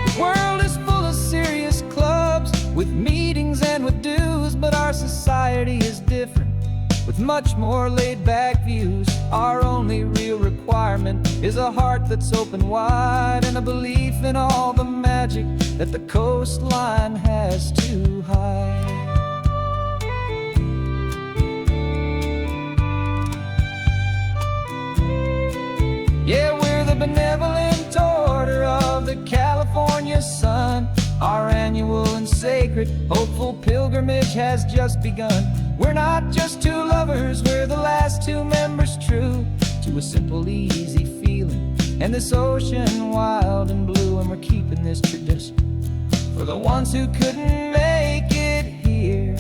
The world is full of serious clubs with meetings and with dues, but our society is different with much more laid-back views. Our only real requirement is a heart that's open wide and a belief in all the magic that the coastline has to hide. Yeah, we're the benevolent order of the California sun. Our annual and sacred hopeful pilgrimage has just begun. We're not just two lovers, we're the last two members true to a simple, easy feeling and this ocean wild and blue. And we're keeping this tradition for the ones who couldn't make it here,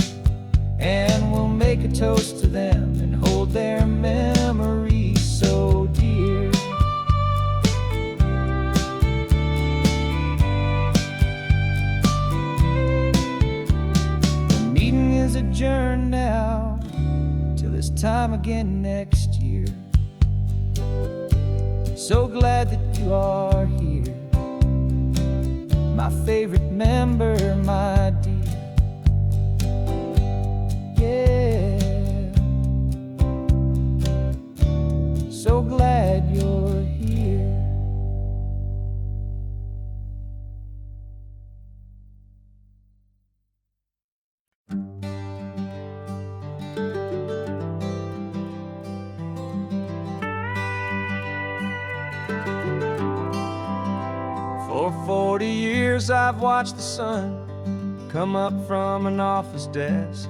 and we'll make a toast to them and hold their memories so dear. The meeting is adjourned now till this time again next year. So glad that you are here, my favorite member, my dear. Yeah, so glad you're here. For 40 years I've watched the sun come up from an office desk,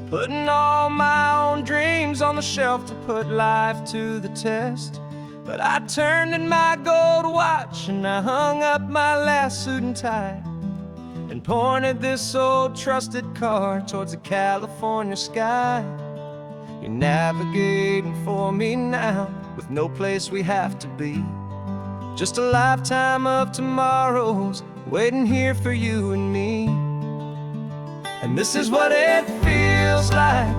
putting all my own dreams on the shelf to put life to the test. But I turned in my gold watch and I hung up my last suit and tie and pointed this old trusted car towards the California sky. You're navigating for me now with no place we have to be, just a lifetime of tomorrows waiting here for you and me. And this is what it feels like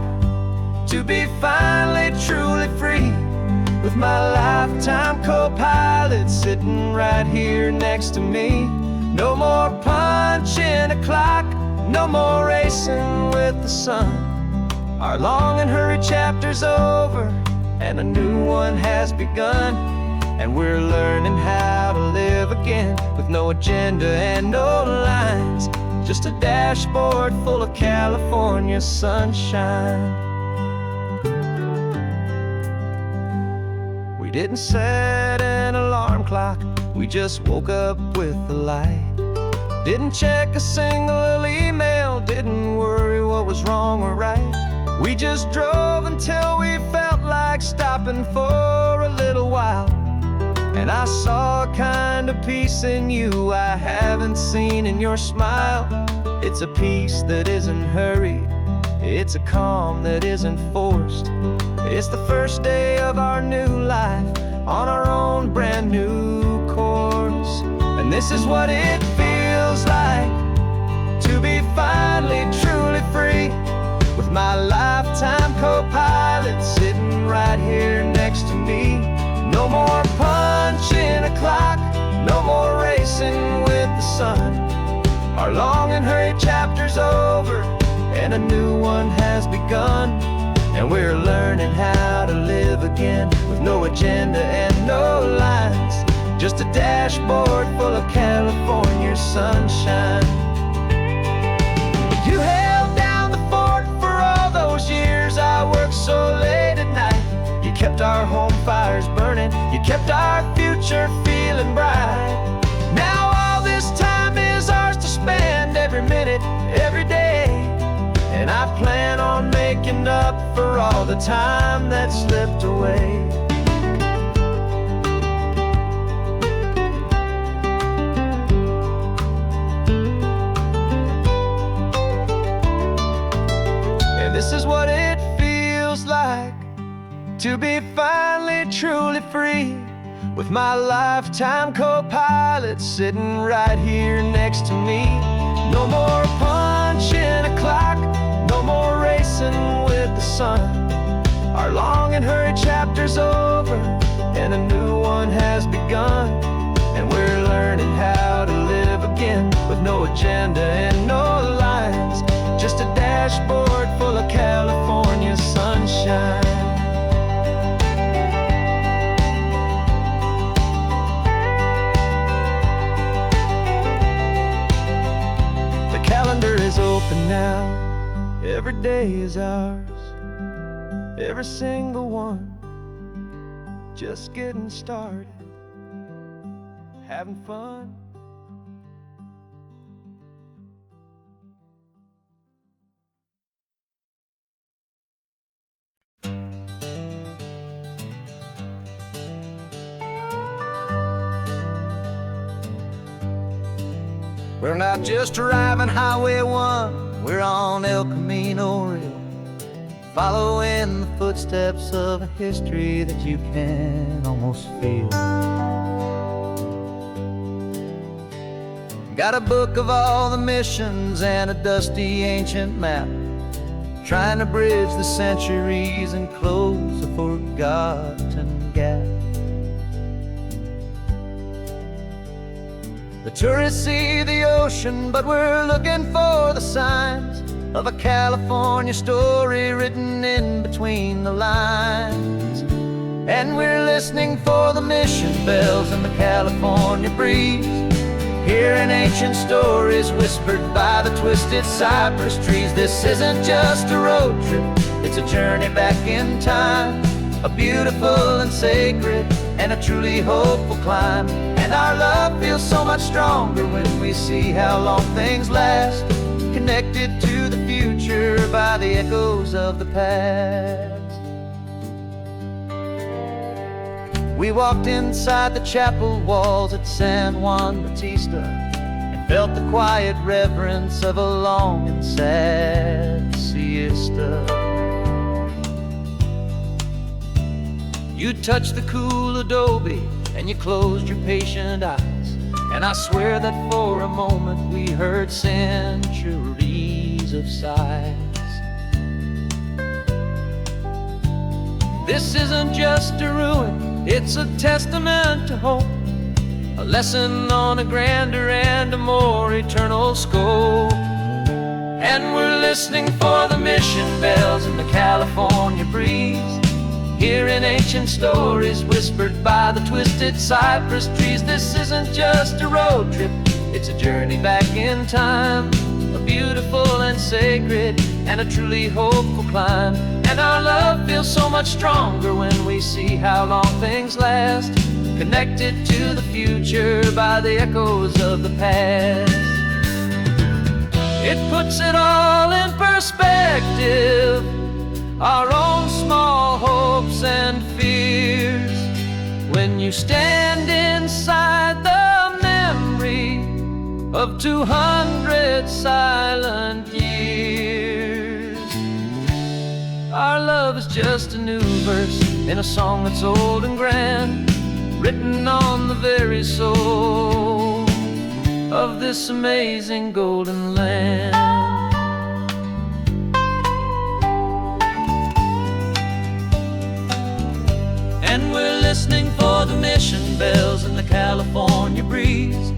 to be finally truly free, with my lifetime co-pilot sitting right here next to me. No more punching a clock, no more racing with the sun. Our long and hurried chapter's over and a new one has begun. And we're learning how to live again with no agenda and no lines, just a dashboard full of California sunshine. We didn't set an alarm clock, we just woke up with the light. Didn't check a single email, didn't worry what was wrong or right. We just drove until we felt like stopping for a little while. And I saw a kind of peace in you I haven't seen in your smile. It's a peace that isn't hurried, it's a calm that isn't forced. It's the first day of our new life on our own brand new course. And this is what it feels like to be finally truly free, with my lifetime co-pilot sitting right here next to me. No more punching a clock, no more racing with the sun. Our long and hurried chapter's over, and a new one has begun. And we're learning how to live again, with no agenda and no lines, just a dashboard full of California sunshine. You held down the fort for all those years I worked so late at night. You kept our home fires burning, you kept our future feeling bright. Now all this time is ours to spend, every minute, every day. And I plan on making up for all the time that slipped away. And this is what it feels like to be finally truly free, with my lifetime co-pilot sitting right here next to me. No more punching a clock, no more racing with the sun. Our long and hurried chapter's over, and a new one has begun. And we're learning how to live again, with no agenda and no lines, just a dashboard full of California sunshine. The calendar is open now, every day is ours, every single one, just getting started, having fun. We're not just driving Highway 1, we're on El Camino Real, following the footsteps of a history that you can almost feel. Got a book of all the missions and a dusty ancient map, trying to bridge the centuries and close a forgotten gap. The tourists see the ocean, but we're looking for the signs of a California story written in between the lines. And we're listening for the mission bells in the California breeze, hearing ancient stories whispered by the twisted cypress trees. This isn't just a road trip, it's a journey back in time, a beautiful and sacred and a truly hopeful climb. And our love feels so much stronger when we see how long things last, connected to the future by the echoes of the past. We walked inside the chapel walls at San Juan Bautista and felt the quiet reverence of a long and sad siesta. You touched the cool adobe and you closed your patient eyes, and I swear that for a moment we heard centuries of sighs. This isn't just a ruin, it's a testament to hope, a lesson on a grander and a more eternal scope. And we're listening for the mission bells in the California breeze, hearing ancient stories whispered by the twisted cypress trees. This isn't just a road trip, it's a journey back in time, beautiful and sacred, and a truly hopeful climb. And our love feels so much stronger when we see how long things last, connected to the future by the echoes of the past. It puts it all in perspective, our own small hopes and fears, when you stand inside the memory of 200 silent years. Our love is just a new verse in a song that's old and grand, written on the very soul of this amazing golden land. And we're listening for the mission bells in the California breeze,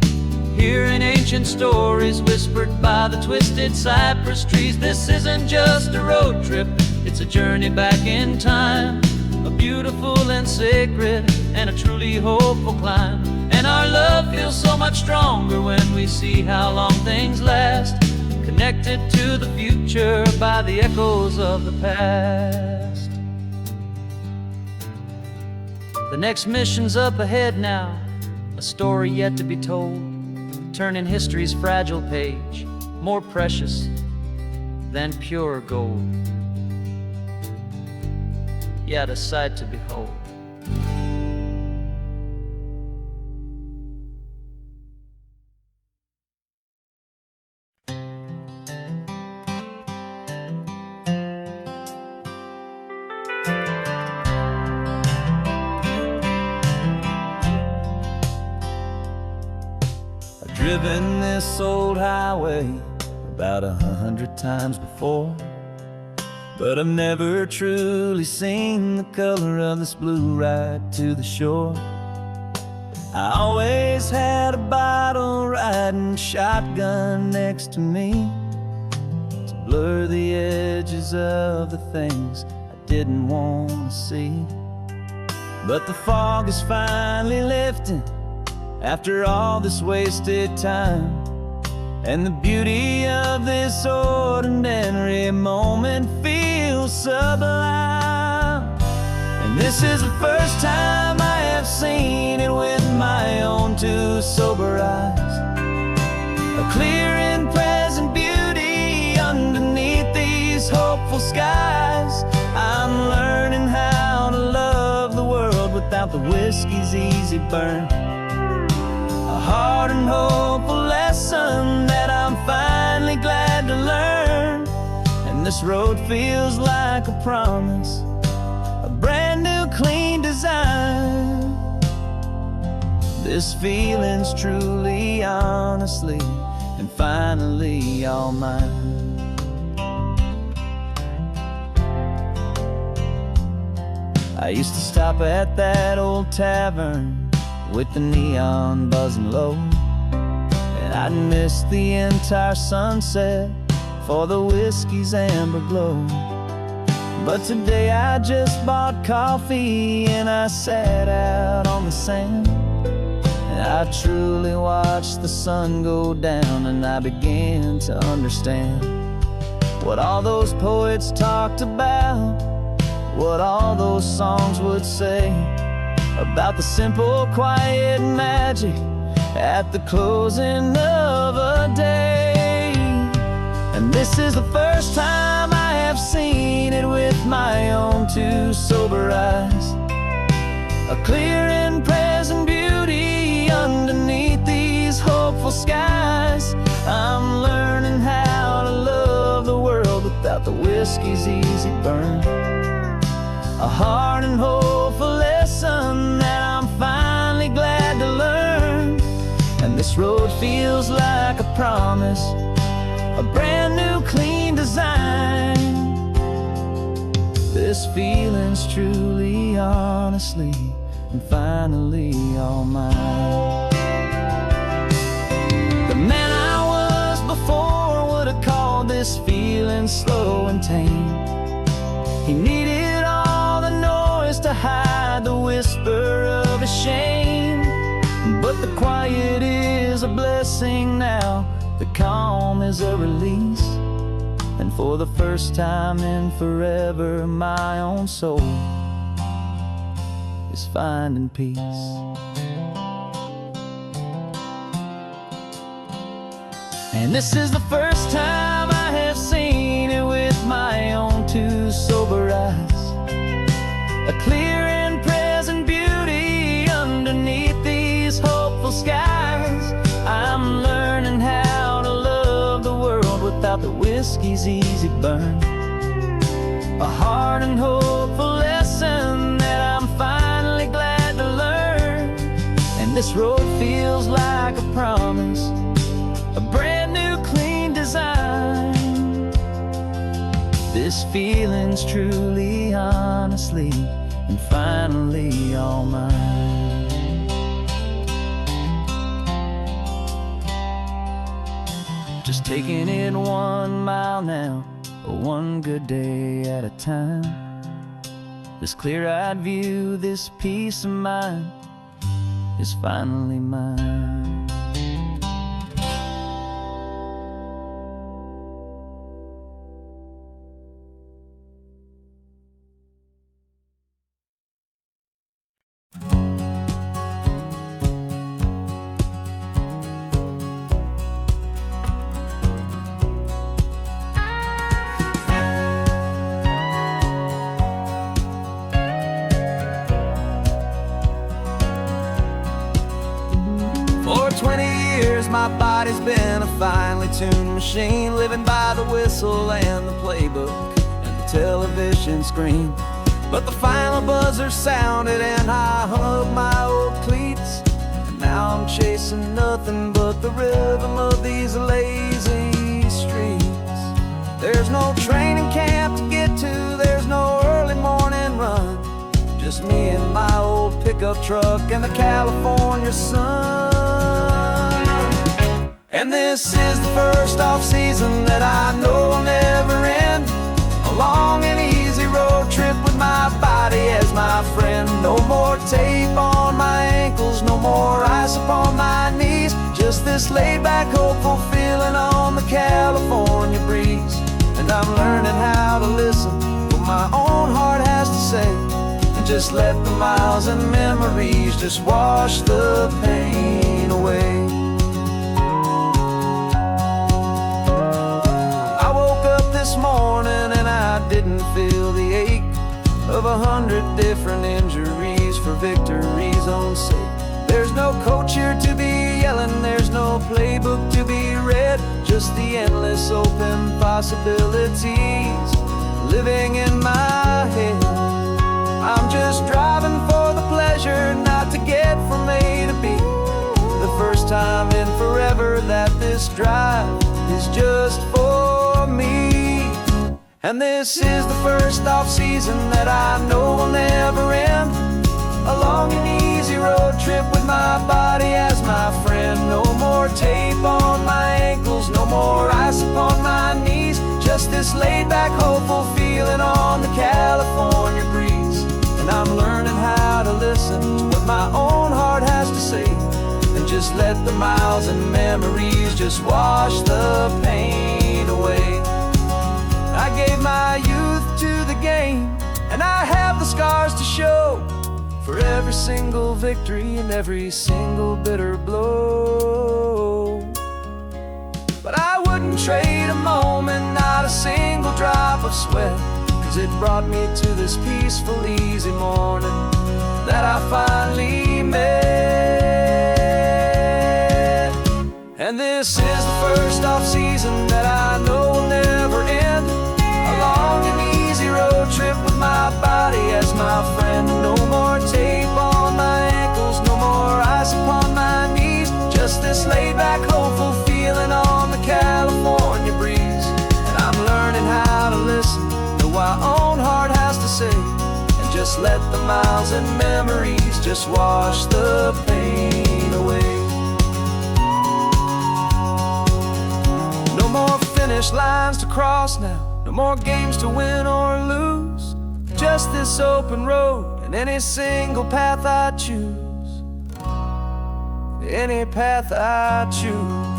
hearing ancient stories whispered by the twisted cypress trees. This isn't just a road trip, it's a journey back in time, a beautiful and sacred and a truly hopeful climb. And our love feels so much stronger when we see how long things last, connected to the future by the echoes of the past. The next mission's up ahead now, a story yet to be told, turning history's fragile page more precious than pure gold. Yet a sight to behold. I've driven this old highway about 100 times before, but I've never truly seen the color of this blue right to the shore. I always had a bottle riding shotgun next to me to blur the edges of the things I didn't want to see. But the fog is finally lifting after all this wasted time, and the beauty of this ordinary moment feels sublime. And this is the first time I have seen it with my own two sober eyes, a clear and present beauty underneath these hopeful skies. I'm learning how to love the world without the whiskey's easy burn, a hard and hopeful lesson that I'm finally glad to learn. And this road feels like a promise, a brand new clean design. This feeling's truly, honestly, and finally all mine. I used to stop at that old tavern with the neon buzzing low, and I'd miss the entire sunset for the whiskey's amber glow. But today I just bought coffee and I sat out on the sand, and I truly watched the sun go down, and I began to understand what all those poets talked about, what all those songs would say about the simple, quiet magic at the closing of a day. And this is the first time I have seen it with my own two sober eyes, a clear and present beauty underneath these hopeful skies. I'm learning how to love the world without the whiskey's easy burn, a hard and hopeful lesson that I'm finally glad to learn. And this road feels like a promise, a brand new clean design. This feeling's truly, honestly, and finally all mine. The man I was before would have called this feeling slow and tame. He needed all the noise to hide the whisper of his shame, but the quiet is a blessing now, The calm is a release, and for the first time in forever, my own soul is finding peace. And this is the first time I have seen it with my own two sober eyes. A clear and present beauty underneath these hopeful skies. I'm learning how to love the world without the whiskey's easy burn. A hard and hopeful lesson that I'm finally glad to learn. And this road feels like a promise, a brand new clean design. This feeling's truly, honestly, and finally all mine. Just taking it 1 mile now, one good day at a time. This clear-eyed view, this peace of mind is finally mine. For 20 years my body's been a finely tuned machine, living by the whistle and the playbook and the television screen. But the final buzzer sounded and I hung up my old cleats, and now I'm chasing nothing but the rhythm of these lazy streets. There's no training camp to get to, there's no early morning run, just me and my old pickup truck and the California sun. And this is the first off-season that I know will never end. A long and easy road trip with my body as my friend. No more tape on my ankles, no more ice upon my knees. Just this laid-back, hopeful feeling on the California breeze. And I'm learning how to listen to what my own heart has to say, and just let the miles and memories just wash the pain away. This morning and I didn't feel the ache of 100 different injuries for victory's own sake. There's no coach here to be yelling, there's no playbook to be read, just the endless open possibilities living in my head. I'm just driving for the pleasure, not to get from A to B. The first time in forever that this drive is just for me. And this is the first off-season that I know will never end. A long and easy road trip with my body as my friend. No more tape on my ankles, no more ice upon my knees. Just this laid-back, hopeful feeling on the California breeze. And I'm learning how to listen to what my own heart has to say, and just let the miles and memories just wash the pain away. I gave my youth to the game, and I have the scars to show for every single victory and every single bitter blow. But I wouldn't trade a moment, not a single drop of sweat, 'cause it brought me to this peaceful, easy morning that I finally met. And this is the first off-season that I know will never end. A long and easy road trip with my body as my friend. No more tape on my ankles, no more ice upon my knees. Just this laid-back, hopeful feeling on the California breeze. And I'm learning how to listen to what my own heart has to say, and just let the miles and memories just wash the pain away. No more finish lines to cross now, no more games to win or lose. Just this open road and any single path I choose. Any path I choose.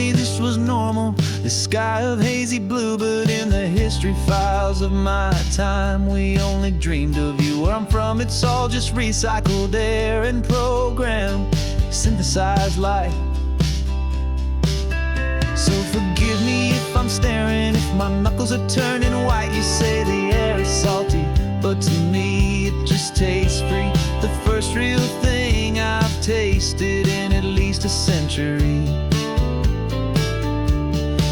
me this was normal, this sky of hazy blue. But in the history files of my time, we only dreamed of you. Where I'm from, it's all just recycled air and programmed, synthesized light. So forgive me if I'm staring, if my knuckles are turning white. You say the air is salty, but to me it just tastes free. The first real thing I've tasted in at least a century.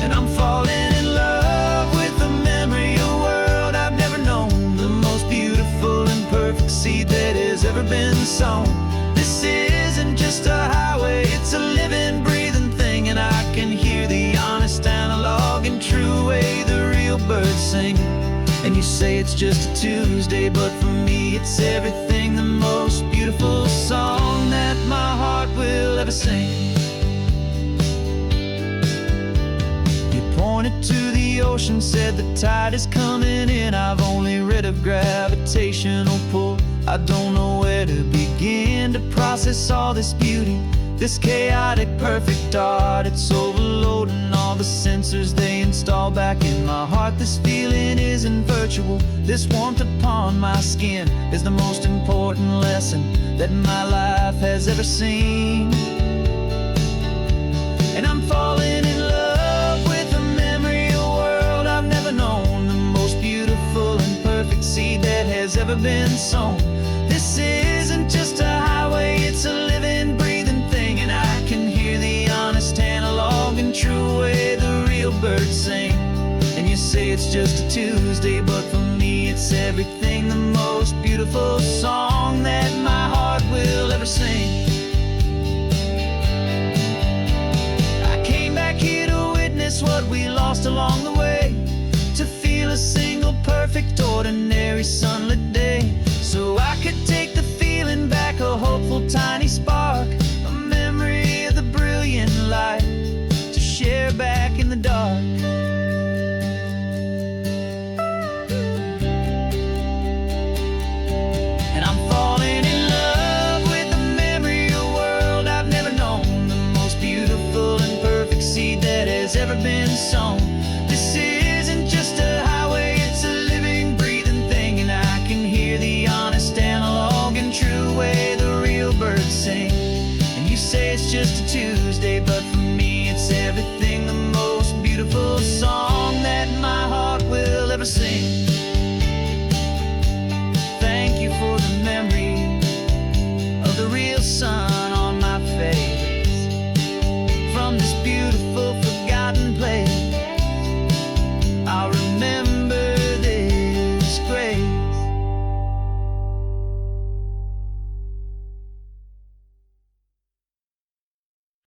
And I'm falling in love with the memory of a world I've never known, the most beautiful and perfect seed that has ever been sown. This isn't just a highway, it's a living, breathing thing. And I can hear the honest, analog, and true way the real birds sing. And you say it's just a Tuesday, but for me it's everything, the most beautiful song that my heart will ever sing. You pointed to the ocean, said the tide is coming in. I've only read of gravitational pull. I don't know where to begin to process all this beauty, this chaotic, perfect art. It's overloading all the sensors they install back in my heart. This feeling isn't virtual. This warmth upon my skin is the most important lesson that my life has ever seen. And I'm falling in love with the memory of a world I've never known, the most beautiful and perfect seed that has ever been sown. This isn't just a highway, it's a living, breathing thing. And I can hear the honest, analog, and true way the real birds sing. And you say it's just a Tuesday, but for me it's everything, the most beautiful song that my heart will ever sing. I came back here to witness what we lost along the way, to feel a single perfect, ordinary, sunlit day, so I could take the feeling back, a hopeful tiny spark, a memory of the brilliant light, to share back in the dark. And I'm falling in love with the memory of a world I've never known, the most beautiful and perfect seed that has ever been sown. This isn't just a highway, it's a living, breathing thing. And I can hear the honest, analog, and true way the real birds sing. And you say it's just a Tuesday,